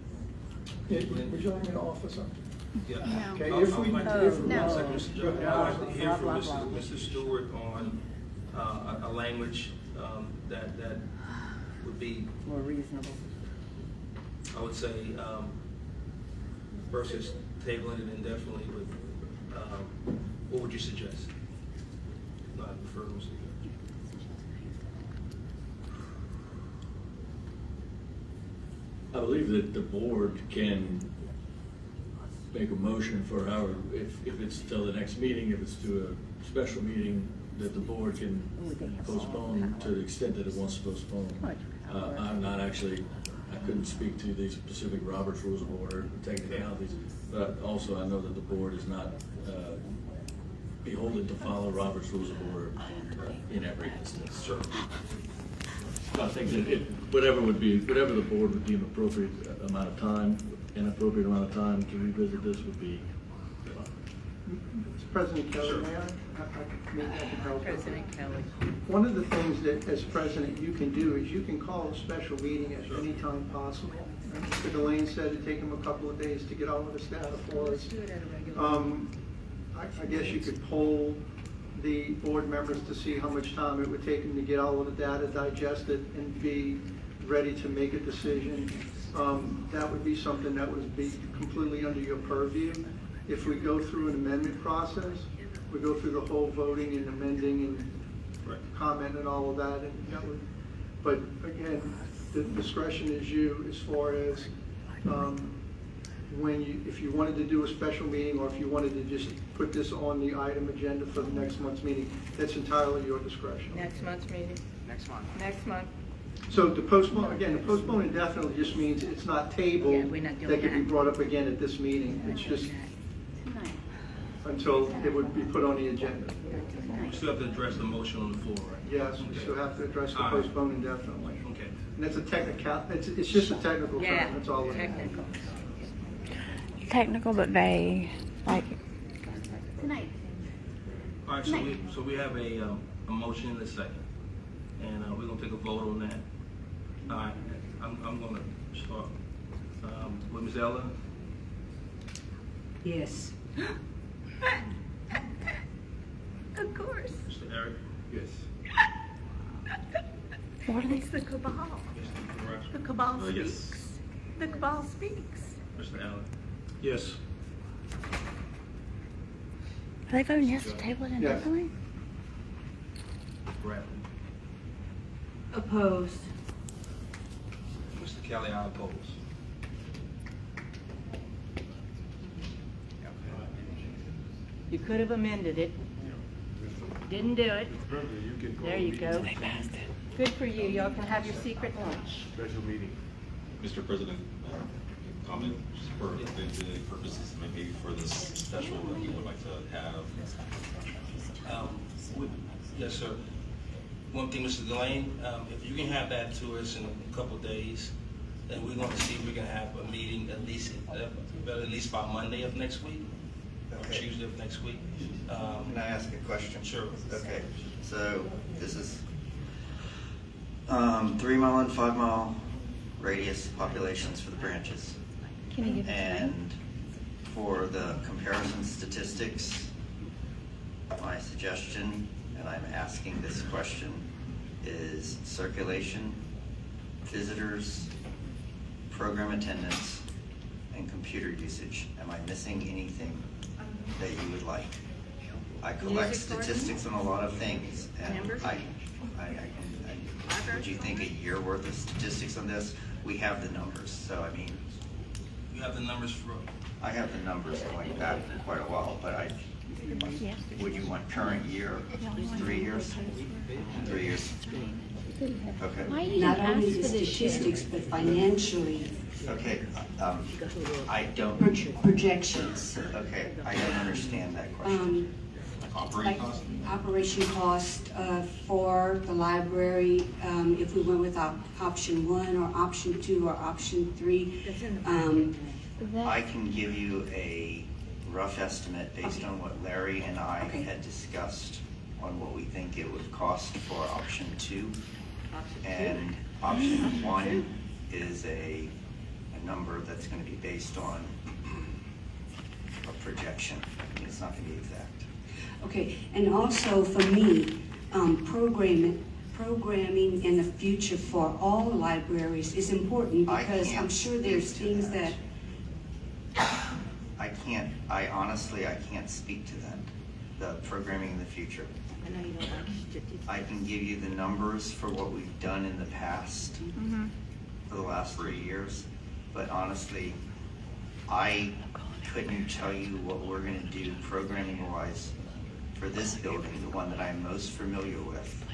Would you like me to offer something? Yeah. Okay, I'd if we- like to if- hear from no. Mr. Jones. I'd like to hear from Mr. Stewart on a language that would be more reasonable. I would say versus tabling it indefinitely, but what would you suggest? No, I prefer to suggest. I believe that the board can make a motion for however, if it's till the next meeting, if it's to a special meeting, that the board can postpone to the extent that it wants to postpone. I'm not actually, I couldn't speak to the specific Robert's Rules of Order technicalities, but also I know that the board is not beholden to follow Robert's Rules of Order in every instance. Sure. I think that whatever the board would deem appropriate amount of time, an appropriate amount of time to revisit this would be fine. President Kelly, may I can help? President Kelly. One of the things that, as president, you can do is you can call a special meeting at any time possible. And Mr. Delane said it'd take him a couple of days to get all of this data for us. I guess you could poll the board members to see how much time it would take them to get all of the data digested and be ready to make a decision. That would be something that would be completely under your purview. If we go through an amendment process, we go through the whole voting and amending and comment and all of that, and that would, but again, the discretion is you as far as if you wanted to do a special meeting or if you wanted to just put this on the item agenda for the next month's meeting, that's entirely your discretion. Next month's meeting? Next month. Next month. So the postpone, again, the postpone indefinitely just means it's not tabled, that can be brought up again at this meeting. It's just until it would be put on the agenda. We still have to address the motion on the floor, right? Yes, we still have to address the All right. postpone indefinitely. Okay. And that's a technical, it's just a technical term, that's all it is. Technical. Technical but vague. Like, Tonight. All right, so we have a motion and a second, and we're gonna take a vote on that. All right, I'm gonna start Ms. Yes. Of course. Mr. Eric? Yes. It's the cabal. The cabal speaks. Yes. The cabal speaks. Mr. Allen? Yes. Are they voting yes to table it indefinitely? Bradley? Opposed. Mr. Kelly, I oppose. You could have amended it. Didn't do it. There you go. Good for you. Y'all can have your secret lunch. Special meeting. Mr. President, comment for the purposes, maybe for this special that you would like to have. Yes, sir. One thing, Mr. Delane, if you can have that to us in a couple of days, then we're going to see if we can have a meeting at least by Monday of next week, or Tuesday of next week. Can I ask a question? Sure. Okay, so this is 3 mile and 5 mile radius populations for the branches. Can you give it And for the comparison statistics, my suggestion, and I'm asking this question, is circulation, visitors, program attendance, and computer usage. Am I missing anything that you would like? I collect statistics on a lot of things, and would you think a year worth of statistics on this? We have the numbers, so I mean. You have the numbers for? I have the numbers going back quite a while, but would you want current year, 3 years? 3 years. Okay. Not only the statistics, but financially. Okay, I don't. Projections. Okay, I don't understand that question. Operation cost for the library, if we went with option 1 or option 2 or option 3. I can give you a rough estimate based on what Larry and I had discussed on what we think it would cost for option 2. And option 1 is a number that's going to be based on a projection. It's not going to be exact. Okay, and also for me, programming in the future for all libraries is important because I'm sure there's things that. I honestly can't speak to that, the programming in the future. I know you don't like statistics. I can give you the numbers for what we've done in the past for the last 3 years, but honestly, I couldn't tell you what we're going to do programming-wise for this building, the one that I'm most familiar with,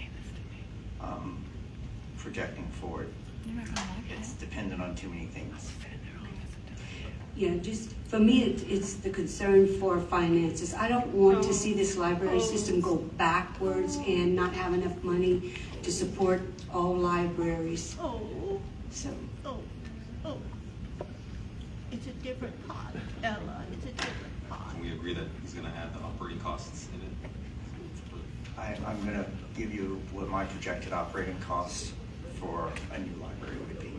projecting forward. It's dependent on too many things. Yeah, just for me, it's the concern for finances. I don't want to see this library system go backwards and not have enough money to support all libraries. So. It's a different pot, Ella. It's a different pot. Can we agree that he's going to have the operating costs in it? I'm going to give you what my projected operating costs for a new library would be.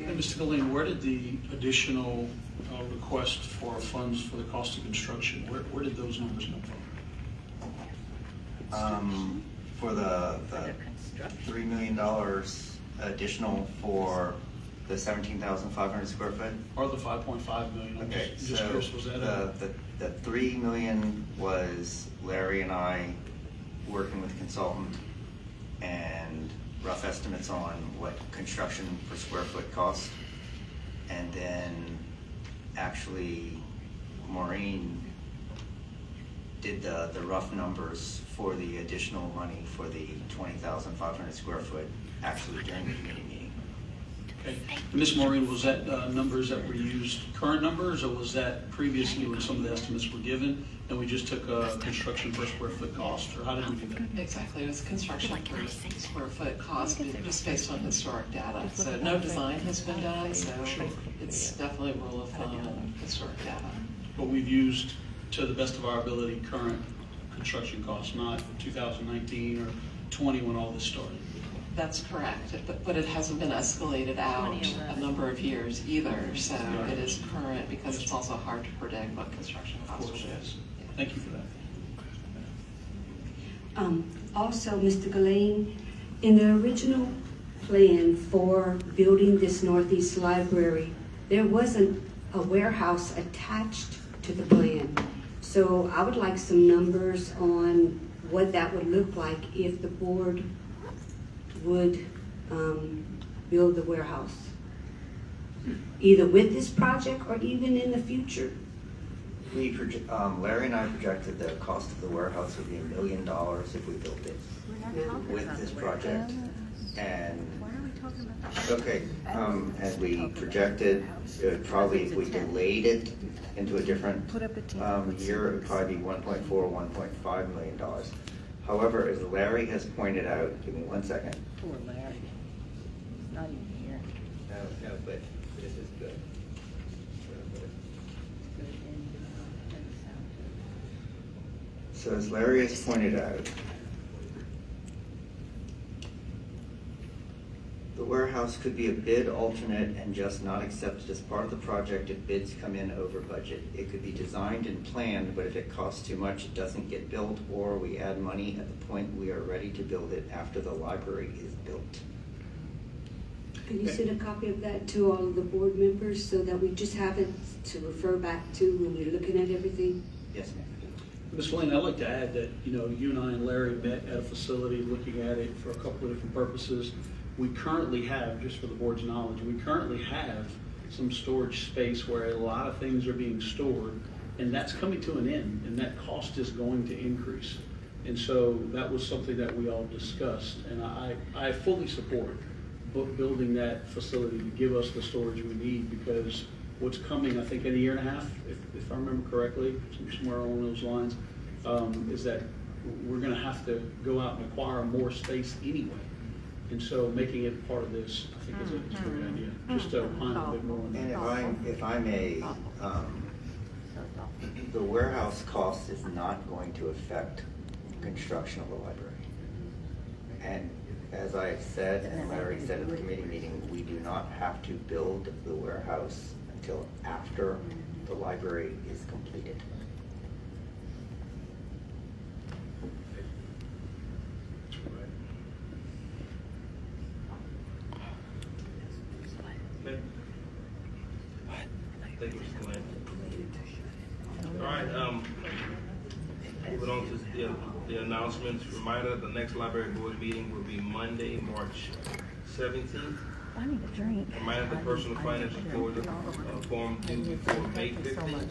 And Mr. Galene, where did the additional request for funds for the cost of construction, where did those numbers come from? For the $3 million additional for the 17,500 square foot? Or the 5.5 million? Okay, just so curious, was that the 3 million was Larry and I working with a consultant and rough estimates on what construction per square foot cost. And then actually Maureen did the rough numbers for the additional money for the 20,500 square foot actually during the committee meeting. Okay. Ms. Maureen, was that numbers that were used, current numbers, or was that previously when some of the estimates were given and we just took a construction per square foot cost, or how did we do that? Exactly, it was construction per square foot cost, just based on historic data. So no design has been done, so it's definitely a rule of thumb and historic data. But we've used, to the best of our ability, current construction costs, not 2019 or 20 when all this started. That's correct, but it hasn't been escalated out a number of years either, so it is current because it's also hard to predict what construction costs will be. Thank you for that. Also, Mr. Gillane, in the original plan for building this Northeast Library, there wasn't a warehouse attached to the plan. So I would like some numbers on what that would look like if the board would build the warehouse, either with this project or even in the future. Larry and I projected the cost of the warehouse would be $1 million if we built it with this project. And and we projected it would probably, if we delayed it into a different year, it would probably be $1.4 or $1.5 million. However, as Larry has pointed out, give me 1 second. Poor Larry. He's not even here. No, but this is good. So as Larry has pointed out, the warehouse could be a bid alternate and just not accepted as part of the project if bids come in over budget. It could be designed and planned, but if it costs too much, it doesn't get built, or we add money at the point we are ready to build it after the library is built. Can you send a copy of that to all of the board members so that we just have it to refer back to when we're looking at everything? Yes, ma'am. Ms. Lane, I'd like to add that, you and I and Larry met at a facility looking at it for a couple of different purposes. We currently have, just for the board's knowledge, we currently have some storage space where a lot of things are being stored, and that's coming to an end, and that cost is going to increase. And so that was something that we all discussed, and I fully support building that facility to give us the storage we need, because what's coming, I think, in a year and a half, if I remember correctly, somewhere along those lines, is that we're going to have to go out and acquire more space anyway. And so making it part of this, I think, is a great idea. Just to find a bit more. And if I may, the warehouse cost is not going to affect construction of the library. And as I have said, and Larry said at the committee meeting, we do not have to build the warehouse until after the library is completed. Thank you, Mr. Glenn. All right, moving on to the announcements. Reminder, the next library board meeting will be Monday, March 17th. I need a drink. Reminder, the personal financial form due before May 15th.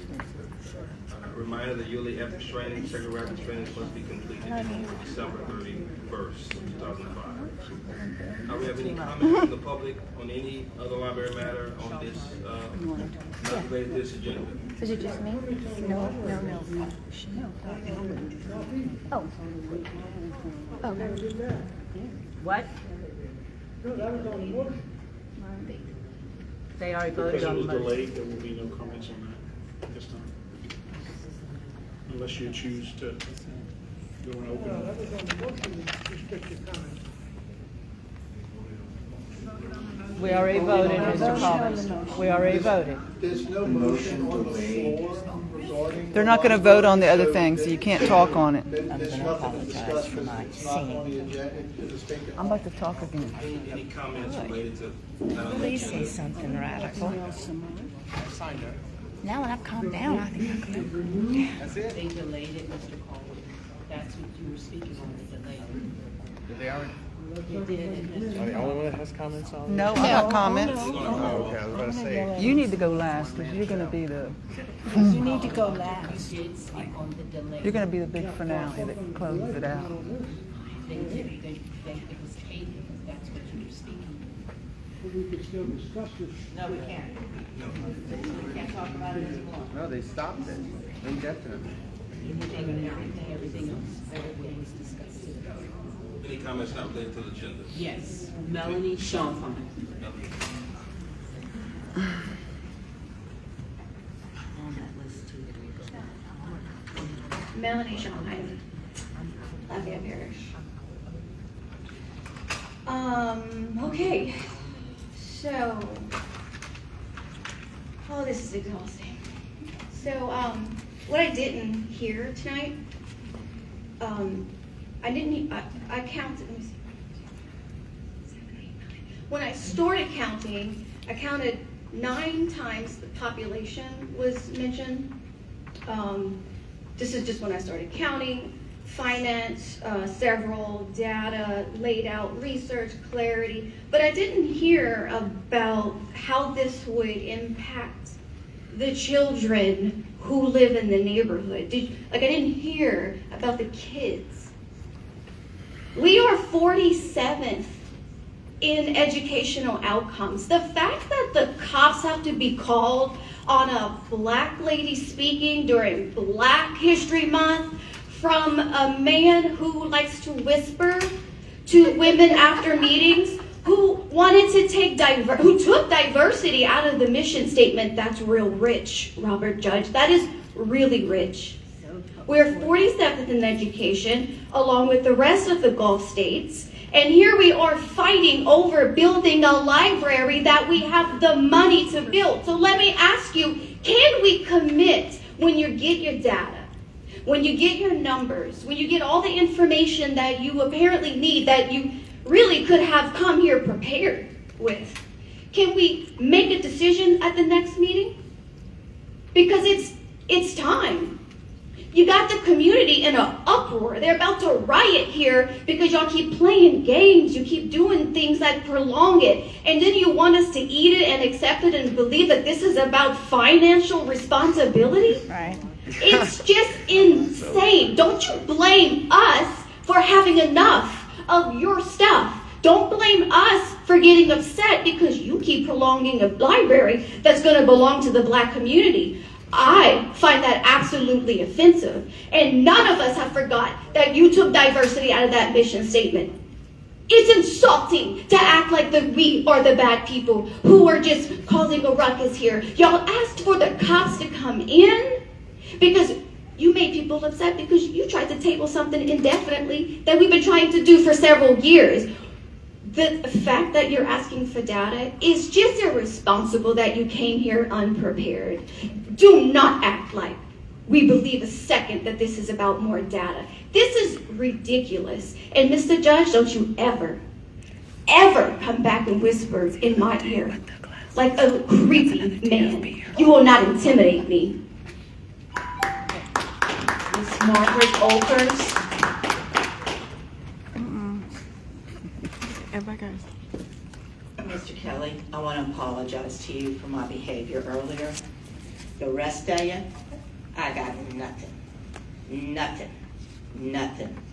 Reminder, the yearly ethics training, technical ethics training must be completed before December 31st, 2005. We have any comments from the public on any other library matter on this, not related to this agenda? Is it just me? No. Oh. Oh. What? No, that was on the motion. They already Because voted it on was the motion. delayed, there will be no comments on that this time. Unless you choose to go and open. No, that was on the motion, restrict your comment. We already voted, Mr. Collins. We already voted. There's no motion on the floor regarding. They're not going to vote on the other thing, so you can't talk on it. There's nothing to discuss because it's not on the agenda. It's taken. I'm about to talk again. Any comments related to? Please say something radical. Now that I've calmed down, I think I could. That's it? They delayed it, Mr. Cole. That's what you were speaking on, the delay. Did they already? They did. Are the only one that has comments on? No, I got comments. Oh, okay, I was about to say. You need to go last because you're going to be the. You need to go last. You did speak on the delay. You're going to be the big finale that closes it out. They it was tabled because that's what you were speaking. We could still discuss this. No, we can't. We can't talk about it anymore. No, they stopped it indefinitely. Everything was discussed today. Any comments not related to the agenda? Yes, Melanie Sean. Melanie Shawn, Lafayette Parish. Okay. So, oh, this is exhausting. So, what I didn't hear tonight, I counted, let me see. When I started counting, I counted 9 times the population was mentioned. This is just when I started counting. Finance, several data, laid out research, clarity, but I didn't hear about how this would impact the children who live in the neighborhood. I didn't hear about the kids. We are 47th in educational outcomes. The fact that the cops have to be called on a black lady speaking during Black History Month from a man who likes to whisper to women after meetings, who wanted to who took diversity out of the mission statement. That's real rich, Robert Judge. That is really rich. We're 47th in education, along with the rest of the Gulf states. And here we are fighting over building a library that we have the money to build. So let me ask you, can we commit when you get your data, when you get your numbers, when you get all the information that you apparently need, that you really could have come here prepared with? Can we make a decision at the next meeting? Because it's time. You got the community in an uproar. They're about to riot here because y'all keep playing games. You keep doing things that prolong it. And then you want us to eat it and accept it and believe that this is about financial responsibility? Right. It's just insane. Don't you blame us for having enough of your stuff. Don't blame us for getting upset because you keep prolonging a library that's going to belong to the Black community. I find that absolutely offensive. And none of us have forgot that you took diversity out of that mission statement. It's insulting to act like we are the bad people who are just causing a ruckus here. Y'all asked for the cops to come in because you made people upset because you tried to table something indefinitely that we've been trying to do for several years. The fact that you're asking for data is just irresponsible that you came here unprepared. Do not act like we believe a second that this is about more data. This is ridiculous. And Mr. Judge, don't you ever come back and whisper in my ear like a creepy man. You will not intimidate me. Miss Margaret Olkers. Mr. Kelly, I want to apologize to you for my behavior earlier. The rest of you, I got nothing.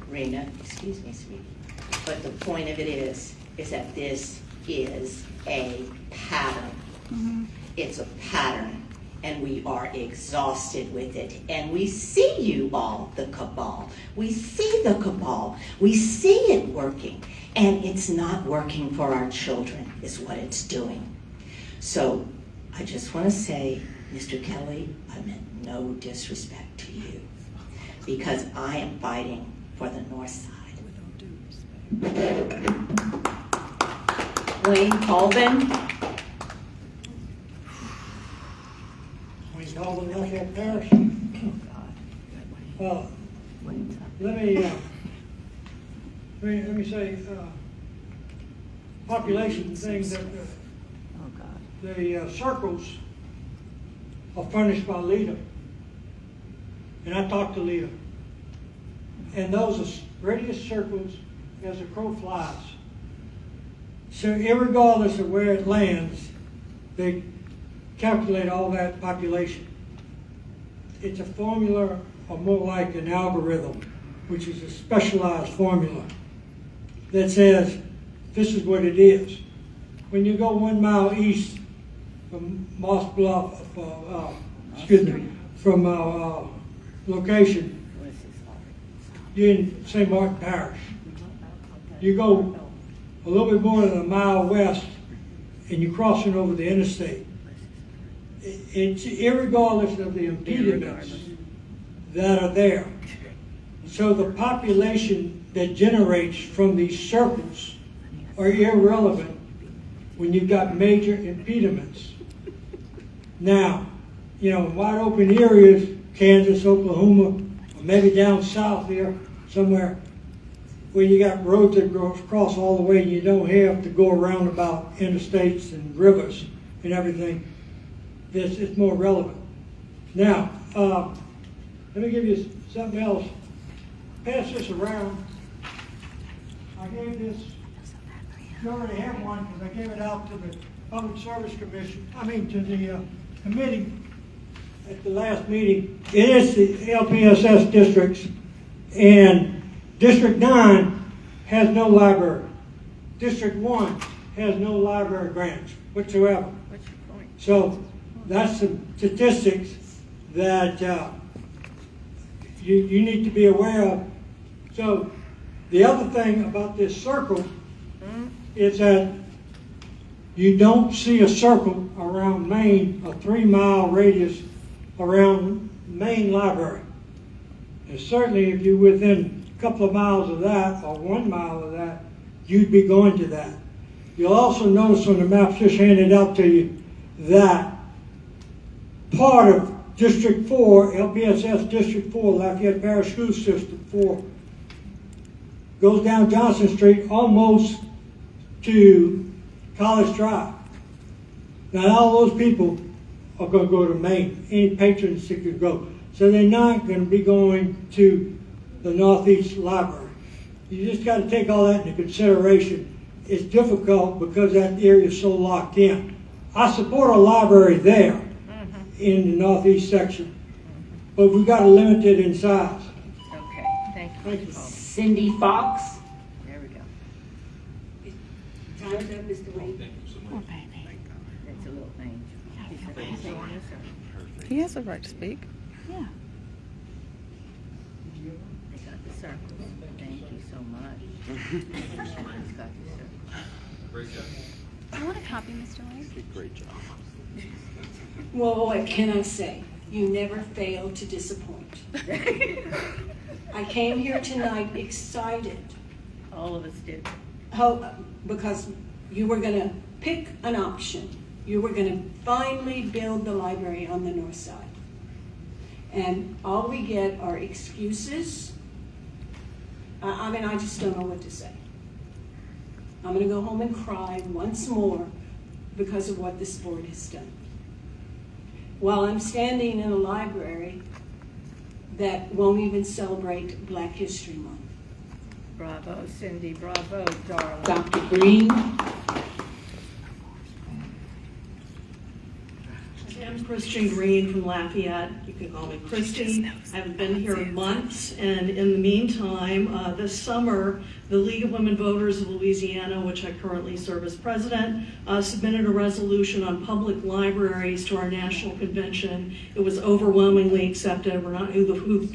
Rena, excuse me, sweetie. But the point of it is that this is a pattern. It's a pattern, and we are exhausted with it. And we see you all, the cabal. We see the cabal. We see it working. And it's not working for our children, is what it's doing. So I just want to say, Mr. Kelly, I meant no disrespect to you, because I am fighting for the North Side. Wayne Colvin. Wayne Colvin, Lafayette Parish. Let me say, population thing that the circles are furnished by Lita. And I talked to Lita. And those are radius circles as a crow flies. So irregardless of where it lands, they calculate all that population. It's a formula, or more like an algorithm, which is a specialized formula that says this is what it is. When you go 1 mile east from Moss Bluff, from our location, you're in St. Martin Parish. You go a little bit more than a mile west, and you're crossing over the interstate. It's irregardless of the impediments that are there. So the population that generates from these circles are irrelevant when you've got major impediments. Now, you know, wide open areas, Kansas, Oklahoma, or maybe down south here somewhere, where you got roads that go across all the way and you don't have to go around about interstates and rivers and everything, it's more relevant. Now, let me give you something else. Pass this around. I gave this, you already have one because I gave it out to the Public Service Commission, to the committee at the last meeting. It is the LPSS districts, and District 9 has no library. District 1 has no library grants whatsoever. What's your point? So that's the statistics that you need to be aware of. So the other thing about this circle is that you don't see a circle around Maine, a 3-mile radius around Maine Library. And certainly if you're within a couple of miles of that, or 1 mile of that, you'd be going to that. You'll also notice on the maps just handed out to you that part of District 4, LPSS District 4, Lafayette Parish School System 4, goes down Johnson Street almost to College Drive. Now all those people are going to go to Maine, any patrons that could go. So they're not going to be going to the Northeast Library. You just got to take all that into consideration. It's difficult because that area is so locked in. I support a library there in the Northeast section, but we've got to limit it in size. Okay, thank you. Thank you. Cindy Fox. There we go. Time's up, Mr. Wayne. Oh, baby. That's a little thing. He has a right to speak. Yeah. They got the circles. Thank you so much. It's got the circles. Great job. I want a copy, Mr. Wayne. Great job. Well, what can I say? You never fail to disappoint. I came here tonight excited. All of us did. Because you were going to pick an option. You were going to finally build the library on the north side. And all we get are excuses. I just don't know what to say. I'm going to go home and cry once more because of what this board has done. While I'm standing in a library that won't even celebrate Black History Month. Bravo, Cindy. Bravo, darling. Dr. Green. I'm Christian Green from Lafayette. You can call me Christy. I've been here months, and in the meantime, this summer, the League of Women Voters of Louisiana, which I currently serve as president, submitted a resolution on public libraries to our national convention. It was overwhelmingly accepted. We're not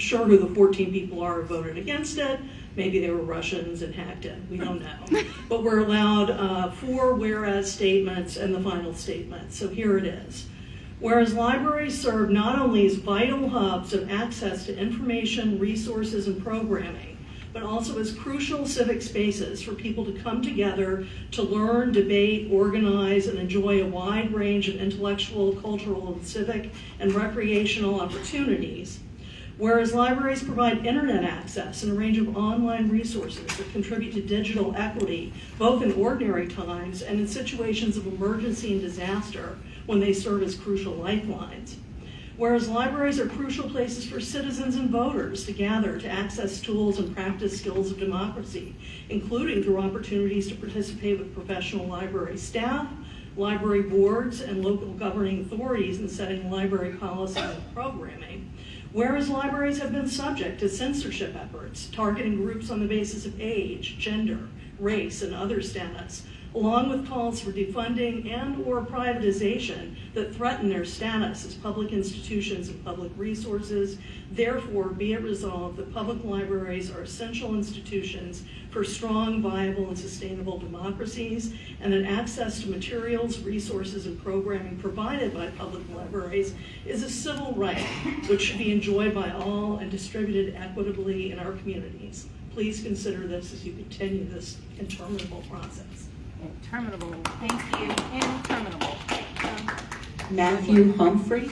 sure who the 14 people are who voted against it. Maybe they were Russians and hacked it. We don't know. But we're allowed 4 whereas statements and the final statement. So here it is. Whereas libraries serve not only as vital hubs of access to information, resources, and programming, but also as crucial civic spaces for people to come together to learn, debate, organize, and enjoy a wide range of intellectual, cultural, and civic and recreational opportunities. Whereas libraries provide internet access and a range of online resources that contribute to digital equity, both in ordinary times and in situations of emergency and disaster, when they serve as crucial lifelines. Whereas libraries are crucial places for citizens and voters to gather to access tools and practice skills of democracy, including through opportunities to participate with professional library staff, library boards, and local governing authorities in setting library policy and programming. Whereas libraries have been subject to censorship efforts, targeting groups on the basis of age, gender, race, and other status, along with calls for defunding and or privatization that threaten their status as public institutions and public resources. Therefore, be it resolved that public libraries are essential institutions for strong, viable, and sustainable democracies, and that access to materials, resources, and programming provided by public libraries is a civil right which should be enjoyed by all and distributed equitably in our communities. please consider this as you continue this interminable process. Interminable, thank you, interminable. Matthew Humphrey.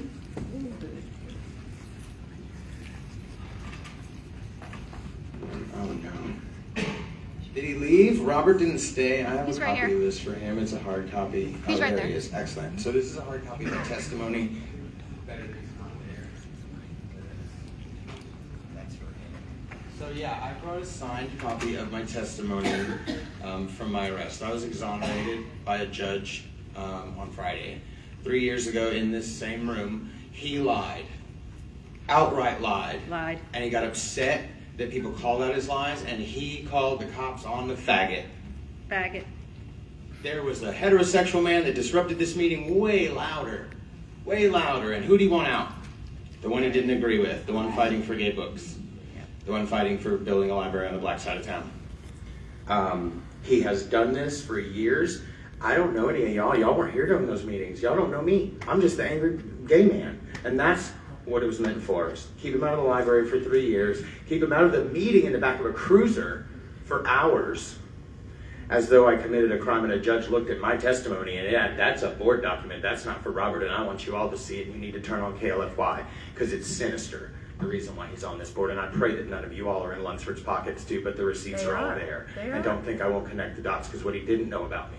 Oh no. Did he leave? Robert didn't stay. I have He's a right copy here. of this for him. It's a hard copy. He's right there there. he is. Excellent. So this is a hard copy of the testimony. So yeah, I brought a signed copy of my testimony from my arrest. I was exonerated by a judge on Friday. 3 years ago in this same room, he lied. Outright lied. Lied. And he got upset that people called out his lies, and he called the cops on the faggot. Faggot. There was a heterosexual man that disrupted this meeting way louder. Way louder. And who do you want out? The one he didn't agree with. The one fighting for gay books. The one fighting for building a library on the black side of town. He has done this for years. I don't know any of y'all. Y'all weren't here during those meetings. Y'all don't know me. I'm just the angry gay man. And that's what it was meant for. Keep him out of the library for 3 years. Keep him out of the meeting in the back of a cruiser for hours, as though I committed a crime, and a judge looked at my testimony and, yeah, that's a board document. That's not for Robert, and I want you all to see it. You need to turn on KLFY, because it's sinister, the reason why he's on this board. And I pray that none of you all are in Lunsford's pockets too, but the receipts are all there. And don't think I won't connect the dots, because what he didn't know about me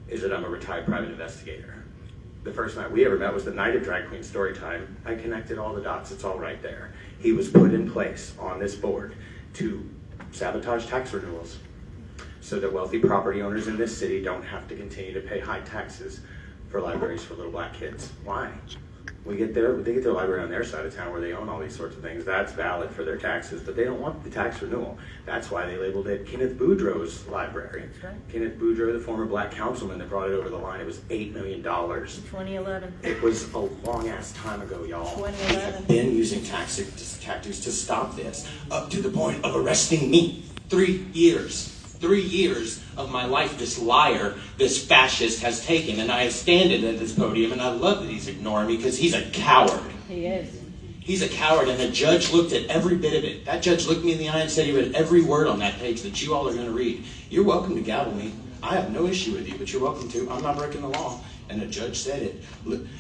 is that I'm a retired private investigator. The first night we ever met was the night of Drag Queen Storytime. I connected all the dots. It's all right there. He was put in place on this board to sabotage tax renewals so that wealthy property owners in this city don't have to continue to pay high taxes for libraries for little black kids. Why? They get their library on their side of town where they own all these sorts of things. That's valid for their taxes, but they don't want the tax renewal. That's why they labeled it Kenneth Boudreau's library. That's right. Kenneth Boudreau, the former black councilman that brought it over the line, it was $8 million. 2011. It was a long ass time ago, y'all. 2011. We have been using tactics to stop this, up to the point of arresting me. 3 years. 3 years of my life this liar, this fascist has taken, and I have standing at this podium, and I love that he's ignoring me, because he's a coward. He is. He's a coward, and the judge looked at every bit of it. That judge looked me in the eye and said he read every word on that page that you all are going to read. You're welcome to gavel me. I have no issue with you, but you're welcome to. I'm not breaking the law. And the judge said it.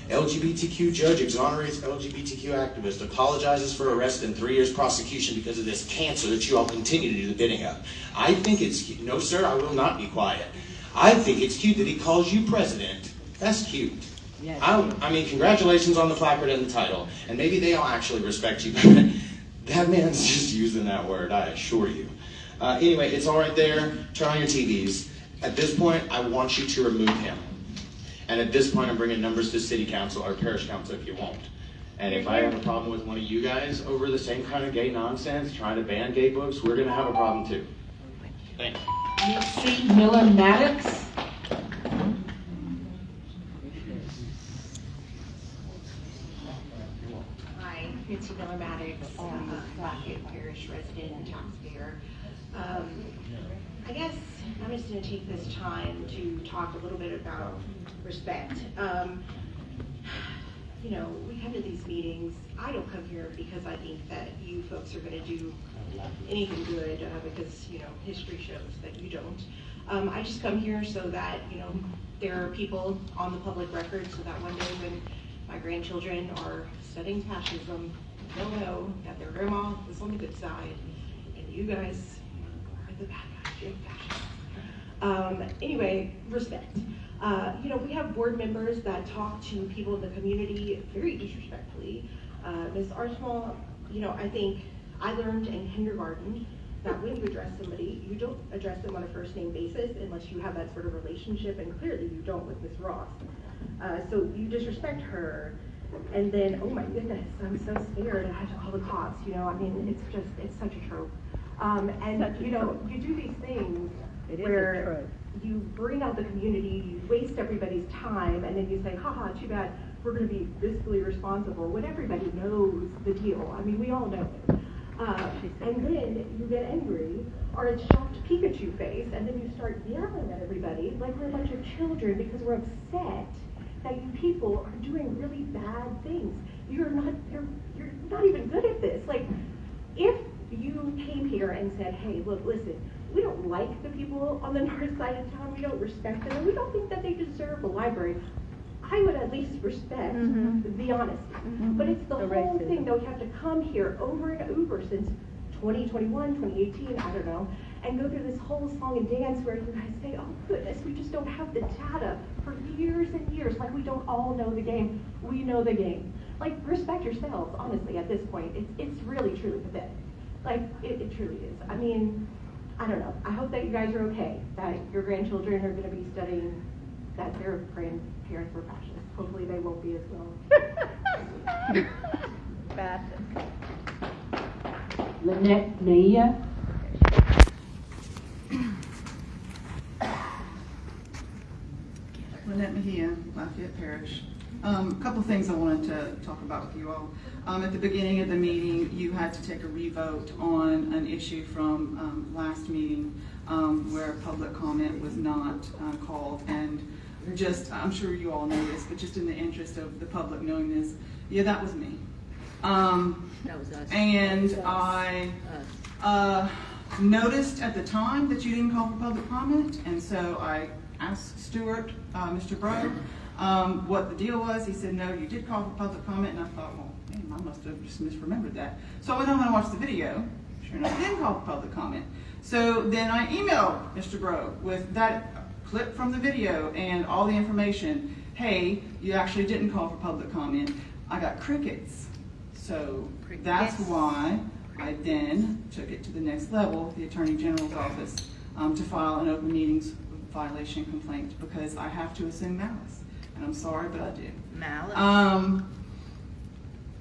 LGBTQ judge exonerates LGBTQ activist, apologizes for arrest and 3 years prosecution because of this cancer that you all continue to do the bidding of. I think it's cute. No, sir, I will not be quiet. I think it's cute that he calls you president. That's cute. Yes. I mean, congratulations on the placard and the title. And maybe they all actually respect you. That man's just using that word, I assure you. Anyway, it's all right there. Turn on your TVs. At this point, I want you to remove him. And at this point, I'm bringing numbers to city council or parish council if you won't. And if I have a problem with one of you guys over the same kind of gay nonsense, trying to ban gay books, we're going to have a problem too. Thanks. Nancy Miller Maddox. Hi, Nancy Miller Maddox, Lafayette Parish resident and taxpayer. I guess I'm just going to take this time to talk a little bit about respect. You know, we come to these meetings. I don't come here because I think that you folks are going to do anything good because, you know, history shows that you don't. I just come here so that, you know, there are people on the public record so that one day when my grandchildren are studying fascism, they'll know that their grandma was on the good side and you guys are the bad guys, you're the fascists. Anyway, respect. You know, we have board members that talk to people in the community very disrespectfully. Ms. Archibald, you know, I think I learned in kindergarten that when you address somebody, you don't address them on a first name basis unless you have that sort of relationship, and clearly you don't with Ms. Ross. So you disrespect her, and then, oh my goodness, I'm so scared, I had to call the cops, you know, I mean, it's such a trope. And, you know, you do these things where you bring out the community, you waste everybody's time, and then you say, haha, too bad, we're going to be fiscally responsible, when everybody knows the deal. I mean, we all know it. And then you get angry, or a shocked Pikachu face, and then you start yelling at everybody like we're a bunch of children because we're upset that you people are doing really bad things. You're not even good at this. Like, if you came here and said, hey, look, listen, we don't like the people on the north side of town, we don't respect them, and we don't think that they deserve a library. I would at least respect the honesty. But it's the whole thing that we have to come here over and over since 2021, 2018, I don't know, and go through this whole song and dance where you guys say, oh goodness, we just don't have the data for years and years, like we don't all know the game. We know the game. Like, respect yourselves, honestly, at this point. It's really, truly pathetic. Like, it truly is. I mean, I don't know. I hope that you guys are okay, that your grandchildren are going to be studying, that their grandparents were fascists. Hopefully they won't be as well. Bad. Lynette Mejia. Lynette Mejia, Lafayette Parish. A couple of things I wanted to talk about with you all. At the beginning of the meeting, you had to take a revote on an issue from last meeting where public comment was not called. And just, I'm sure you all know this, but just in the interest of the public knowing this, yeah, that was me. That was us. And That was I noticed at the time that you didn't call for public comment, and so I asked Stuart, Mr. Bro, what the deal was. He said, no, you did call for public comment, and I thought, well, man, I must have just misremembered that. So I went home and watched the video. Sure enough, I didn't call for public comment. So then I emailed Mr. Bro with that clip from the video and all the information. Hey, you actually didn't call for public comment. I got crickets. So that's why I then took it to the next level, the Attorney General's office, to file an open meetings violation complaint, because I have to assume malice. And I'm sorry, but I do. Malice.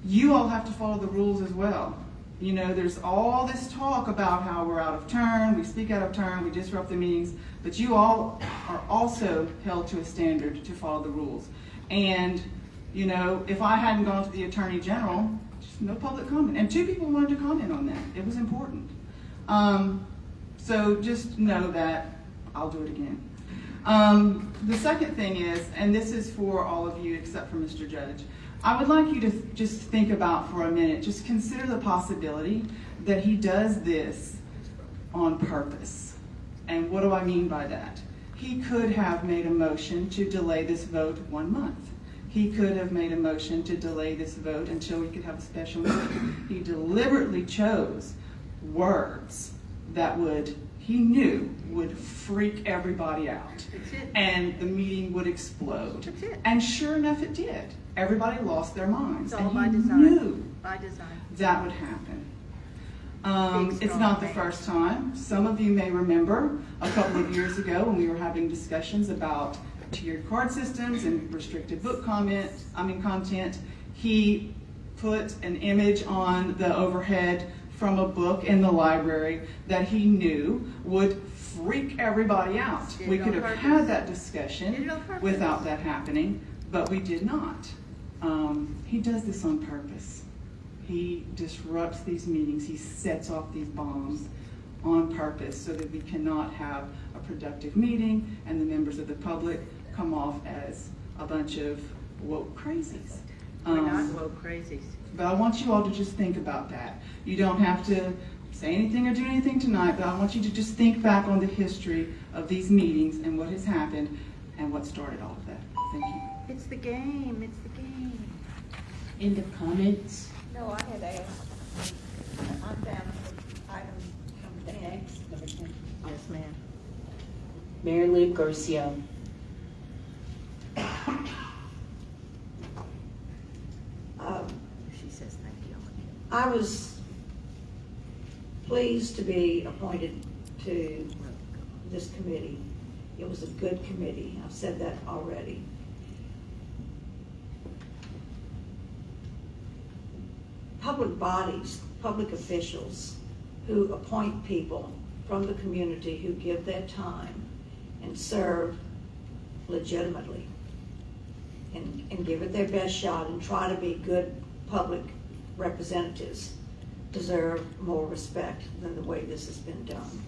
You all have to follow the rules as well. You know, there's all this talk about how we're out of turn, we speak out of turn, we disrupt the meetings, but you all are also held to a standard to follow the rules. And, you know, if I hadn't gone to the Attorney General, just no public comment. And 2 people wanted to comment on that. It was important. So just know that I'll do it again. The second thing is, and this is for all of you except for Mr. Judge, I would like you to just think about for a minute, just consider the possibility that he does this on purpose. And what do I mean by that? He could have made a motion to delay this vote 1 month. He could have made a motion to delay this vote until we could have a special meeting. He deliberately chose words that he knew would freak everybody out. And the meeting would explode. And sure enough, it did. Everybody lost their minds. It's all and by he design. knew By design. that would happen. It's not the first time. Some of you may remember a couple of years ago when we were having discussions about tiered card systems and restricted book content. He put an image on the overhead from a book in the library that he knew would freak everybody out. We could have had that discussion without that happening, but we did not. He does this on purpose. He disrupts these meetings. He sets off these bombs on purpose so that we cannot have a productive meeting and the members of the public come off as a bunch of woke crazies. We're not woke crazies. But I want you all to just think about that. You don't have to say anything or do anything tonight, but I want you to just think back on the history of these meetings and what has happened and what started all of that. Thank you. It's the game. It's the game. End of comments. No, I had asked. I'm down for item number next. Yes, ma'am. Mary Lou Garcia. She says thank you. I was pleased to be appointed to this committee. It was a good committee. I've said that already. Public bodies, public officials who appoint people from the community who give their time and serve legitimately and give it their best shot and try to be good public representatives deserve more respect than the way this has been done.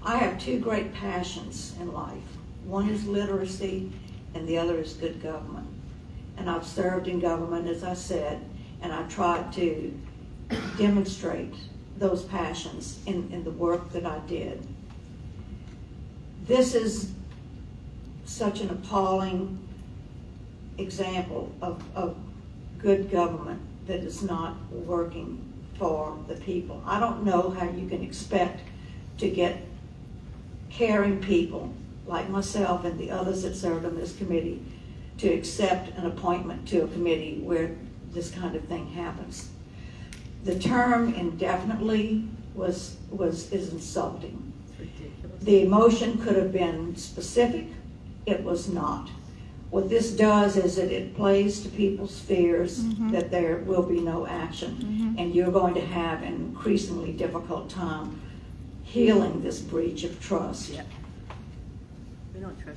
I have 2 great passions in life. One is literacy and the other is good government. And I've served in government, as I said, and I tried to demonstrate those passions in the work that I did. This is such an appalling example of good government that is not working for the people. I don't know how you can expect to get caring people like myself and the others that served on this committee to accept an appointment to a committee where this kind of thing happens. The term indefinitely is insulting. The motion could have been specific. It was not. What this does is that it plays to people's fears that there will be no action, and you're going to have an increasingly difficult time healing this breach of trust.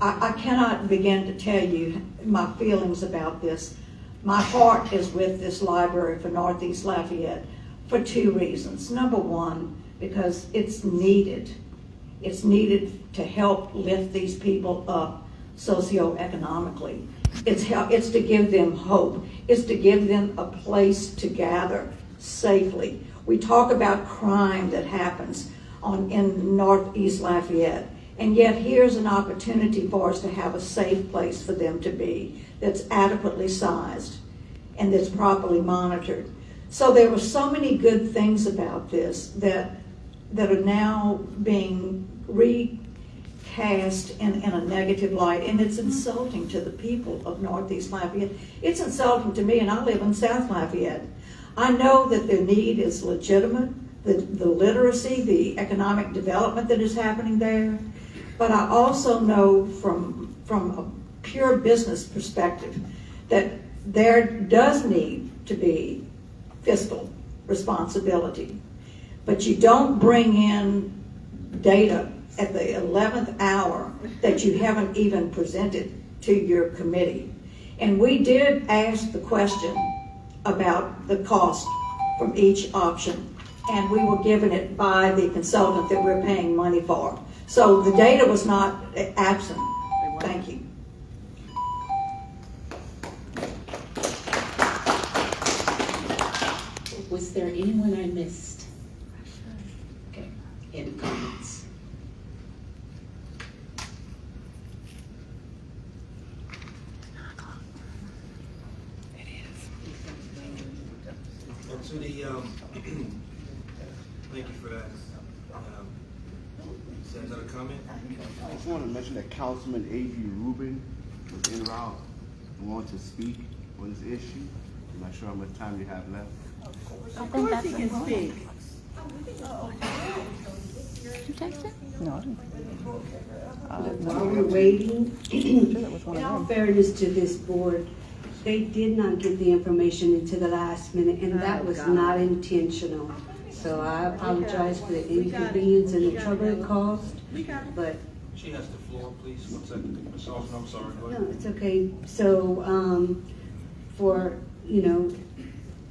I cannot begin to tell you my feelings about this. My heart is with this library for Northeast Lafayette for two reasons. Number one, because it's needed. It's needed to help lift these people up socioeconomically. It's to give them hope. It's to give them a place to gather safely. We talk about crime that happens in Northeast Lafayette, and yet here's an opportunity for us to have a safe place for them to be that's adequately sized and that's properly monitored. So there were so many good things about this that are now being recast in a negative light, and it's insulting to the people of Northeast Lafayette. It's insulting to me, and I live in South Lafayette. I know that the need is legitimate, the literacy, the economic development that is happening there, but I also know from a pure business perspective that there does need to be fiscal responsibility. But you don't bring in data at the 11th hour that you haven't even presented to your committee. And we did ask the question about the cost from each option, and we were given it by the consultant that we're paying money for. So the data was not absent. Thank you. Was there anyone I missed? Okay, any comments? And to the, thank you for that. Is there another comment? I just want to mention that Councilman A.G. Rubin was en route and wanted to speak on this issue. I'm not sure how much time you have left. Of course he can speak. Did you text it? No, I didn't. While we're waiting, in all fairness to this board, they did not get the information into the last minute, and that was not intentional. So I apologize for the inconvenience and the trouble it caused, but. She has the floor, please. 1 second. Ms. Austin, I'm sorry. Go ahead. No, it's okay. So,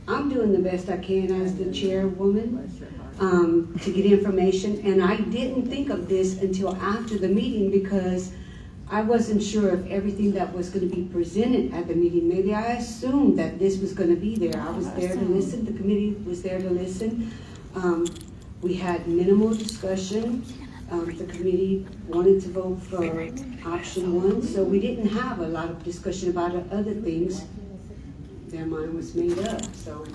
I'm doing the best I can as the chairwoman to get information, and I didn't think of this until after the meeting because I wasn't sure of everything that was going to be presented at the meeting. Maybe I assumed that this was going to be there. I was there to listen. The committee was there to listen. We had minimal discussion. The committee wanted to vote for option 1, so we didn't have a lot of discussion about other things. Their mind was made up. So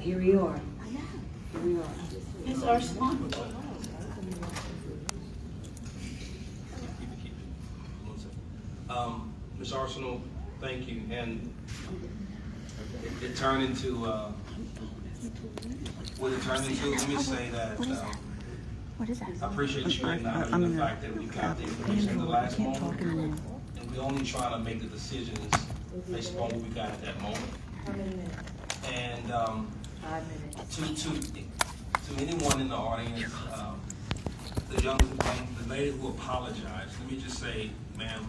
here we are. Here we are. Ms. Arsalan? Ms. Arsenal, thank you. And it turned into, what it turned into, let me say that What is that? I appreciate you acknowledging the fact that we got the information in the last moment, and we're only trying to make the decisions based upon what we got at that moment. And to anyone in the audience, the lady who apologized, let me just say, ma'am,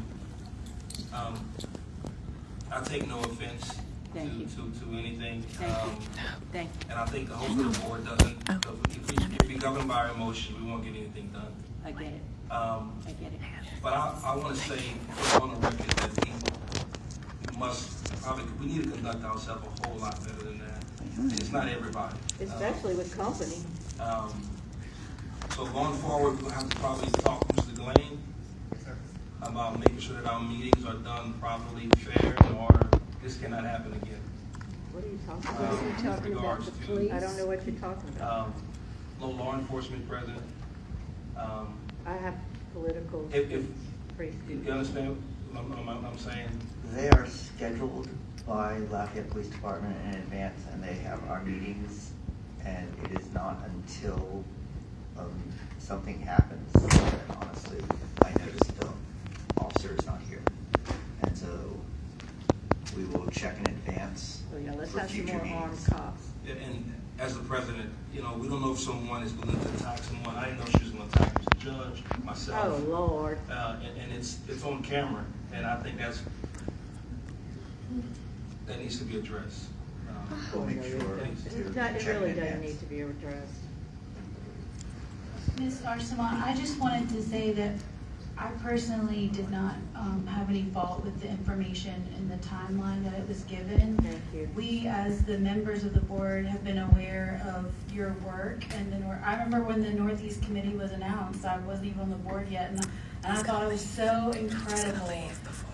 I take no offense to anything. Thank you. And I think the hope of the board doesn't. If we govern by emotion, we won't get anything done. I get it. I get it. But I want to say on the record that we need to conduct ourselves a whole lot better than that. It's not everybody. Especially with company. So going forward, we'll have to probably talk to Mr. Delane about making sure that our meetings are done properly, fair, in order. This cannot happen again. What are you talking about? What are you talking about? The police? I don't know what you're talking about. No law enforcement present. I have political. If you understand what I'm saying? They are scheduled by Lafayette Police Department in advance, and they have our meetings, and it is not until something happens that honestly I notice the officer is not here. And so we will check in advance. So yeah, let's for have some future more armed meetings. cops. And as the president, we don't know if someone is willing to attack someone. I didn't know she was going to attack Mr. Judge, myself. Oh, Lord. And it's on camera, and I think that needs to be addressed. We'll make sure It really doesn't need to be addressed. Ms. Arsalan, I just wanted to say that I personally did not have any fault with the information in the timeline that it was given. Thank you. We, as the members of the board, have been aware of your work, and I remember when the Northeast Committee was announced, I wasn't even on the board yet, and I thought it was so incredible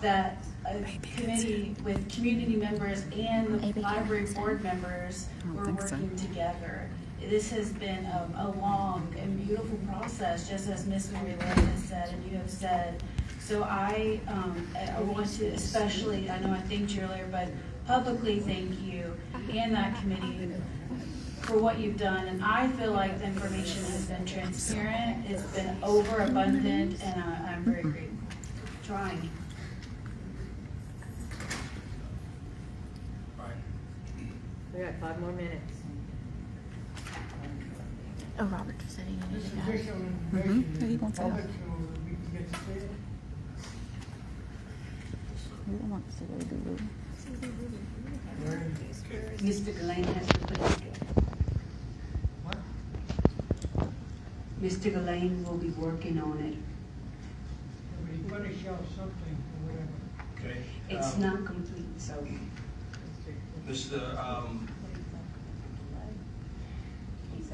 that a committee with community members and the library board members were working together. This has been a long and beautiful process, just as Ms. Mary Lynn has said and you have said. So I want to especially, I know I thanked you earlier, but publicly thank you and that committee for what you've done. And I feel like the information has been transparent, it's been overabundant, and I'm very grateful. Trying. We got 5 more minutes. Oh, Robert just said he needed to go. Who you gonna say? Who wants to go do Ruby? Mr. Delane has to put it together. What? Mr. Delane will be working on it. When he shows something or whatever. Okay. It's not complete, so. Mr. He's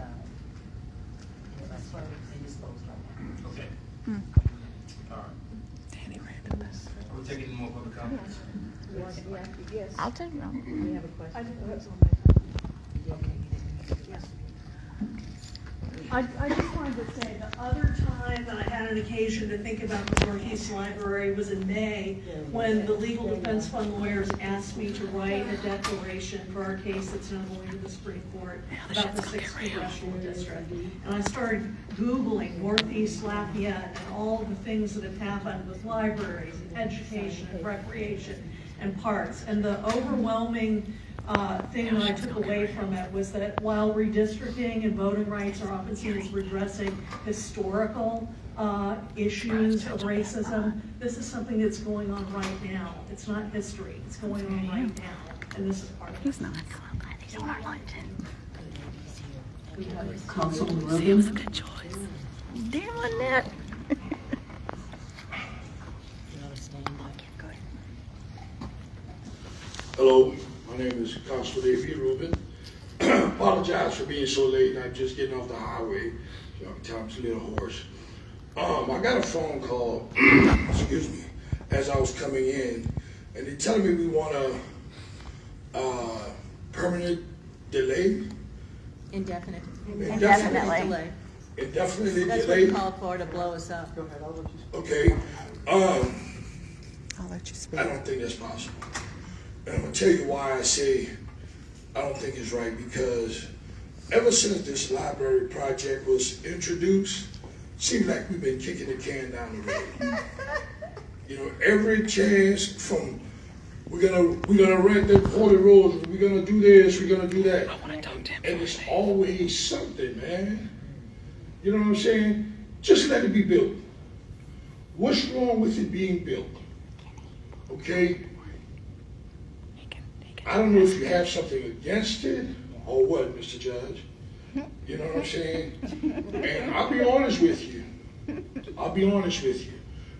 that's where it's disposed right now. Okay. All right. Danny ran to this. Are we taking any more public comments? Yes. I'll take it. We have a question. I just wanted to say the other time that I had an occasion to think about the Northeast Library was in May, when the Legal Defense Fund lawyers asked me to write a declaration for our case that's now going to the Supreme Court about the 6th Congressional District. And I started Googling Northeast Lafayette and all the things that have happened with libraries and education and recreation and parks. And the overwhelming thing that I took away from it was that while redistricting and voting rights are often seen as redressing historical issues of racism, this is something that's going on right now. It's not history, it's going on right now, and this is part of it. He's not. He's in Arlington. Councilman Sam's a Williams. good choice. Damn, Lynette. Hello, my name is Constable Davey Rubin. Apologize for being so late. I'm just getting off the highway, so I'm time's a little hoarse. I got a phone call, excuse me, as I was coming in, and they're telling me we want a permanent delay. Indefinite. Indefinitely. Indefinitely That's what delayed. he called for to blow us up. Go ahead, I'll let you Okay. I'll let you speak. I don't think that's possible. And I'm gonna tell you why I say I don't think it's right, because ever since this library project was introduced, seems like we've been kicking the can down the road. You know, every chance from we're gonna rent the Holy Rose, we're gonna do this, we're gonna do that. And it's always something, man. You know what I'm saying? Just let it be built. What's wrong with it being built? Okay? I don't know if you have something against it or what, Mr. Judge. You know what I'm saying? And I'll be honest with you.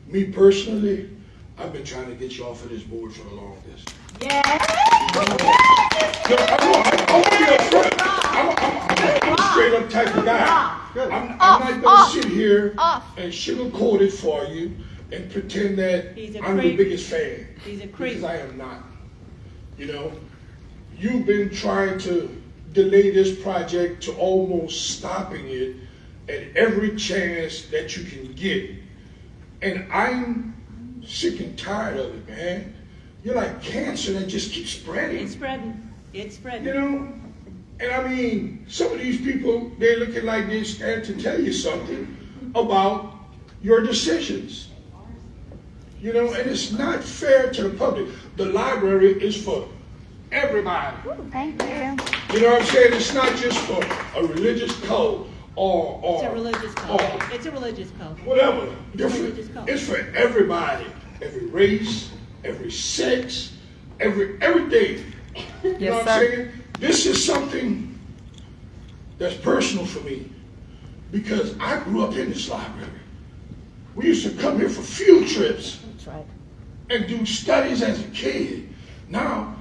Me personally, I've been trying to get you off of this board for the longest. Yeah. No, I'm a straight up type of guy. I'm not going to sit here and sugarcoat it for you and pretend that I'm the biggest fan. He's a creep. Because I am not. You know, you've been trying to delay this project to almost stopping it at every chance that you can get. And I'm sick and tired of it, man. You're like cancer that just keeps spreading. It's spreading. It's spreading. You know? And I mean, some of these people, they're looking like they stand to tell you something about your decisions. You know, and it's not fair to the public. The library is for everybody. Thank you. You know what I'm saying? It's not just for a religious cult or It's a religious cult. It's a religious cult. whatever. It's a religious cult. It's for everybody. Every race, every sex, everything. You know what I'm saying? This is something that's personal for me because I grew up in this library. We used to come here for field trips. That's right. And do studies as a kid. Now,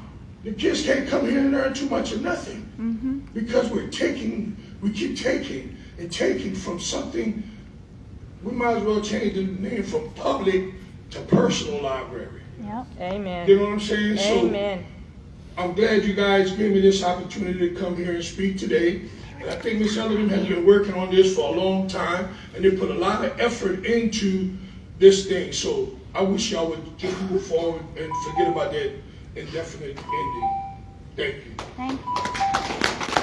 the kids can't come here and learn too much of nothing because we keep taking and taking from something. We might as well change the name from public to personal library. Yep. Amen. You know what I'm saying? Amen. So I'm glad you guys gave me this opportunity to come here and speak today. And I think Ms. Sullivan has been working on this for a long time, and they put a lot of effort into this thing. So I wish y'all would just move forward and forget about that indefinite ending. Thank you. Thank you.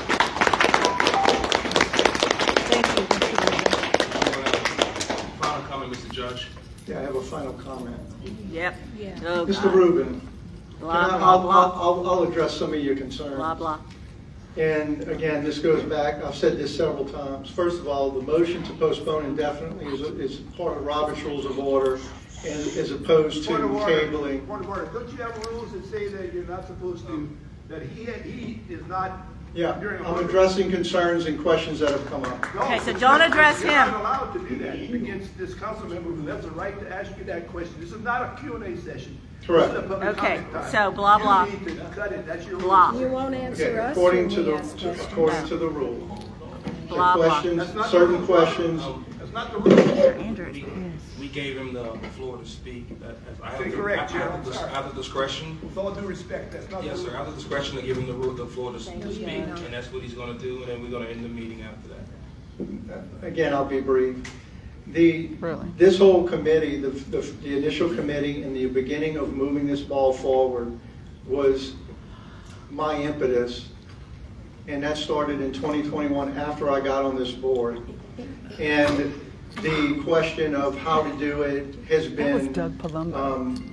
Final comment, Mr. Judge. Yeah, I have a final comment. Yep. Yeah. Oh, Mr. God. Rubin, Blah, can blah, blah. I'll address some of your concerns. Blah, blah. And again, this goes back, I've said this several times. First of all, the motion to postpone indefinitely is part of Robert's Rules of Order, and as opposed to tabling. Point of order. Don't you have rules that say that you're not supposed to, that he is not Yeah, during a I'm vote? addressing concerns and questions that have come up. No, Okay, so don't address you're him. not allowed to do that against this council member who has the right to ask you that question. This is not a Q&A session. Correct. This is a public Okay, comment time. so blah, blah. You need to cut it. That's your Blah. rules. You won't Again, according to the rule. Blah, blah. Questions, certain questions. That's not the rule. Andrew. We gave him the floor to speak. I have Incorrect, I Chair. have the- I have the discretion. With all due respect, that's not the Yes, rule. sir. I have the discretion to give him the floor to speak, and that's what he's going to do, and then we're going to end the meeting after that. Again, I'll be brief. This whole committee, the initial committee in the beginning of moving this ball forward was my impetus, and that started in 2021 after I got on this board. And the question of how to do it has been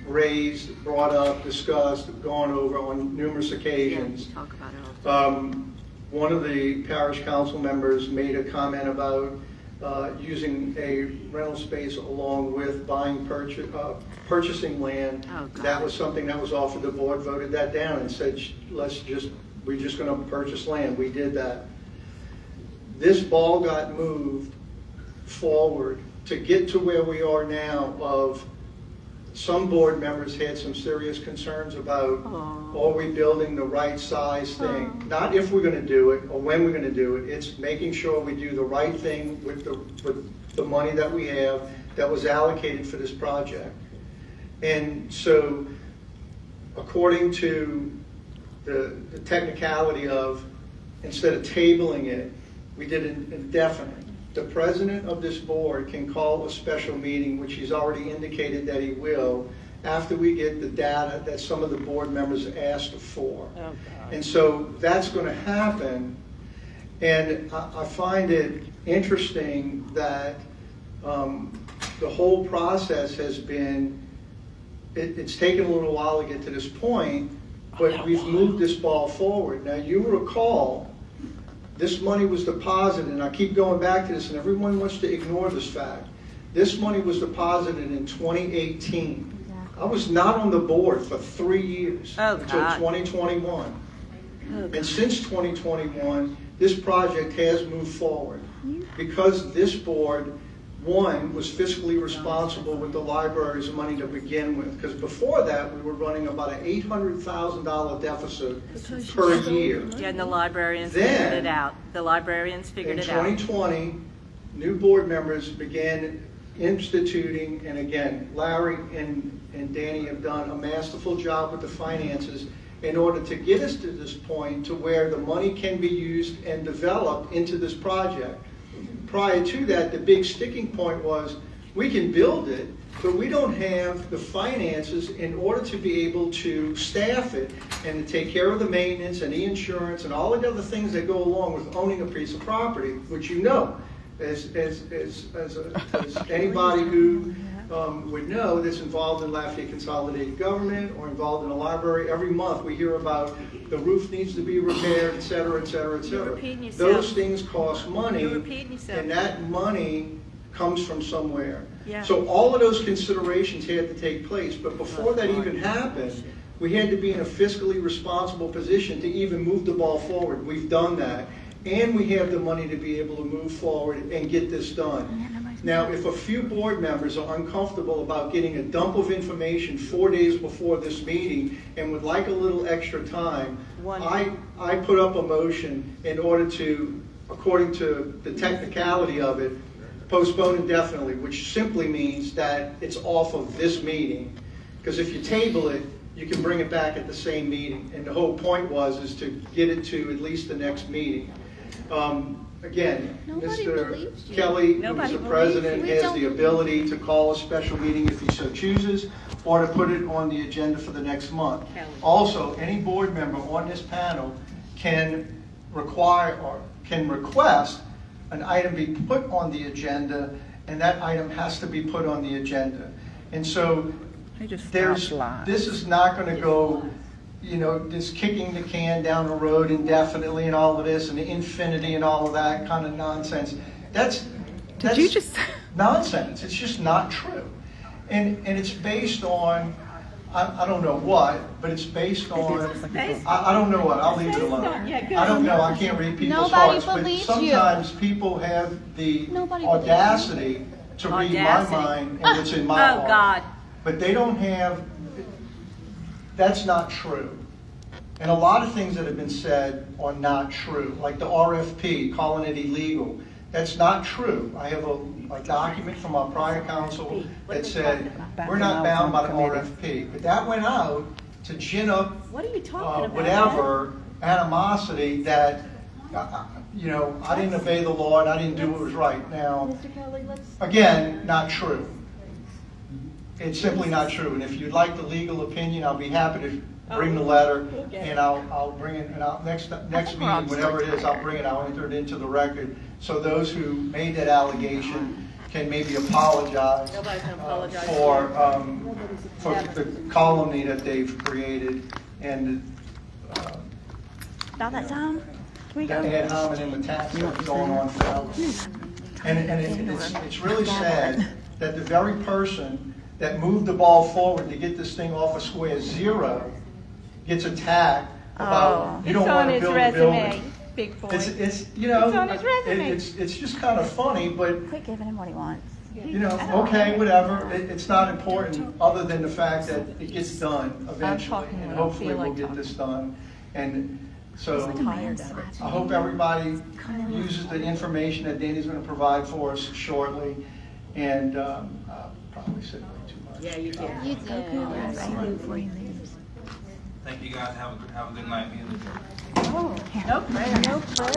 raised, brought up, discussed, gone over on numerous occasions. Talk about it all. One of the parish council members made a comment about using a rental space along with purchasing land. Oh, God. That was something that was offered. The board voted that down and said, we're just going to purchase land. We did that. This ball got moved forward to get to where we are now of some board members had some serious concerns about, are we building the right size thing? Not if we're going to do it or when we're going to do it. It's making sure we do the right thing with the money that we have that was allocated for this project. And so, according to the technicality of, instead of tabling it, we did it indefinite. The president of this board can call a special meeting, which he's already indicated that he will, after we get the data that some of the board members asked for. And so that's going to happen. And I find it interesting that the whole process has been, it's taken a little while to get to this point, but we've moved this ball forward. Now, you recall, this money was deposited, and I keep going back to this, and everyone wants to ignore this fact. This money was deposited in 2018. I was not on the board for 3 years until 2021. And since 2021, this project has moved forward because this board one, was fiscally responsible with the library's money to begin with, because before that, we were running about an $800,000 deficit per year. Yeah, and the librarians figured it out. The librarians figured it out. In 2020, new board members began instituting, and again, Larry and Danny have done a masterful job with the finances in order to get us to this point to where the money can be used and developed into this project. Prior to that, the big sticking point was we can build it, but we don't have the finances in order to be able to staff it and to take care of the maintenance and the insurance and all the other things that go along with owning a piece of property, which you know, as anybody who would know that's involved in Lafayette Consolidated Government or involved in a library, every month we hear about the roof needs to be repaired, et cetera, et cetera, et cetera. Those things cost money, and that money comes from somewhere. Yeah. So all of those considerations had to take place, but before that even happened, we had to be in a fiscally responsible position to even move the ball forward. We've done that, and we have the money to be able to move forward and get this done. Now, if a few board members are uncomfortable about getting a dump of information 4 days before this meeting and would like a little extra time, I put up a motion in order to, according to the technicality of it, postpone indefinitely, which simply means that it's off of this meeting. Because if you table it, you can bring it back at the same meeting. And the whole point is to get it to at least the next meeting. Again, Mr. Kelly, who's the president, has the ability to call a special meeting if he so chooses, or to put it on the agenda for the next month. Also, any board member on this panel can require or can request an item be put on the agenda, and that item has to be put on the agenda. And so this is not going to go, you know, just kicking the can down the road indefinitely and all of this and infinity and all of that kind of nonsense. That's nonsense. It's just not true. And it's based on, I don't know what, but it's based on, I don't know what, I'll leave it alone. I don't know, I can't read people's hearts, but sometimes people have the audacity to read my mind and what's in my heart. Oh, God. But they don't have, that's not true. And a lot of things that have been said are not true, like the RFP, calling it illegal. That's not true. I have a document from our prior council that said we're not bound by the RFP. But that went out to gin up whatever animosity that, you know, I didn't obey the law and I didn't do what was right. Now, again, not true. It's simply not true. And if you'd like the legal opinion, I'll be happy to bring the letter, and I'll bring it, and next meeting, whatever it is, I'll bring it, I'll enter it into the record, so those who made that allegation can maybe apologize for the calumny that they've created, and About that time? that ad hominem attacks that are going on forever. And it's really sad that the very person that moved the ball forward to get this thing off of square zero gets attacked about you don't want to build a building. Big boy. It's you know, it's on his resume. It's just kind of funny, but Quit giving him what he wants. you know, okay, whatever. It's not important other than the fact that it gets done eventually, and hopefully we'll get this done. And so I hope everybody uses the information that Danny's going to provide for us shortly, and I'll probably said way too much. Yeah, you did. You did. Thank you guys. Have a good night. No prayer. No prayer.